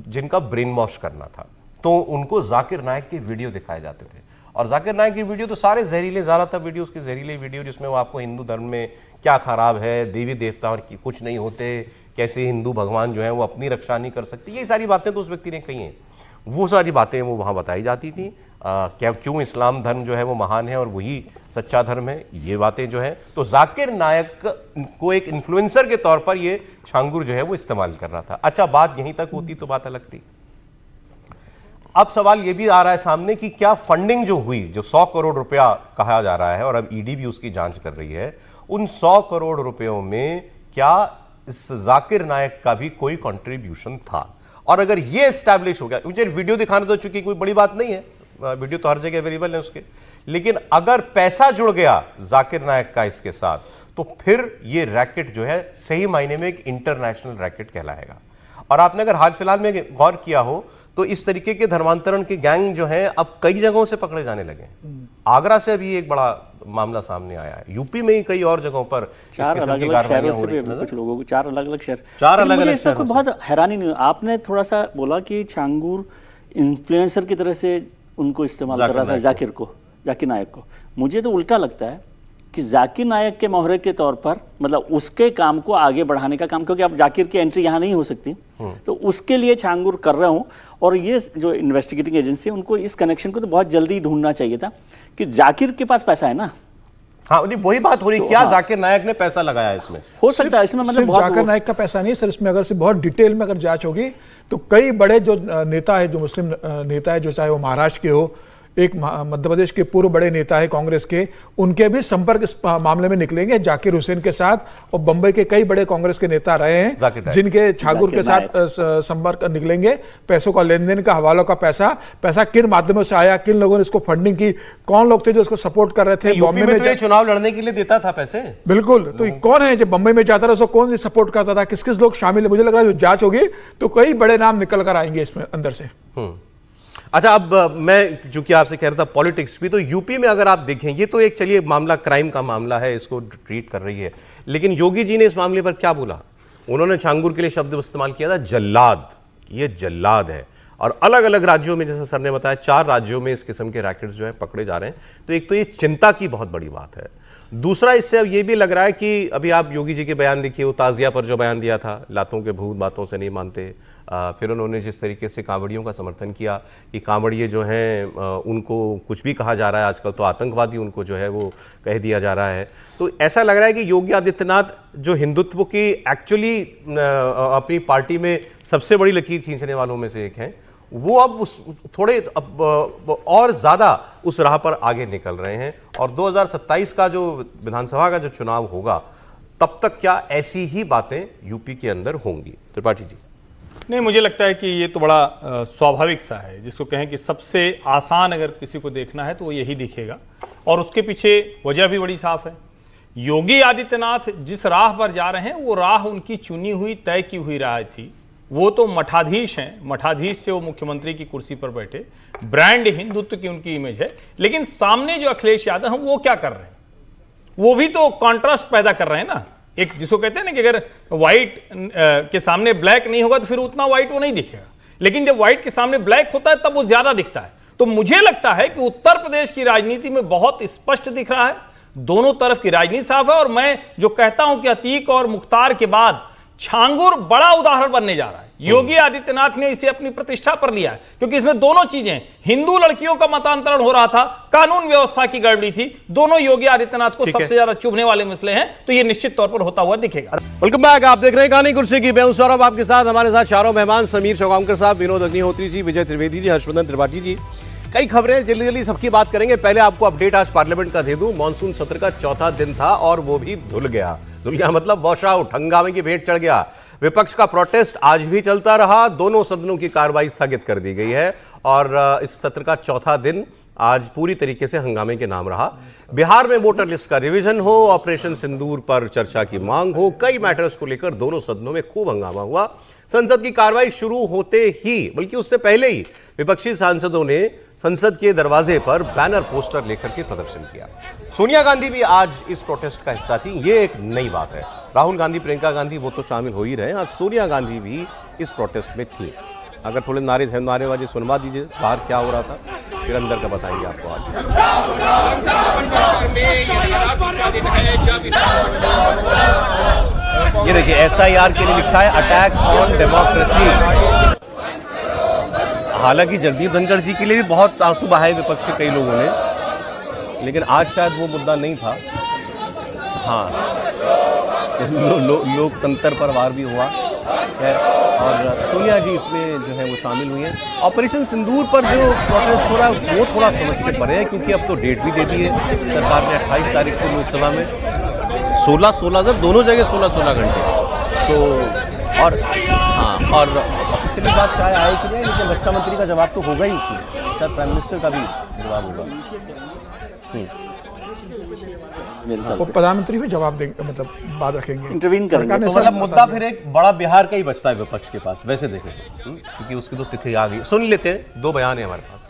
[SPEAKER 1] जिनका ब्रेन वॉश करना था, तो उनको जाकिर नायक के वीडियो दिखाए जाते थे। और जाकिर नायक की वीडियो तो सारे जहरीले, ज्यादातर वीडियो उसके जहरीले वीडियो, जिसमें वो आपको हिंदू धर्म में क्या खराब है, देवी देवताओं की कुछ नहीं होते, कैसे हिंदू भगवान जो है वो अपनी रक्षा नहीं कर सकते, ये सारी बातें तो उस व्यक्ति ने कही हैं। वो सारी बातें वो वहाँ बताई जाती थी। क्या क्यों इस्लाम धर्म जो है वो महान है और वही सच्चा धर्म है, ये बातें जो है। तो जाकिर नायक को एक इन्फ्लुएंसर के तौर पर ये छांगुर जो है वो इस्तेमाल कर रहा था। अच्छा, बात यहीं तक होती तो बात अलग थी। अब सवाल ये भी आ रहा है सामने कि क्या फंडिंग जो हुई, जो 100 करोड़ रुपया कहा जा रहा है और अब ईडी भी उसकी जांच कर रही है, उन 100 करोड़ रुपयों में क्या इस जाकिर नायक का भी कोई कंट्रीब्यूशन था? और अगर ये एस्टैब्लिश हो गया, मुझे वीडियो दिखाना तो चूंकि कोई बड़ी बात नहीं है, वीडियो तो हर जगह अवेलेबल है उसके, लेकिन अगर पैसा जुड़ गया जाकिर नायक का इसके साथ, तो फिर ये रैकेट जो है सही मायने में एक इंटरनेशनल रैकेट कहलाएगा। और आपने अगर हाल फिलहाल में गौर किया हो तो इस तरीके के धर्मांतरण के गैंग जो है अब कई जगहों से पकड़े जाने लगे। आगरा से अभी एक बड़ा मामला सामने आया है, यूपी में ही कई और जगहों पर
[SPEAKER 8] 4 अलग-अलग शहरों से भी कुछ लोगों को 4 अलग-अलग शहर,
[SPEAKER 1] 4 अलग-अलग शहर।
[SPEAKER 8] बहुत हैरानी नहीं। आपने थोड़ा सा बोला कि छांगुर इन्फ्लुएंसर की तरह से उनको इस्तेमाल कर रहा था, जाकिर नायक को। मुझे तो उल्टा लगता है कि जाकिर नायक के मोहरे के तौर पर, मतलब उसके काम को आगे बढ़ाने का काम, क्योंकि अब जाकिर की एंट्री यहाँ नहीं हो सकती, तो उसके लिए छांगुर कर रहा हूँ। और ये जो इन्वेस्टिगेटिंग एजेंसी है उनको इस कनेक्शन को तो बहुत जल्दी ढूंढना चाहिए था कि जाकिर के पास पैसा है ना।
[SPEAKER 1] हाँ, वही बात हो रही, क्या जाकिर नायक ने पैसा लगाया इसमें?
[SPEAKER 8] हो सकता है इसमें, मतलब
[SPEAKER 9] जाकिर नायक का पैसा नहीं सर, इसमें अगर से बहुत डिटेल में अगर जांच होगी तो कई बड़े जो नेता है, जो मुस्लिम नेता है, जो चाहे वो महाराष्ट्र के हो एक मध्य प्रदेश के पूर्व बड़े नेता है कांग्रेस के, उनके भी संपर्क इस मामले में निकलेंगे जाकिर हुसैन के साथ, और बंबई के कई बड़े कांग्रेस के नेता रहे हैं जिनके ठाकुर के साथ संपर्क निकलेंगे। पैसों का लेन देन का, हवालों का पैसा किन माध्यमों से आया, किन लोगों ने इसको फंडिंग की, कौन लोग थे जो इसको सपोर्ट कर रहे थे।
[SPEAKER 1] बॉम्बे में तो ये चुनाव लड़ने के लिए देता था पैसे,
[SPEAKER 9] बिल्कुल। तो कौन है जो बंबई में जाता था, उसको कौन सपोर्ट करता था, किस किस लोग शामिल है? मुझे लग रहा है जो जांच होगी तो कई बड़े नाम निकल कर आएंगे इसमें अंदर से।
[SPEAKER 1] अच्छा, अब मैं चूंकि आपसे कह रहा था पॉलिटिक्स भी, तो यूपी में अगर आप देखें, ये तो एक चलिए मामला क्राइम का मामला है, इसको ट्रीट कर रही है, लेकिन योगी जी ने इस मामले पर क्या बोला? उन्होंने छांगुर के लिए शब्द इस्तेमाल किया था जल्लाद, ये जल्लाद है। और अलग अलग राज्यों में, जैसा सर ने बताया, 4 राज्यों में इस किस्म के रैकेट्स जो है पकड़े जा रहे हैं। तो एक तो ये चिंता की बहुत बड़ी बात है। दूसरा, इससे अब ये भी लग रहा है कि अभी आप योगी जी के बयान देखिए, वो ताजिया पर जो बयान दिया था, लातों के भूत बातों से नहीं मानते, फिर उन्होंने जिस तरीके से कांवड़ियों का समर्थन किया कि कांवड़िए जो हैं उनको कुछ भी कहा जा रहा है आजकल, तो आतंकवादी उनको जो है वो कह दिया जा रहा है। तो ऐसा लग रहा है कि योगी आदित्यनाथ जो हिंदुत्व की एक्चुअली अपनी पार्टी में सबसे बड़ी लकीर खींचने वालों में से एक हैं, वो अब उस थोड़े और ज़्यादा उस राह पर आगे निकल रहे हैं। और 2027 का जो विधानसभा का जो चुनाव होगा, तब तक क्या ऐसी ही बातें यूपी के अंदर होंगी? त्रिपाठी जी।
[SPEAKER 2] नहीं, मुझे लगता है कि ये तो बड़ा स्वाभाविक सा है, जिसको कहें कि सबसे आसान अगर किसी को देखना है तो वो यही दिखेगा। और उसके पीछे वजह भी बड़ी साफ है। योगी आदित्यनाथ जिस राह पर जा रहे हैं, वो राह उनकी चुनी हुई, तय की हुई राह थी। वो तो मठाधीश हैं, मठाधीश से वो मुख्यमंत्री की कुर्सी पर बैठे, ब्रांड हिंदुत्व की उनकी इमेज है। लेकिन सामने जो अखिलेश यादव हैं, वो क्या कर रहे हैं? वो भी तो कॉन्ट्रास्ट पैदा कर रहे हैं ना। एक जिसको कहते हैं ना कि अगर व्हाइट के सामने ब्लैक नहीं होगा तो फिर उतना व्हाइट वो नहीं दिखेगा, लेकिन जब व्हाइट के सामने ब्लैक होता है तब वो ज्यादा दिखता है। तो मुझे लगता है कि उत्तर प्रदेश की राजनीति में बहुत स्पष्ट दिख रहा है, दोनों तरफ की राजनीति साफ है। और मैं जो कहता हूं कि अतीक और मुख्तार के बाद छांगुर बड़ा उदाहरण बनने जा रहा है। योगी आदित्यनाथ ने इसे अपनी प्रतिष्ठा पर लिया है, क्योंकि इसमें दोनों चीजें, हिंदू लड़कियों का मतांतरण हो रहा था, कानून व्यवस्था की गड़बड़ी थी, दोनों योगी आदित्यनाथ को सबसे ज्यादा चुभने वाले मसले हैं। तो ये निश्चित तौर पर होता हुआ दिखेगा।
[SPEAKER 1] वेलकम बैक, आप देख रहे हैं कहानी कुर्सी की। मैं हूं सौरभ, आपके साथ हमारे साथ चारों मेहमान, समीर चौगांवकर साहब, विनोद अग्निहोत्री जी, विजय त्रिवेदी जी, हर्षवर्धन त्रिपाठी जी। कई खबरें जल्दी जल्दी सबकी बात करेंगे। पहले आपको अपडेट आज पार्लियामेंट का दे दूं। मॉनसून सत्र का चौथा दिन था और वो भी धुल गया। धुल गया मतलब वॉश आउट, हंगामे की भेंट चढ़ गया। विपक्ष का प्रोटेस्ट आज भी चलता रहा। दोनों सदनों की कार्रवाई स्थगित कर दी गई है और इस सत्र का चौथा दिन आज पूरी तरीके से हंगामे के नाम रहा। बिहार में वोटर लिस्ट का रिवीजन हो, ऑपरेशन सिंदूर पर चर्चा की मांग हो, कई मैटर्स को लेकर दोनों सदनों में खूब हंगामा हुआ। संसद की कार्रवाई शुरू होते ही, बल्कि उससे पहले ही, विपक्षी सांसदों ने संसद के दरवाजे पर बैनर पोस्टर लेकर के प्रदर्शन किया। सोनिया गांधी भी आज इस प्रोटेस्ट का हिस्सा थी। ये एक नई बात है। राहुल गांधी, प्रियंका गांधी, वो तो शामिल हो ही रहे, आज सोनिया गांधी भी इस प्रोटेस्ट में थी। अगर थोड़े नारेबाजी सुनवा दीजिए, बाहर क्या हो रहा था, फिर अंदर का बताएंगे आपको आज। ये देखिए, SIR के लिए लिखा है अटैक ऑन डेमोक्रेसी। हालांकि जगदीप धनखड़ जी के लिए भी बहुत आंसू बहाए विपक्ष के कई लोगों ने, लेकिन आज शायद वो मुद्दा नहीं था। हाँ, लोकतंत्र पर वार भी हुआ है और सोनिया जी इसमें जो है वो शामिल हुई हैं। ऑपरेशन सिंदूर पर जो प्रोटेस्ट हो रहा है वो थोड़ा समझ से परे है, क्योंकि अब तो डेट भी दे दी है सरकार ने 28 तारीख को लोकसभा में 16 जब दोनों जगह 16 घंटे। तो और हाँ, और ऑफिशियली बात चाहे आए कि नहीं, लेकिन रक्षा मंत्री का जवाब तो होगा ही उसमें, शायद प्राइम मिनिस्टर का भी जवाब होगा।
[SPEAKER 9] वो प्रधानमंत्री भी जवाब देंगे, मतलब बात रखेंगे,
[SPEAKER 8] इंटरवीन करेंगे।
[SPEAKER 1] तो मतलब मुद्दा फिर एक बड़ा बिहार का ही बचता है विपक्ष के पास, वैसे देखें तो, क्योंकि उसकी तो तिथि आ गई। सुन लेते हैं, 2 बयान है हमारे पास।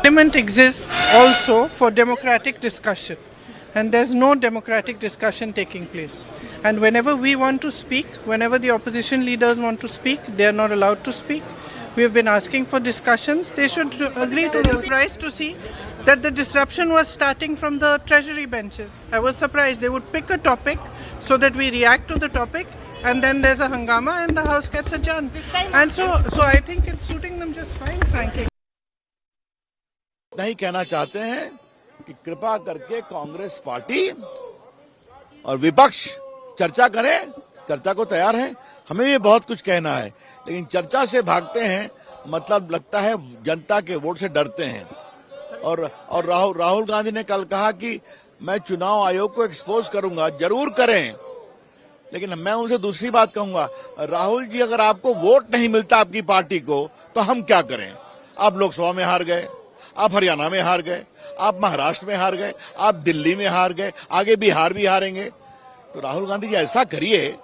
[SPEAKER 20] Parliament exists also for democratic discussion, and there's no democratic discussion taking place. And whenever we want to speak, whenever the opposition leaders want to speak, they are not allowed to speak. We have been asking for discussions. They should agree to this. Surprised to see that the disruption was starting from the treasury benches. I was surprised. They would pick a topic so that we react to the topic, and then there's a hangama and the house gets adjourned. And so I think it's suiting them just fine, frankly.
[SPEAKER 21] नहीं कहना चाहते हैं कि कृपा करके Congress party और विपक्ष चर्चा करें। चर्चा को तैयार हैं, हमें भी बहुत कुछ कहना है, लेकिन चर्चा से भागते हैं मतलब लगता है जनता के वोट से डरते हैं। और राहुल गांधी ने कल कहा कि मैं चुनाव आयोग को एक्सपोज करूंगा। जरूर करें, लेकिन मैं उनसे दूसरी बात कहूंगा, राहुल जी अगर आपको वोट नहीं मिलता आपकी पार्टी को तो हम क्या करें? आप लोकसभा में हार गए, आप हरियाणा में हार गए, आप महाराष्ट्र में हार गए, आप दिल्ली में हार गए, आगे बिहार भी हारेंगे। तो राहुल गांधी जी ऐसा करिए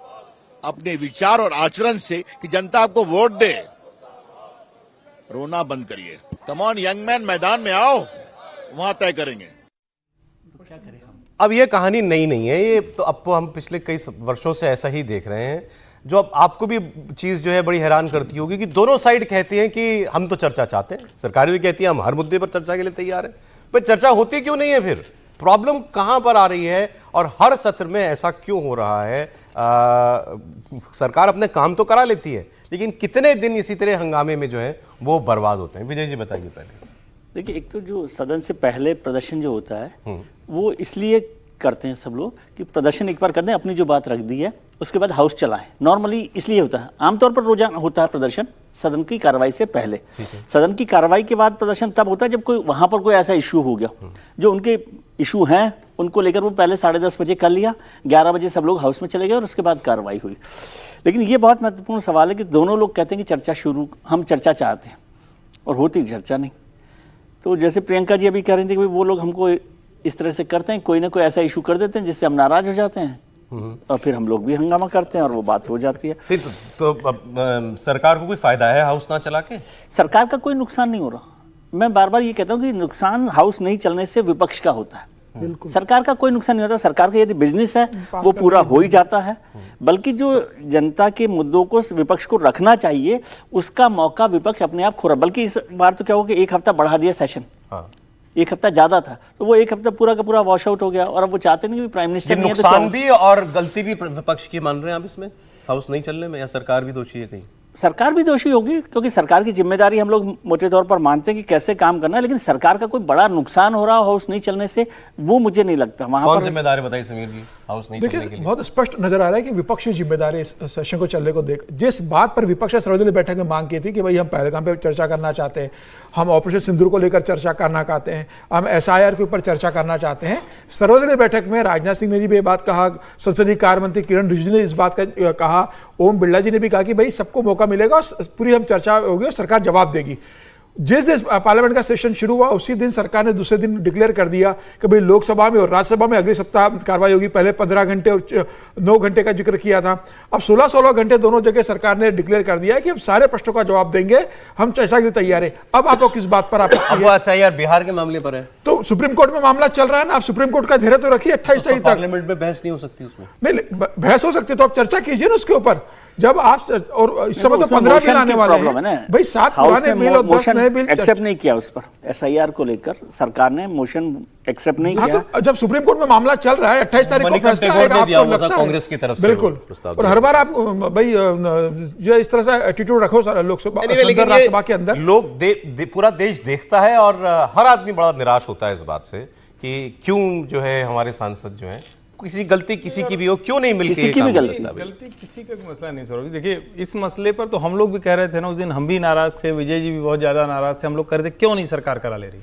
[SPEAKER 21] अपने विचार और आचरण से कि जनता आपको वोट दे। रोना बंद करिए। कम ऑन यंग मैन, मैदान में आओ, वहां तय करेंगे।
[SPEAKER 1] अब ये कहानी नई नहीं है, ये तो अब हम पिछले कई वर्षों से ऐसा ही देख रहे हैं। जो अब आपको भी चीज़ जो है बड़ी हैरान करती होगी कि दोनों साइड कहती हैं कि हम तो चर्चा चाहते हैं, सरकार भी कहती है हम हर मुद्दे पर चर्चा के लिए तैयार हैं, पर चर्चा होती क्यों नहीं है? फिर प्रॉब्लम कहाँ पर आ रही है और हर सत्र में ऐसा क्यों हो रहा है? सरकार अपने काम तो करा लेती है, लेकिन कितने दिन इसी तरह हंगामे में जो है वो बर्बाद होते हैं? विजय जी बताइए पहले।
[SPEAKER 8] देखिए, एक तो जो सदन से पहले प्रदर्शन जो होता है वो इसलिए करते हैं सब लोग कि प्रदर्शन एक बार कर दें, अपनी जो बात रख दी है, उसके बाद हाउस चलाएं। नॉर्मली इसलिए होता है, आमतौर पर रोजाना होता है प्रदर्शन सदन की कार्रवाई से पहले। सदन की कार्रवाई के बाद प्रदर्शन तब होता है जब कोई वहां पर कोई ऐसा इश्यू हो गया जो उनके इशू हैं, उनको लेकर वो पहले 10:30 बजे कर लिया, 11 बजे सब लोग हाउस में चले गए और उसके बाद कार्रवाई हुई। लेकिन ये बहुत महत्वपूर्ण सवाल है कि दोनों लोग कहते हैं कि चर्चा शुरू, हम चर्चा चाहते हैं और होती चर्चा नहीं। तो जैसे प्रियंका जी अभी कह रही थी कि वो लोग हमको इस तरह से करते हैं, कोई ना कोई ऐसा इशू कर देते हैं जिससे हम नाराज हो जाते हैं और फिर हम लोग भी हंगामा करते हैं और वो बात हो जाती है।
[SPEAKER 1] तो सरकार को कोई फायदा है हाउस ना चला के?
[SPEAKER 8] सरकार का कोई नुकसान नहीं हो रहा। मैं बार बार ये कहता हूँ कि नुकसान हाउस नहीं चलने से विपक्ष का होता है, सरकार का कोई नुकसान नहीं होता। सरकार का यदि बिजनेस है वो पूरा हो ही जाता है, बल्कि जो जनता के मुद्दों को विपक्ष को रखना चाहिए उसका मौका विपक्ष अपने आप खो रहा। बल्कि इस बार तो क्या हो कि 1 हफ्ता बढ़ा दिया सेशन, 1 हफ्ता ज्यादा था, तो वो 1 हफ्ता पूरा का पूरा वॉश आउट हो गया और अब वो चाहते नहीं कि प्राइम मिनिस्टर नहीं है।
[SPEAKER 1] नुकसान भी और गलती भी विपक्ष की मान रहे हैं आप इसमें, हाउस नहीं चलने में, या सरकार भी दोषी है कहीं?
[SPEAKER 8] सरकार भी दोषी होगी, क्योंकि सरकार की जिम्मेदारी हम लोग मोटे तौर पर मानते हैं कि कैसे काम करना है, लेकिन सरकार का कोई बड़ा नुकसान हो रहा हो हाउस नहीं चलने से, वो मुझे नहीं लगता। वहां
[SPEAKER 1] कौन
[SPEAKER 8] पर
[SPEAKER 1] जिम्मेदार है बताइए समीर जी हाउस नहीं चलने के लिए?
[SPEAKER 9] बहुत स्पष्ट नजर आ रहा है कि विपक्ष की जिम्मेदारी इस सेशन को चलने को देख। जिस बात पर विपक्ष ने सर्वदलीय बैठक में मांग की थी कि भाई हम पहलगाम पे चर्चा करना चाहते हैं, हम ऑपरेशन सिंदूर को लेकर चर्चा करना चाहते हैं, हम SIR के ऊपर चर्चा करना चाहते हैं, सर्वदलीय बैठक में राजनाथ सिंह ने भी ये बात कहा, संसदीय कार्य मंत्री किरण रिजिजू ने इस बात का कहा, ओम बिरला जी ने भी कहा कि भाई सबको मौका मिलेगा, पूरी हम चर्चा होगी और सरकार जवाब देगी। जिस दिन पार्लियामेंट का सेशन शुरू हुआ उसी दिन सरकार ने दूसरे दिन डिक्लेयर कर दिया कि भाई लोकसभा में और राज्यसभा में अगले सप्ताह कार्रवाई होगी। पहले 15 घंटे और 9 घंटे का जिक्र किया था, अब 16-16 घंटे दोनों जगह सरकार ने डिक्लेयर कर दिया है कि हम सारे प्रश्नों का जवाब देंगे, हम चर्चा के लिए तैयार है। अब आपको किस बात पर आप
[SPEAKER 1] SIR बिहार के मामले पर है तो
[SPEAKER 9] सुप्रीम कोर्ट में मामला चल रहा है ना, आप सुप्रीम कोर्ट का धैर्य तो रखिए 28 तारीख तक।
[SPEAKER 1] पार्लियामेंट में बहस नहीं हो सकती उसमें? नहीं,
[SPEAKER 9] बहस हो सकती है तो आप चर्चा कीजिए ना उसके ऊपर। जब आप और इस समय तो 15 बिल आने वाले हैं भाई, 7 पुराने बिल और 10 नए बिल
[SPEAKER 8] एक्सेप्ट नहीं किया उस पर। SIR को लेकर सरकार ने मोशन एक्सेप्ट नहीं किया।
[SPEAKER 9] तो जब सुप्रीम कोर्ट में मामला चल रहा है 28 तारीख को फैसला आएगा, आपको लगता है
[SPEAKER 1] कांग्रेस की तरफ से
[SPEAKER 9] बिल्कुल। और हर बार आप भाई ये इस तरह से एटीट्यूड रखो लोकसभा राज्यसभा के अंदर,
[SPEAKER 1] लोग पूरा देश देखता है और हर आदमी बड़ा निराश होता है इस बात से कि क्यों जो है हमारे सांसद जो है किसी गलती किसी की भी हो, क्यों नहीं मिलती
[SPEAKER 8] किसी की भी गलती
[SPEAKER 2] किसी का मसला नहीं सर। देखिए इस मसले पर तो हम लोग भी कह रहे थे ना, उस दिन हम भी नाराज थे, विजय जी भी बहुत ज्यादा नाराज थे। हम लोग कह रहे थे क्यों नहीं सरकार करा ले रही,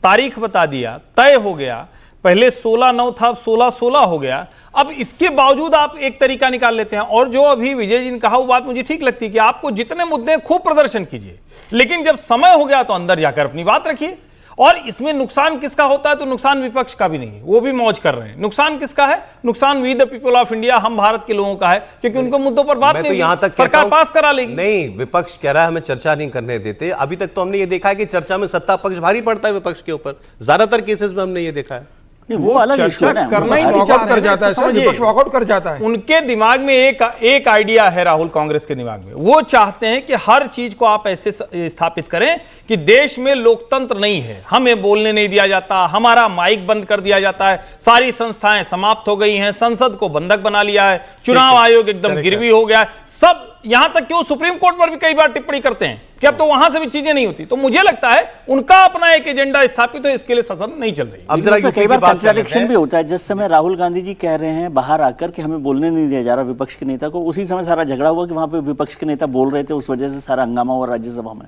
[SPEAKER 2] तारीख बता दिया, तय हो गया, पहले 16/9 था, अब 16/16 हो गया। अब इसके बावजूद आप एक तरीका निकाल लेते हैं। और जो अभी विजय जी ने कहा वो बात मुझे ठीक लगती है कि आपको जितने मुद्दे खूब प्रदर्शन कीजिए, लेकिन जब समय हो गया तो अंदर जाकर अपनी बात रखिए। और इसमें नुकसान किसका होता है? तो नुकसान विपक्ष का भी नहीं है, वो भी मौज कर रहे हैं। नुकसान किसका है? नुकसान we the people of India, हम भारत के लोगों का है, क्योंकि उनको मुद्दों पर बात नहीं,
[SPEAKER 1] तो यहां तक
[SPEAKER 2] सरकार पास करा लेगी।
[SPEAKER 1] नहीं, विपक्ष कह रहा है हमें चर्चा नहीं करने देते। अभी तक तो हमने ये देखा है कि चर्चा में सत्ता पक्ष भारी पड़ता है विपक्ष के ऊपर, ज्यादातर केसेस में हमने ये देखा है।
[SPEAKER 8] वो अलग इशू है ना,
[SPEAKER 2] करना ही
[SPEAKER 9] वॉकआउट कर जाता है, विपक्ष वॉकआउट कर जाता है।
[SPEAKER 2] उनके दिमाग में एक आइडिया है, राहुल कांग्रेस के दिमाग में, वो चाहते हैं कि हर चीज को आप ऐसे स्थापित करें कि देश में लोकतंत्र नहीं है, हमें बोलने नहीं दिया जाता, हमारा माइक बंद कर दिया जाता है, सारी संस्थाएं समाप्त हो गई हैं, संसद को बंधक बना लिया है, चुनाव आयोग एकदम गिरवी हो गया है। सब यहां तक कि वो सुप्रीम कोर्ट पर भी कई बार टिप्पणी करते हैं कि अब तो वहां से भी चीजें नहीं होती। तो मुझे लगता है उनका अपना एक एजेंडा स्थापित है, इसके लिए सदन नहीं चल रही।
[SPEAKER 8] अब जरा कई बार कॉन्ट्रडिक्शन भी होता है। जिस समय राहुल गांधी जी कह रहे हैं बाहर आकर कि हमें बोलने नहीं दिया जा रहा विपक्ष के नेता को, उसी समय सारा झगड़ा हुआ कि वहां पे विपक्ष के नेता बोल रहे थे, उस वजह से सारा हंगामा हुआ राज्यसभा में।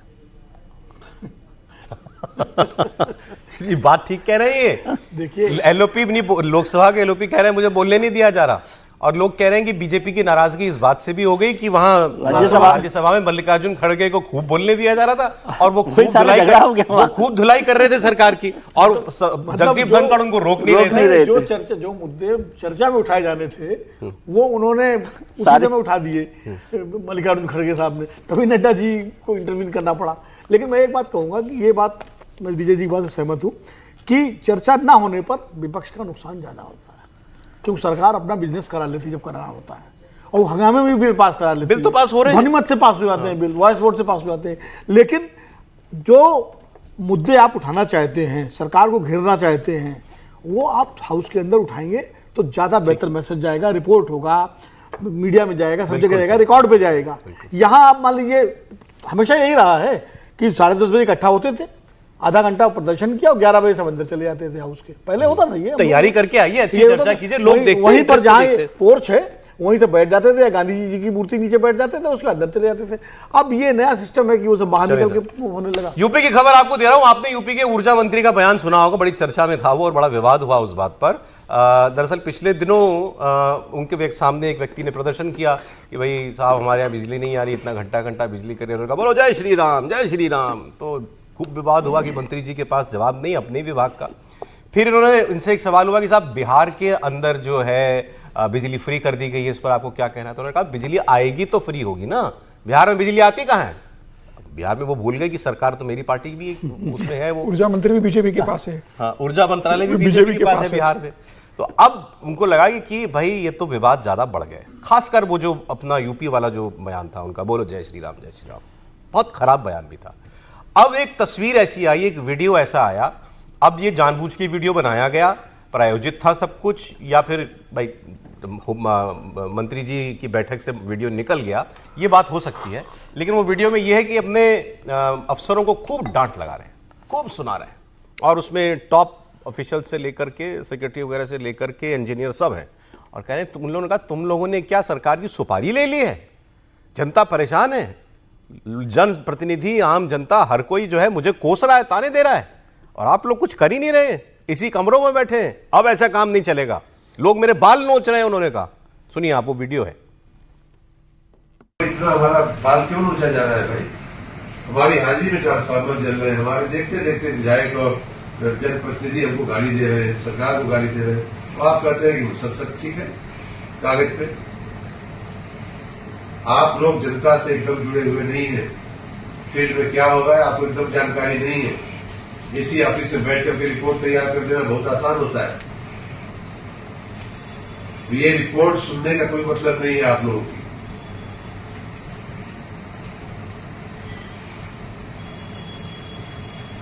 [SPEAKER 1] ये बात ठीक कह रहे हैं।
[SPEAKER 3] देखिए
[SPEAKER 1] एलओपी नहीं, लोकसभा के एलओपी कह रहे हैं मुझे बोलने नहीं दिया जा रहा, और लोग कह रहे हैं कि बीजेपी की नाराजगी इस बात से भी हो गई कि वहां राज्यसभा में मल्लिकार्जुन खड़गे को खूब बोलने दिया जा रहा था और वो खूब धुलाई कर रहे थे सरकार की, और जगदीप धनखड़ उनको रोक नहीं रहे थे।
[SPEAKER 3] जो मुद्दे चर्चा में उठाए जाने थे वो उन्होंने उसी समय उठा दिए मल्लिकार्जुन खड़गे साहब ने, तभी नड्डा जी को इंटरवीन करना पड़ा। लेकिन मैं एक बात कहूंगा कि ये बात मैं विजय जी की बात से सहमत हूँ कि चर्चा ना होने पर विपक्ष का नुकसान ज्यादा होता है, क्योंकि सरकार अपना बिजनेस करा लेती जब कराना होता है, और वो हंगामे में भी बिल पास करा लेती है।
[SPEAKER 1] बिल तो पास हो रहे हैं,
[SPEAKER 3] ध्वनिमत से पास हो जाते हैं बिल, वॉइस वोट से पास हो जाते हैं। लेकिन जो मुद्दे आप उठाना चाहते हैं, सरकार को घेरना चाहते हैं, वो आप हाउस के अंदर उठाएंगे तो ज्यादा बेहतर मैसेज जाएगा, रिपोर्ट होगा, मीडिया में जाएगा, सब जगह जाएगा, रिकॉर्ड पे जाएगा। यहाँ आप मान लीजिए हमेशा यही रहा है कि 10:30 बजे इकट्ठा होते थे, आधा घंटा प्रदर्शन किया और 11 बजे सब अंदर चले जाते थे हाउस के। पहले होता था ये,
[SPEAKER 1] तैयारी करके आइए, अच्छी चर्चा कीजिए, लोग देखते हैं,
[SPEAKER 3] वहीं पर जहाँ पोर्च है वहीं से बैठ जाते थे, गांधी जी की मूर्ति नीचे बैठ जाते थे, उसके अंदर चले जाते थे। अब ये नया सिस्टम है कि वो सब बाहर निकल के होने लगा।
[SPEAKER 1] यूपी की खबर आपको दे रहा हूं, आपने यूपी के ऊर्जा मंत्री का बयान सुना होगा, बड़ी चर्चा में था वो और बड़ा विवाद हुआ उस बात पर। दरअसल पिछले दिनों उनके सामने एक व्यक्ति ने प्रदर्शन किया कि भाई साहब हमारे यहाँ बिजली नहीं आ रही, इतना घंटा घंटा बिजली करे, उन्होंने कहा बोलो जय श्री राम जय श्री राम। तो खूब विवाद हुआ कि मंत्री जी के पास जवाब नहीं अपने विभाग का। फिर इन्होंने इनसे एक सवाल हुआ कि साहब बिहार के अंदर जो है बिजली फ्री कर दी गई है, इस पर आपको क्या कहना है? तो उन्होंने कहा बिजली आएगी तो फ्री होगी ना, बिहार में बिजली आती कहाँ है? बिहार में वो भूल गए कि सरकार तो मेरी पार्टी की भी उसमें है, वो
[SPEAKER 9] ऊर्जा मंत्री भी बीजेपी के पास है।
[SPEAKER 1] हाँ, ऊर्जा मंत्रालय भी बीजेपी के पास है बिहार में। तो अब उनको लगा कि भाई ये तो विवाद ज्यादा बढ़ गए, खासकर वो जो अपना यूपी वाला जो बयान था उनका, बोलो जय श्री राम, बहुत खराब बयान भी था। अब एक तस्वीर ऐसी आई, एक वीडियो ऐसा आया, अब ये जानबूझ के वीडियो बनाया गया, प्रायोजित था सब कुछ, या फिर भाई मंत्री जी की बैठक से वीडियो निकल गया, ये बात हो सकती है। लेकिन वो वीडियो में ये है कि अपने अफसरों को खूब डांट लगा रहे हैं, खूब सुना रहे हैं, और उसमें टॉप ऑफिशियल से लेकर के सेक्रेटरी वगैरह से लेकर के इंजीनियर सब हैं, और कह रहे हैं तुम लोगों ने कहा तुम लोगों ने क्या सरकार की सुपारी ले ली है? जनता परेशान है, जन प्रतिनिधि आम जनता हर कोई जो है मुझे कोस रहा है, ताने दे रहा है, और आप लोग कुछ कर ही नहीं रहे, इसी कमरों में बैठे हैं, अब ऐसा काम नहीं चलेगा, लोग मेरे बाल नोच रहे हैं, उन्होंने कहा। सुनिए आप, वो वीडियो है।
[SPEAKER 4] इतना हमारा बाल क्यों नोचा जा रहा है भाई? हमारी हाजिरी में ट्रांसफार्मर जल रहे हैं, हमारे देखते देखते विधायक और जनप्रतिनिधि हमको गाली दे रहे हैं, सरकार को गाली दे रहे हैं, तो आप कहते हैं कि सब ठीक है कागज पे। आप लोग जनता से एकदम जुड़े हुए नहीं है, फील्ड में क्या हो रहा है आपको एकदम जानकारी नहीं है। इसी ऑफिस में बैठ करके रिपोर्ट तैयार कर देना बहुत आसान होता है, ये रिपोर्ट सुनने का कोई मतलब नहीं है आप लोगों की।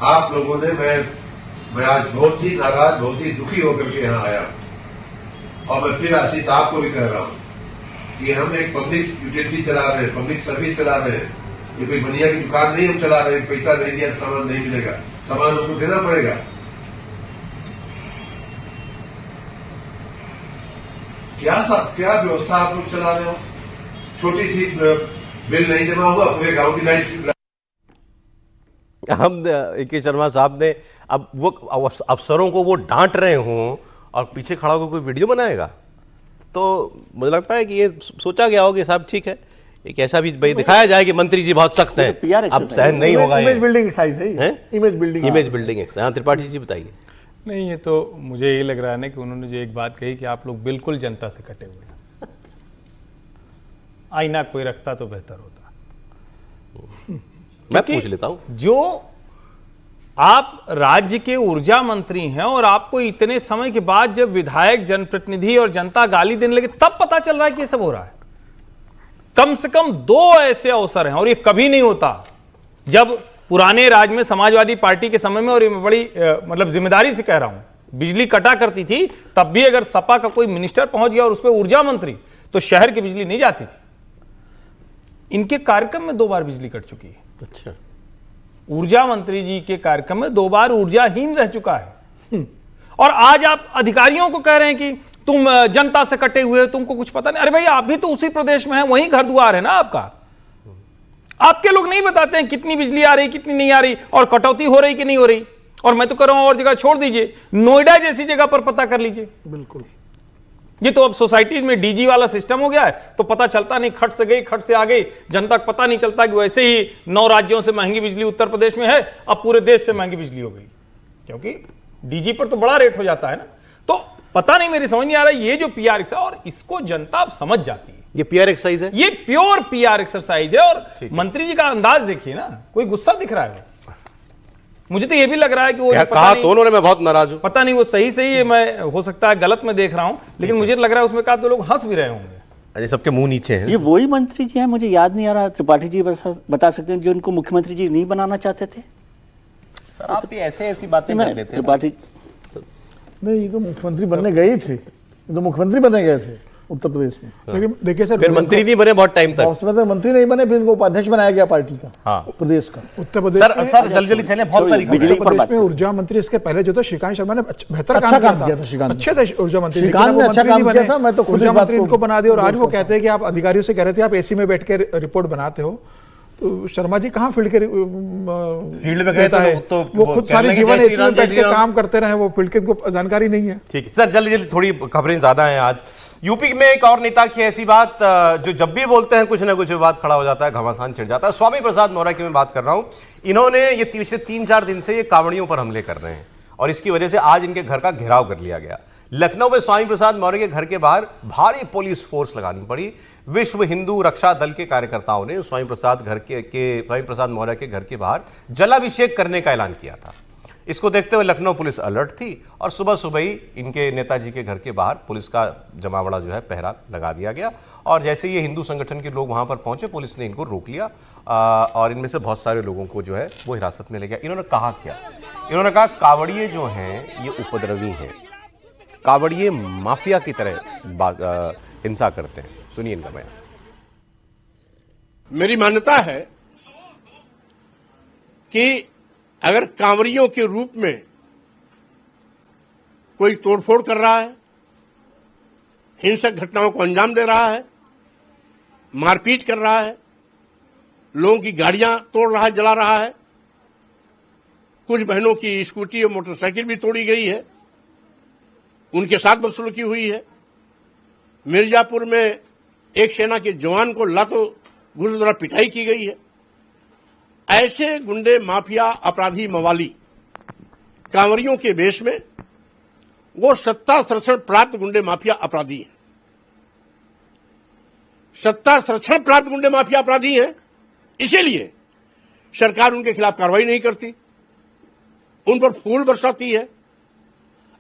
[SPEAKER 4] आप लोगों ने मैं आज बहुत ही नाराज, बहुत ही दुखी होकर के यहाँ आया, और मैं फिर आशीष आपको भी कह रहा हूं कि हम एक पब्लिक यूटिलिटी चला रहे हैं, पब्लिक सर्विस चला रहे हैं, ये कोई बनिया की दुकान नहीं हम चला रहे हैं, पैसा नहीं दिया सामान नहीं मिलेगा, सामान हमको देना पड़ेगा। क्या व्यवस्था आप लोग चला रहे हो? छोटी सी बिल नहीं जमा हुआ, पूरे गांव की लाइट।
[SPEAKER 1] हम ए.के. शर्मा साहब ने अब वो अफसरों को वो डांट रहे हों और पीछे खड़ा होकर कोई वीडियो बनाएगा, तो मुझे लगता है कि ये सोचा गया हो कि साहब ठीक है, एक ऐसा भी भाई दिखाया जाए कि मंत्री जी बहुत सख्त हैं, अब सहन नहीं होगा।
[SPEAKER 3] इमेज बिल्डिंग एक्सरसाइज है, इमेज बिल्डिंग
[SPEAKER 1] एक्सरसाइज। हाँ, त्रिपाठी जी बताइए।
[SPEAKER 2] नहीं, ये तो मुझे ये लग रहा है ना कि उन्होंने जो एक बात कही कि आप लोग बिल्कुल जनता से कटे हुए हैं, आईना कोई रखता तो बेहतर होता।
[SPEAKER 1] मैं पूछ लेता हूं,
[SPEAKER 2] जो आप राज्य के ऊर्जा मंत्री हैं और आपको इतने समय के बाद जब विधायक, जनप्रतिनिधि और जनता गाली देने लगे, तब पता चल रहा है कि ये सब हो रहा है। कम से कम 2 ऐसे अवसर हैं, और ये कभी नहीं होता। जब पुराने राज में समाजवादी पार्टी के समय में, और ये बड़ी मतलब जिम्मेदारी से कह रहा हूं, बिजली कटा करती थी, तब भी अगर सपा का कोई मिनिस्टर पहुंच गया और उस पर ऊर्जा मंत्री, तो शहर की बिजली नहीं जाती थी। इनके कार्यक्रम में 2 बार बिजली कट चुकी है।
[SPEAKER 1] अच्छा,
[SPEAKER 2] ऊर्जा मंत्री जी के कार्यक्रम में 2 बार ऊर्जाहीन रह चुका है, और आज आप अधिकारियों को कह रहे हैं कि तुम जनता से कटे हुए, तुमको कुछ पता नहीं। अरे भाई, आप भी तो उसी प्रदेश में हैं, वहीं घर द्वार है ना आपका। आपके लोग नहीं बताते हैं कितनी बिजली आ रही, कितनी नहीं आ रही, और कटौती हो रही कि नहीं हो रही। और मैं तो कर रहा हूं और जगह छोड़ दीजिए, नोएडा जैसी जगह पर पता कर लीजिए।
[SPEAKER 3] बिल्कुल,
[SPEAKER 2] ये तो अब सोसाइटी में डीजी वाला सिस्टम हो गया है, तो पता चलता नहीं, खट से गई, खट से आ गई, जनता को पता नहीं चलता कि वैसे ही 9 राज्यों से महंगी बिजली उत्तर प्रदेश में है, अब पूरे देश से महंगी बिजली हो गई, क्योंकि डीजी पर तो बड़ा रेट हो जाता है ना। तो पता नहीं, मेरी समझ नहीं आ रहा है ये जो पीआर एक्सरसाइज, और इसको जनता अब समझ जाती है,
[SPEAKER 1] ये पीआर एक्सरसाइज है,
[SPEAKER 2] ये प्योर पीआर एक्सरसाइज है। और मंत्री जी का अंदाज देखिए ना, कोई गुस्सा दिख रहा है। मुझे तो ये भी लग रहा है कि वो
[SPEAKER 1] कहा तो उन्होंने, मैं बहुत नाराज हूं,
[SPEAKER 2] पता नहीं वो सही है, मैं हो सकता है गलत में देख रहा हूं, लेकिन मुझे लग रहा है उसमें कहा तो लोग हंस भी रहे होंगे।
[SPEAKER 1] अरे सबके मुंह नीचे हैं।
[SPEAKER 8] ये वही मंत्री जी हैं, मुझे याद नहीं आ रहा, त्रिपाठी जी बता सकते हैं, जो उनको मुख्यमंत्री जी नहीं बनाना चाहते थे।
[SPEAKER 1] आप भी ऐसी बातें कर लेते हैं।
[SPEAKER 8] त्रिपाठी
[SPEAKER 3] नहीं, ये तो मुख्यमंत्री बनने गए थे, ये तो मुख्यमंत्री बने गए थे उत्तर प्रदेश में।
[SPEAKER 9] लेकिन देखिए सर,
[SPEAKER 1] फिर मंत्री नहीं बने बहुत टाइम तक,
[SPEAKER 3] मंत्री नहीं बने, फिर इनको उपाध्यक्ष बनाया गया पार्टी का,
[SPEAKER 1] हाँ,
[SPEAKER 3] प्रदेश का।
[SPEAKER 9] उत्तर प्रदेश
[SPEAKER 1] सर जल्दी चले, बहुत सारी
[SPEAKER 9] बिजली प्रदेश में ऊर्जा मंत्री इसके पहले जो था श्रीकांत शर्मा ने बेहतर काम किया था।
[SPEAKER 3] श्रीकांत
[SPEAKER 9] अच्छे थे ऊर्जा मंत्री,
[SPEAKER 3] श्रीकांत ने अच्छा काम किया था। मैं तो खुद
[SPEAKER 9] ऊर्जा मंत्री इनको बना दिया, और आज वो कहते हैं कि आप अधिकारियों से कह रहे थे आप एसी में बैठ के रिपोर्ट बनाते हो, तो शर्मा जी कहाँ फील्ड
[SPEAKER 1] में गए
[SPEAKER 9] तो वो खुद सारी जीवन एसी में बैठ के काम करते रहे, वो फील्ड की इनको जानकारी नहीं है।
[SPEAKER 1] ठीक है सर, जल्दी थोड़ी खबरें ज्यादा हैं आज। यूपी में एक और नेता की ऐसी बात जो जब भी बोलते हैं कुछ ना कुछ विवाद खड़ा हो जाता है, घमासान छिड़ जाता है। स्वामी प्रसाद मौर्य की मैं बात कर रहा हूं। इन्होंने ये पिछले 3-4 दिन से ये कांवड़ियों पर हमले कर रहे हैं, और इसकी वजह से आज इनके घर का घेराव कर लिया गया। लखनऊ में स्वामी प्रसाद मौर्य के घर के बाहर भारी पुलिस फोर्स लगानी पड़ी। विश्व हिंदू रक्षा दल के कार्यकर्ताओं ने स्वामी प्रसाद मौर्य के घर के बाहर जलाभिषेक करने का ऐलान किया था। इसको देखते हुए लखनऊ पुलिस अलर्ट थी, और सुबह सुबह ही इनके नेताजी के घर के बाहर पुलिस का जमावड़ा जो है पहरा लगा दिया गया। और जैसे ये हिंदू संगठन के लोग वहां पर पहुंचे, पुलिस ने इनको रोक लिया, और इनमें से बहुत सारे लोगों को जो है वो हिरासत में ले गया। इन्होंने कहा क्या? इन्होंने कहा कांवड़िए जो हैं ये उपद्रवी हैं, कांवड़िए माफिया की तरह हिंसा करते हैं। सुनिए इनका बयान।
[SPEAKER 6] मेरी मान्यता है कि अगर कांवड़ियों के रूप में कोई तोड़फोड़ कर रहा है, हिंसक घटनाओं को अंजाम दे रहा है, मारपीट कर रहा है, लोगों की गाड़ियां तोड़ रहा है, जला रहा है, कुछ बहनों की स्कूटी और मोटरसाइकिल भी तोड़ी गई है, उनके साथ बदसलूकी हुई है। मिर्जापुर में एक सेना के जवान को लातों घूस द्वारा पिटाई की गई है। ऐसे गुंडे, माफिया, अपराधी, मवाली कांवरियों के वेश में वो सत्ता संरक्षण प्राप्त गुंडे, माफिया, अपराधी हैं। सत्ता संरक्षण प्राप्त गुंडे, माफिया, अपराधी हैं, इसीलिए सरकार उनके खिलाफ कार्रवाई नहीं करती, उन पर फूल बरसाती है,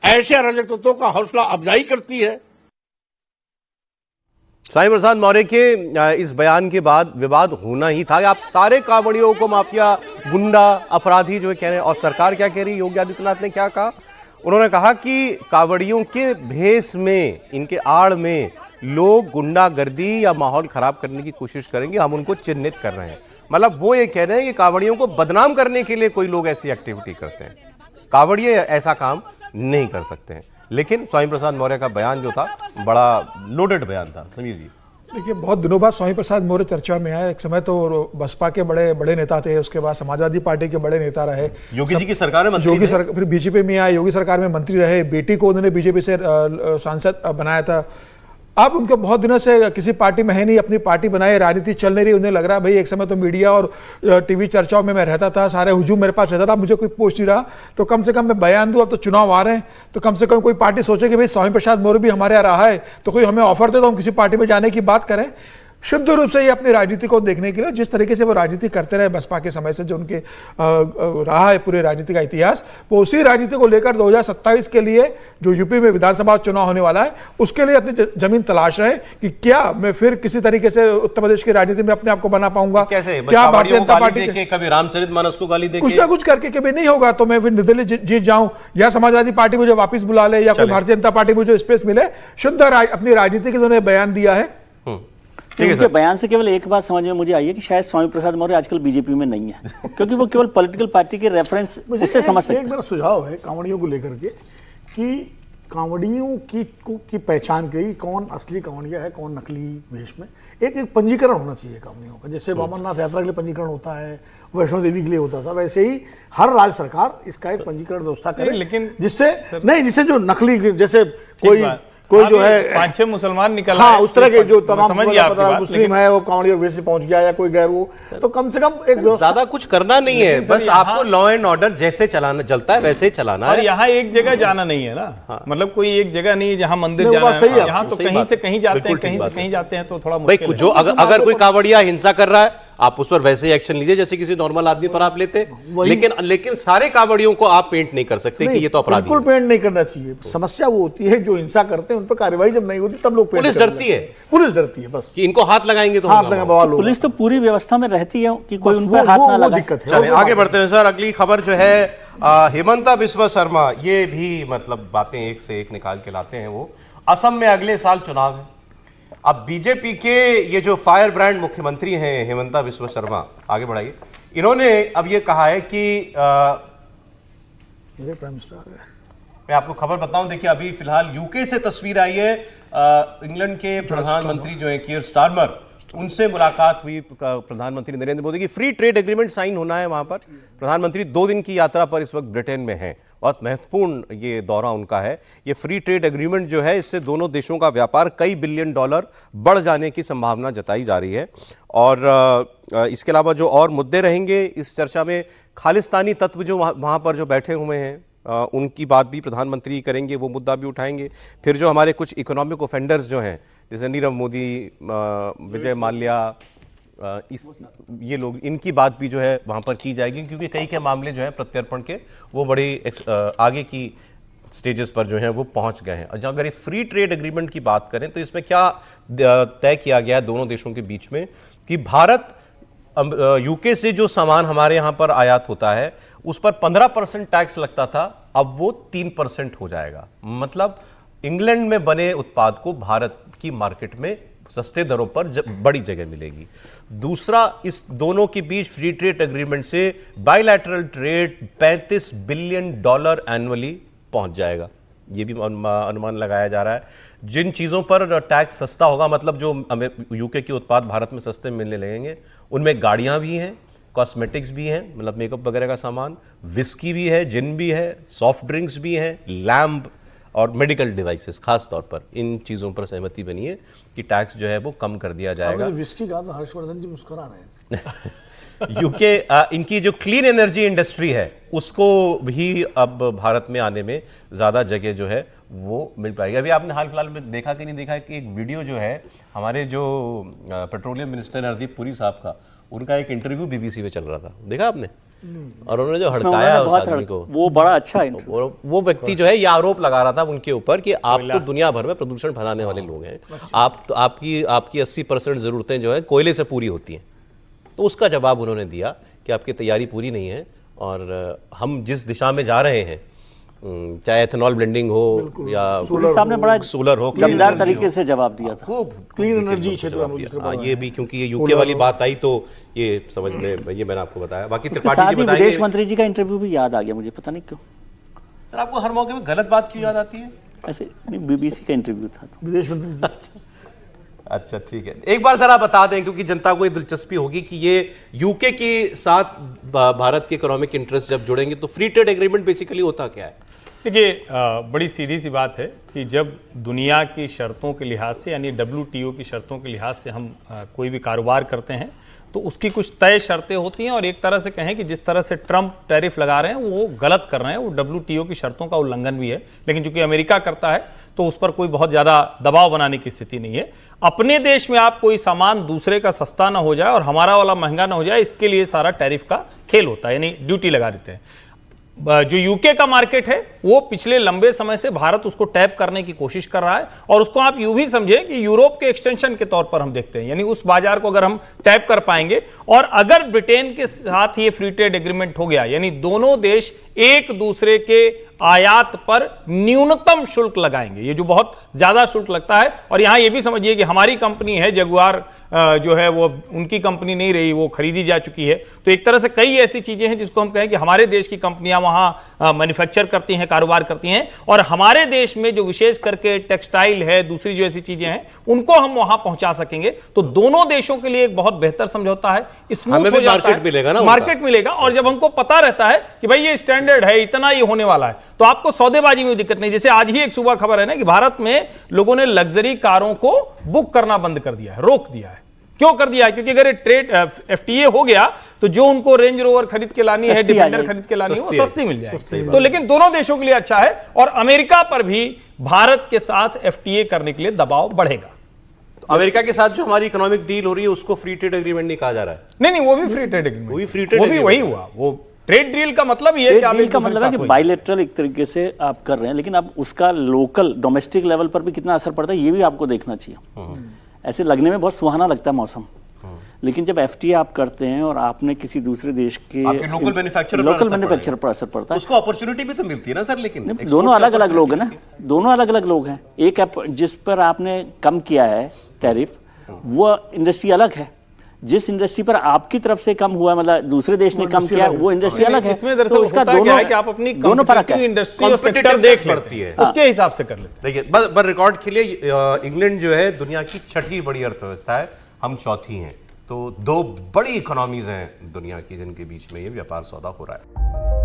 [SPEAKER 6] ऐसे अराजक तत्वों का हौसला अफजाई करती है।
[SPEAKER 1] स्वामी प्रसाद मौर्य के इस बयान के बाद विवाद होना ही था। आप सारे कांवड़ियों को माफिया, गुंडा, अपराधी जो कह रहे हैं, और सरकार क्या कह रही है? योगी आदित्यनाथ ने क्या कहा? उन्होंने कहा कि कांवड़ियों के भेष में, इनके आड़ में लोग गुंडागर्दी या माहौल खराब करने की कोशिश करेंगे, हम उनको चिन्हित कर रहे हैं। मतलब वो ये कह रहे हैं कि कांवड़ियों को बदनाम करने के लिए कोई लोग ऐसी एक्टिविटी करते हैं। कांवड़िए ऐसा काम नहीं कर सकते हैं। लेकिन स्वामी प्रसाद मौर्य का बयान जो था बड़ा लोडेड बयान था। समीर जी,
[SPEAKER 9] देखिए, बहुत दिनों बाद स्वामी प्रसाद मौर्य चर्चा में आए। एक समय तो बसपा के बड़े नेता थे, उसके बाद समाजवादी पार्टी के बड़े नेता रहे,
[SPEAKER 1] योगी जी की सरकार में मंत्री,
[SPEAKER 9] फिर बीजेपी में आए, योगी सरकार में मंत्री रहे, बेटी को उन्होंने बीजेपी से सांसद बनाया था। अब उनके बहुत दिनों से किसी पार्टी में है नहीं, अपनी पार्टी बनाए, राजनीति चल नहीं रही। उन्हें लग रहा भाई एक समय तो मीडिया और टीवी चर्चाओं में मैं रहता था, सारे हुजूम मेरे पास रहता था, मुझे कोई पोस्ट नहीं रहा, तो कम से कम मैं बयान दूं। अब तो चुनाव आ रहे हैं, तो कम से कम कोई पार्टी सोचे कि भाई स्वामी प्रसाद मौर्य भी हमारे यहाँ रहा है, तो कोई हमें ऑफर दे तो हम किसी पार्टी में जाने की बात करें। शुद्ध रूप से ये अपनी राजनीति को देखने के लिए, जिस तरीके से वो राजनीति करते रहे बसपा के समय से, जो उनके रहा है पूरे राजनीति का इतिहास, वो उसी राजनीति को लेकर 2027 के लिए जो यूपी में विधानसभा चुनाव होने वाला है, उसके लिए अपनी जमीन तलाश रहे कि क्या मैं फिर किसी तरीके से उत्तर प्रदेश की राजनीति में अपने आप को बना पाऊंगा।
[SPEAKER 1] कैसे?
[SPEAKER 9] क्या भारतीय जनता पार्टी
[SPEAKER 1] के कभी रामचरितमानस को गाली देके
[SPEAKER 9] कुछ ना कुछ करके कभी नहीं होगा, तो मैं फिर निर्दलीय जीत जाऊं, या समाजवादी पार्टी मुझे वापिस बुला ले, या कोई भारतीय जनता पार्टी मुझे स्पेस मिले। शुद्ध अपनी राजनीति के उन्होंने बयान दिया है।
[SPEAKER 8] उनके बयान से केवल एक बात समझ में मुझे आई है कि शायद स्वामी प्रसाद मौर्य आजकल बीजेपी में नहीं है, क्योंकि वो केवल पॉलिटिकल पार्टी के रेफरेंस उससे समझ सकते हैं।
[SPEAKER 3] एक मेरा सुझाव है कांवड़ियों को लेकर के कि कांवड़ियों की पहचान की, कौन असली कांवड़िया है, कौन नकली वेश में, एक पंजीकरण होना चाहिए कांवड़ियों का। जैसे अमरनाथ यात्रा के लिए पंजीकरण होता है, वैष्णो देवी के लिए होता था, वैसे ही हर राज्य सरकार इसका एक पंजीकरण व्यवस्था करे,
[SPEAKER 2] लेकिन
[SPEAKER 3] जिससे जो नकली, जैसे कोई जो है
[SPEAKER 2] 5-6 मुसलमान निकल
[SPEAKER 3] हाँ, उस तरह के जो तमाम
[SPEAKER 2] मुस्लिम
[SPEAKER 3] है वो कांवड़िया वेश से पहुंच गया या कोई गैर वो, तो कम से कम एक
[SPEAKER 1] ज्यादा कुछ करना नहीं है, बस आपको लॉ एंड ऑर्डर जैसे चलाना चलता है वैसे ही चलाना है।
[SPEAKER 2] और यहाँ एक जगह जाना नहीं है ना, मतलब कोई एक जगह नहीं है जहाँ मंदिर जाना है, यहाँ तो कहीं से कहीं जाते हैं, कहीं से कहीं जाते हैं, तो थोड़ा मुश्किल है।
[SPEAKER 1] जो अगर कोई कांवड़िया हिंसा कर रहा है आप उस पर वैसे ही एक्शन लीजिए जैसे किसी नॉर्मल आदमी पर आप लेते, लेकिन सारे कांवड़ियों को आप पेंट नहीं कर सकते कि ये तो अपराधी।
[SPEAKER 3] बिल्कुल पेंट नहीं करना चाहिए। समस्या वो होती है जो हिंसा करते हैं उन पर कार्रवाई जब नहीं होती तब लोग
[SPEAKER 1] पुलिस डरती है,
[SPEAKER 3] बस
[SPEAKER 1] कि इनको हाथ लगाएंगे तो
[SPEAKER 3] हाथ लगा।
[SPEAKER 8] पुलिस तो पूरी व्यवस्था में रहती है कि कोई उन पर हाथ ना लगाए।
[SPEAKER 3] दिक्कत है।
[SPEAKER 1] चलिए आगे बढ़ते हैं सर। अगली खबर जो है हेमंता बिस्वा शर्मा, ये भी मतलब बातें एक से एक निकाल के लाते हैं। वो असम में अगले साल चुनाव है। अब बीजेपी के ये जो फायर ब्रांड मुख्यमंत्री हैं हेमंता बिस्वा शर्मा, आगे बढ़ाइए, इन्होंने अब ये कहा है कि मैं आपको खबर बताऊं, देखिए अभी फिलहाल यूके से तस्वीर आई है, इंग्लैंड के प्रधानमंत्री जो है कियर स्टारमर, उनसे मुलाकात हुई प्रधानमंत्री नरेंद्र मोदी की। फ्री ट्रेड एग्रीमेंट साइन होना है वहां पर। प्रधानमंत्री 2 दिन की यात्रा पर इस वक्त ब्रिटेन में हैं, बहुत महत्वपूर्ण ये दौरा उनका है। ये फ्री ट्रेड एग्रीमेंट जो है इससे दोनों देशों का व्यापार कई बिलियन डॉलर बढ़ जाने की संभावना जताई जा रही है। और इसके अलावा जो और मुद्दे रहेंगे इस चर्चा में, खालिस्तानी तत्व जो वहाँ पर जो बैठे हुए हैं उनकी बात भी प्रधानमंत्री करेंगे, वो मुद्दा भी उठाएंगे। फिर जो हमारे कुछ इकोनॉमिक ऑफेंडर्स जो हैं जैसे नीरव मोदी, विजय माल्या, ये लोग, इनकी बात भी जो है वहाँ पर की जाएगी, क्योंकि कई के मामले जो है प्रत्यर्पण के वो बड़ी आगे की स्टेजेस पर जो है वो पहुँच गए हैं। और अगर ये फ्री ट्रेड एग्रीमेंट की बात करें तो इसमें क्या तय किया गया है दोनों देशों के बीच में कि भारत यूके से जो सामान हमारे यहाँ पर आयात होता है उस पर 15% टैक्स लगता था, अब वो 3% हो जाएगा। मतलब इंग्लैंड में बने उत्पाद को भारत की मार्केट में सस्ते दरों पर बड़ी जगह मिलेगी। दूसरा, इस दोनों के बीच फ्री ट्रेड एग्रीमेंट से बायलैटरल ट्रेड $35 बिलियन एनुअली पहुंच जाएगा, ये भी अनुमान लगाया जा रहा है। जिन चीज़ों पर टैक्स सस्ता होगा, मतलब जो यूके के उत्पाद भारत में सस्ते मिलने लगेंगे, उनमें गाड़ियां भी हैं, कॉस्मेटिक्स भी हैं, मतलब मेकअप वगैरह का सामान, विस्की भी है, जिन भी है, सॉफ्ट ड्रिंक्स भी हैं, लैम्प और मेडिकल डिवाइसेस, खास तौर पर इन चीज़ों पर सहमति बनी है कि टैक्स जो है वो कम कर दिया जाएगा।
[SPEAKER 3] विस्की का तो हर्षवर्धन जी मुस्कुरा रहे हैं।
[SPEAKER 1] यूके इनकी जो क्लीन एनर्जी इंडस्ट्री है उसको भी अब भारत में आने में ज़्यादा जगह जो है वो मिल पाएगी। अभी आपने हाल फिलहाल में देखा कि नहीं देखा कि एक वीडियो जो है हमारे जो पेट्रोलियम मिनिस्टर हरदीप पुरी साहब का, उनका एक इंटरव्यू बीबीसी में चल रहा था, देखा आपने? और उन्होंने जो हड़काया उस आदमी को,
[SPEAKER 8] वो बड़ा अच्छा है।
[SPEAKER 1] वो व्यक्ति जो है ये आरोप लगा रहा था उनके ऊपर कि आप तो दुनिया भर में प्रदूषण फैलाने वाले लोग हैं, आपकी 80% ज़रूरतें जो है कोयले से पूरी होती हैं। तो उसका जवाब उन्होंने दिया कि आपकी तैयारी पूरी नहीं है और हम जिस दिशा में जा रहे हैं, चाहे एथेनॉल ब्लेंडिंग हो या सोलर हो,
[SPEAKER 8] दमदार तरीके से जवाब दिया था।
[SPEAKER 3] क्लीन एनर्जी क्षेत्र,
[SPEAKER 1] ये भी क्योंकि ये यूके वाली बात आई तो ये समझ में, ये मैंने आपको बताया। बाकी
[SPEAKER 8] त्रिपाठी जी बताएंगे। विदेश मंत्री जी का इंटरव्यू भी याद आ गया मुझे, पता नहीं क्यों।
[SPEAKER 1] सर आपको हर मौके में गलत बात क्यों याद आती है?
[SPEAKER 8] ऐसे बीबीसी का इंटरव्यू था तो।
[SPEAKER 3] विदेश मंत्री।
[SPEAKER 1] अच्छा ठीक है, एक बार जरा बता दें क्योंकि जनता को ये दिलचस्पी होगी कि ये यूके के साथ भारत के इकोनॉमिक इंटरेस्ट जब जुड़ेंगे तो फ्री ट्रेड एग्रीमेंट बेसिकली होता क्या है?
[SPEAKER 2] देखिए, बड़ी सीधी सी बात है कि जब दुनिया की शर्तों के लिहाज से, यानी WTO की शर्तों के लिहाज से हम कोई भी कारोबार करते हैं तो उसकी कुछ तय शर्तें होती हैं, और एक तरह से कहें कि जिस तरह से ट्रंप टैरिफ लगा रहे हैं वो गलत कर रहे हैं, वो WTO की शर्तों का उल्लंघन भी है। लेकिन चूंकि अमेरिका करता है तो उस पर कोई बहुत ज़्यादा दबाव बनाने की स्थिति नहीं है। अपने देश में आप कोई सामान दूसरे का सस्ता ना हो जाए और हमारा वाला महंगा ना हो जाए, इसके लिए सारा टैरिफ का खेल होता है, यानी ड्यूटी लगा देते हैं। जो यूके का मार्केट है वो पिछले लंबे समय से भारत उसको टैप करने की कोशिश कर रहा है, और उसको आप यूं भी समझे कि यूरोप के एक्सटेंशन के तौर पर हम देखते हैं, यानी उस बाजार को अगर हम टैप कर पाएंगे, और अगर ब्रिटेन के साथ ये फ्री ट्रेड एग्रीमेंट हो गया, यानी दोनों देश एक दूसरे के आयात पर न्यूनतम शुल्क लगाएंगे, ये जो बहुत ज्यादा शुल्क लगता है। और यहां ये भी समझिए कि हमारी कंपनी है जगुआर, जो है वो उनकी कंपनी नहीं रही, वो खरीदी जा चुकी है। तो एक तरह से कई ऐसी चीजें हैं जिसको हम कहें कि हमारे देश की कंपनियां वहां मैन्युफैक्चर करती हैं, कारोबार करती हैं, और हमारे देश में जो विशेष करके टेक्सटाइल है, दूसरी जो ऐसी चीजें हैं, उनको हम वहां पहुंचा सकेंगे तो दोनों देशों के लिए एक बहुत बेहतर समझौता है।
[SPEAKER 1] हमें भी मार्केट मिलेगा ना,
[SPEAKER 2] मार्केट मिलेगा। और जब हमको पता रहता है कि भाई ये स्टैंडर्ड है, इतना ही होने वाला है, तो आपको सौदेबाजी में दिक्कत नहीं। जैसे आज ही एक सुबह खबर है ना कि भारत में लोगों ने लग्जरी कारों को बुक करना बंद कर दिया है, रोक दिया है। क्यों कर दिया है? क्योंकि अगर ये ट्रेड FTA हो गया तो जो उनको रेंज रोवर खरीद के लानी है, डिफेंडर खरीद के लानी है, वो सस्ती मिल जाएगी। तो लेकिन दोनों देशों के लिए अच्छा है, और अमेरिका पर भी भारत के साथ FTA करने के लिए दबाव बढ़ेगा।
[SPEAKER 1] तो अमेरिका के साथ जो हमारी इकोनॉमिक डील हो रही है उसको फ्री ट्रेड एग्रीमेंट नहीं कहा जा रहा है।
[SPEAKER 2] नहीं, वो भी फ्री ट्रेड एग्रीमेंट,
[SPEAKER 1] वो भी फ्री ट्रेड, वो भी
[SPEAKER 2] वही हुआ। वो ट्रेड डील का मतलब ये
[SPEAKER 8] है कि बायलैटरल एक तरीके से आप कर रहे हैं, लेकिन अब उसका लोकल डोमेस्टिक लेवल पर भी कितना असर पड़ता है ये भी आपको देखना चाहिए। ऐसे लगने में बहुत सुहाना लगता है मौसम, लेकिन जब FTA आप करते हैं और आपने किसी दूसरे देश के
[SPEAKER 1] लोकल मैन्युफैक्चरर
[SPEAKER 8] पर असर पड़ता है,
[SPEAKER 1] उसको अपॉर्चुनिटी भी तो मिलती है ना सर। लेकिन
[SPEAKER 8] दोनों अलग अलग लोग हैं ना, दोनों अलग अलग लोग हैं। एक जिस पर आपने कम किया है टैरिफ, वो इंडस्ट्री अलग है। जिस इंडस्ट्री पर आपकी तरफ से कम हुआ, मतलब दूसरे देश ने कम किया, वो इंडस्ट्री अलग है।
[SPEAKER 2] इसमें दरअसल तो इसका दोनों है कि आप अपनी
[SPEAKER 8] दोनों फर्क है,
[SPEAKER 2] इंडस्ट्री और सेक्टर देख पड़ती है, उसके हिसाब से कर लेते हैं।
[SPEAKER 1] देखिए, बस रिकॉर्ड के लिए इंग्लैंड जो है दुनिया की 6ठी बड़ी अर्थव्यवस्था है, हम 4थी हैं। तो 2 बड़ी इकोनॉमीज हैं दुनिया की जिनके बीच में ये व्यापार सौदा हो रहा है।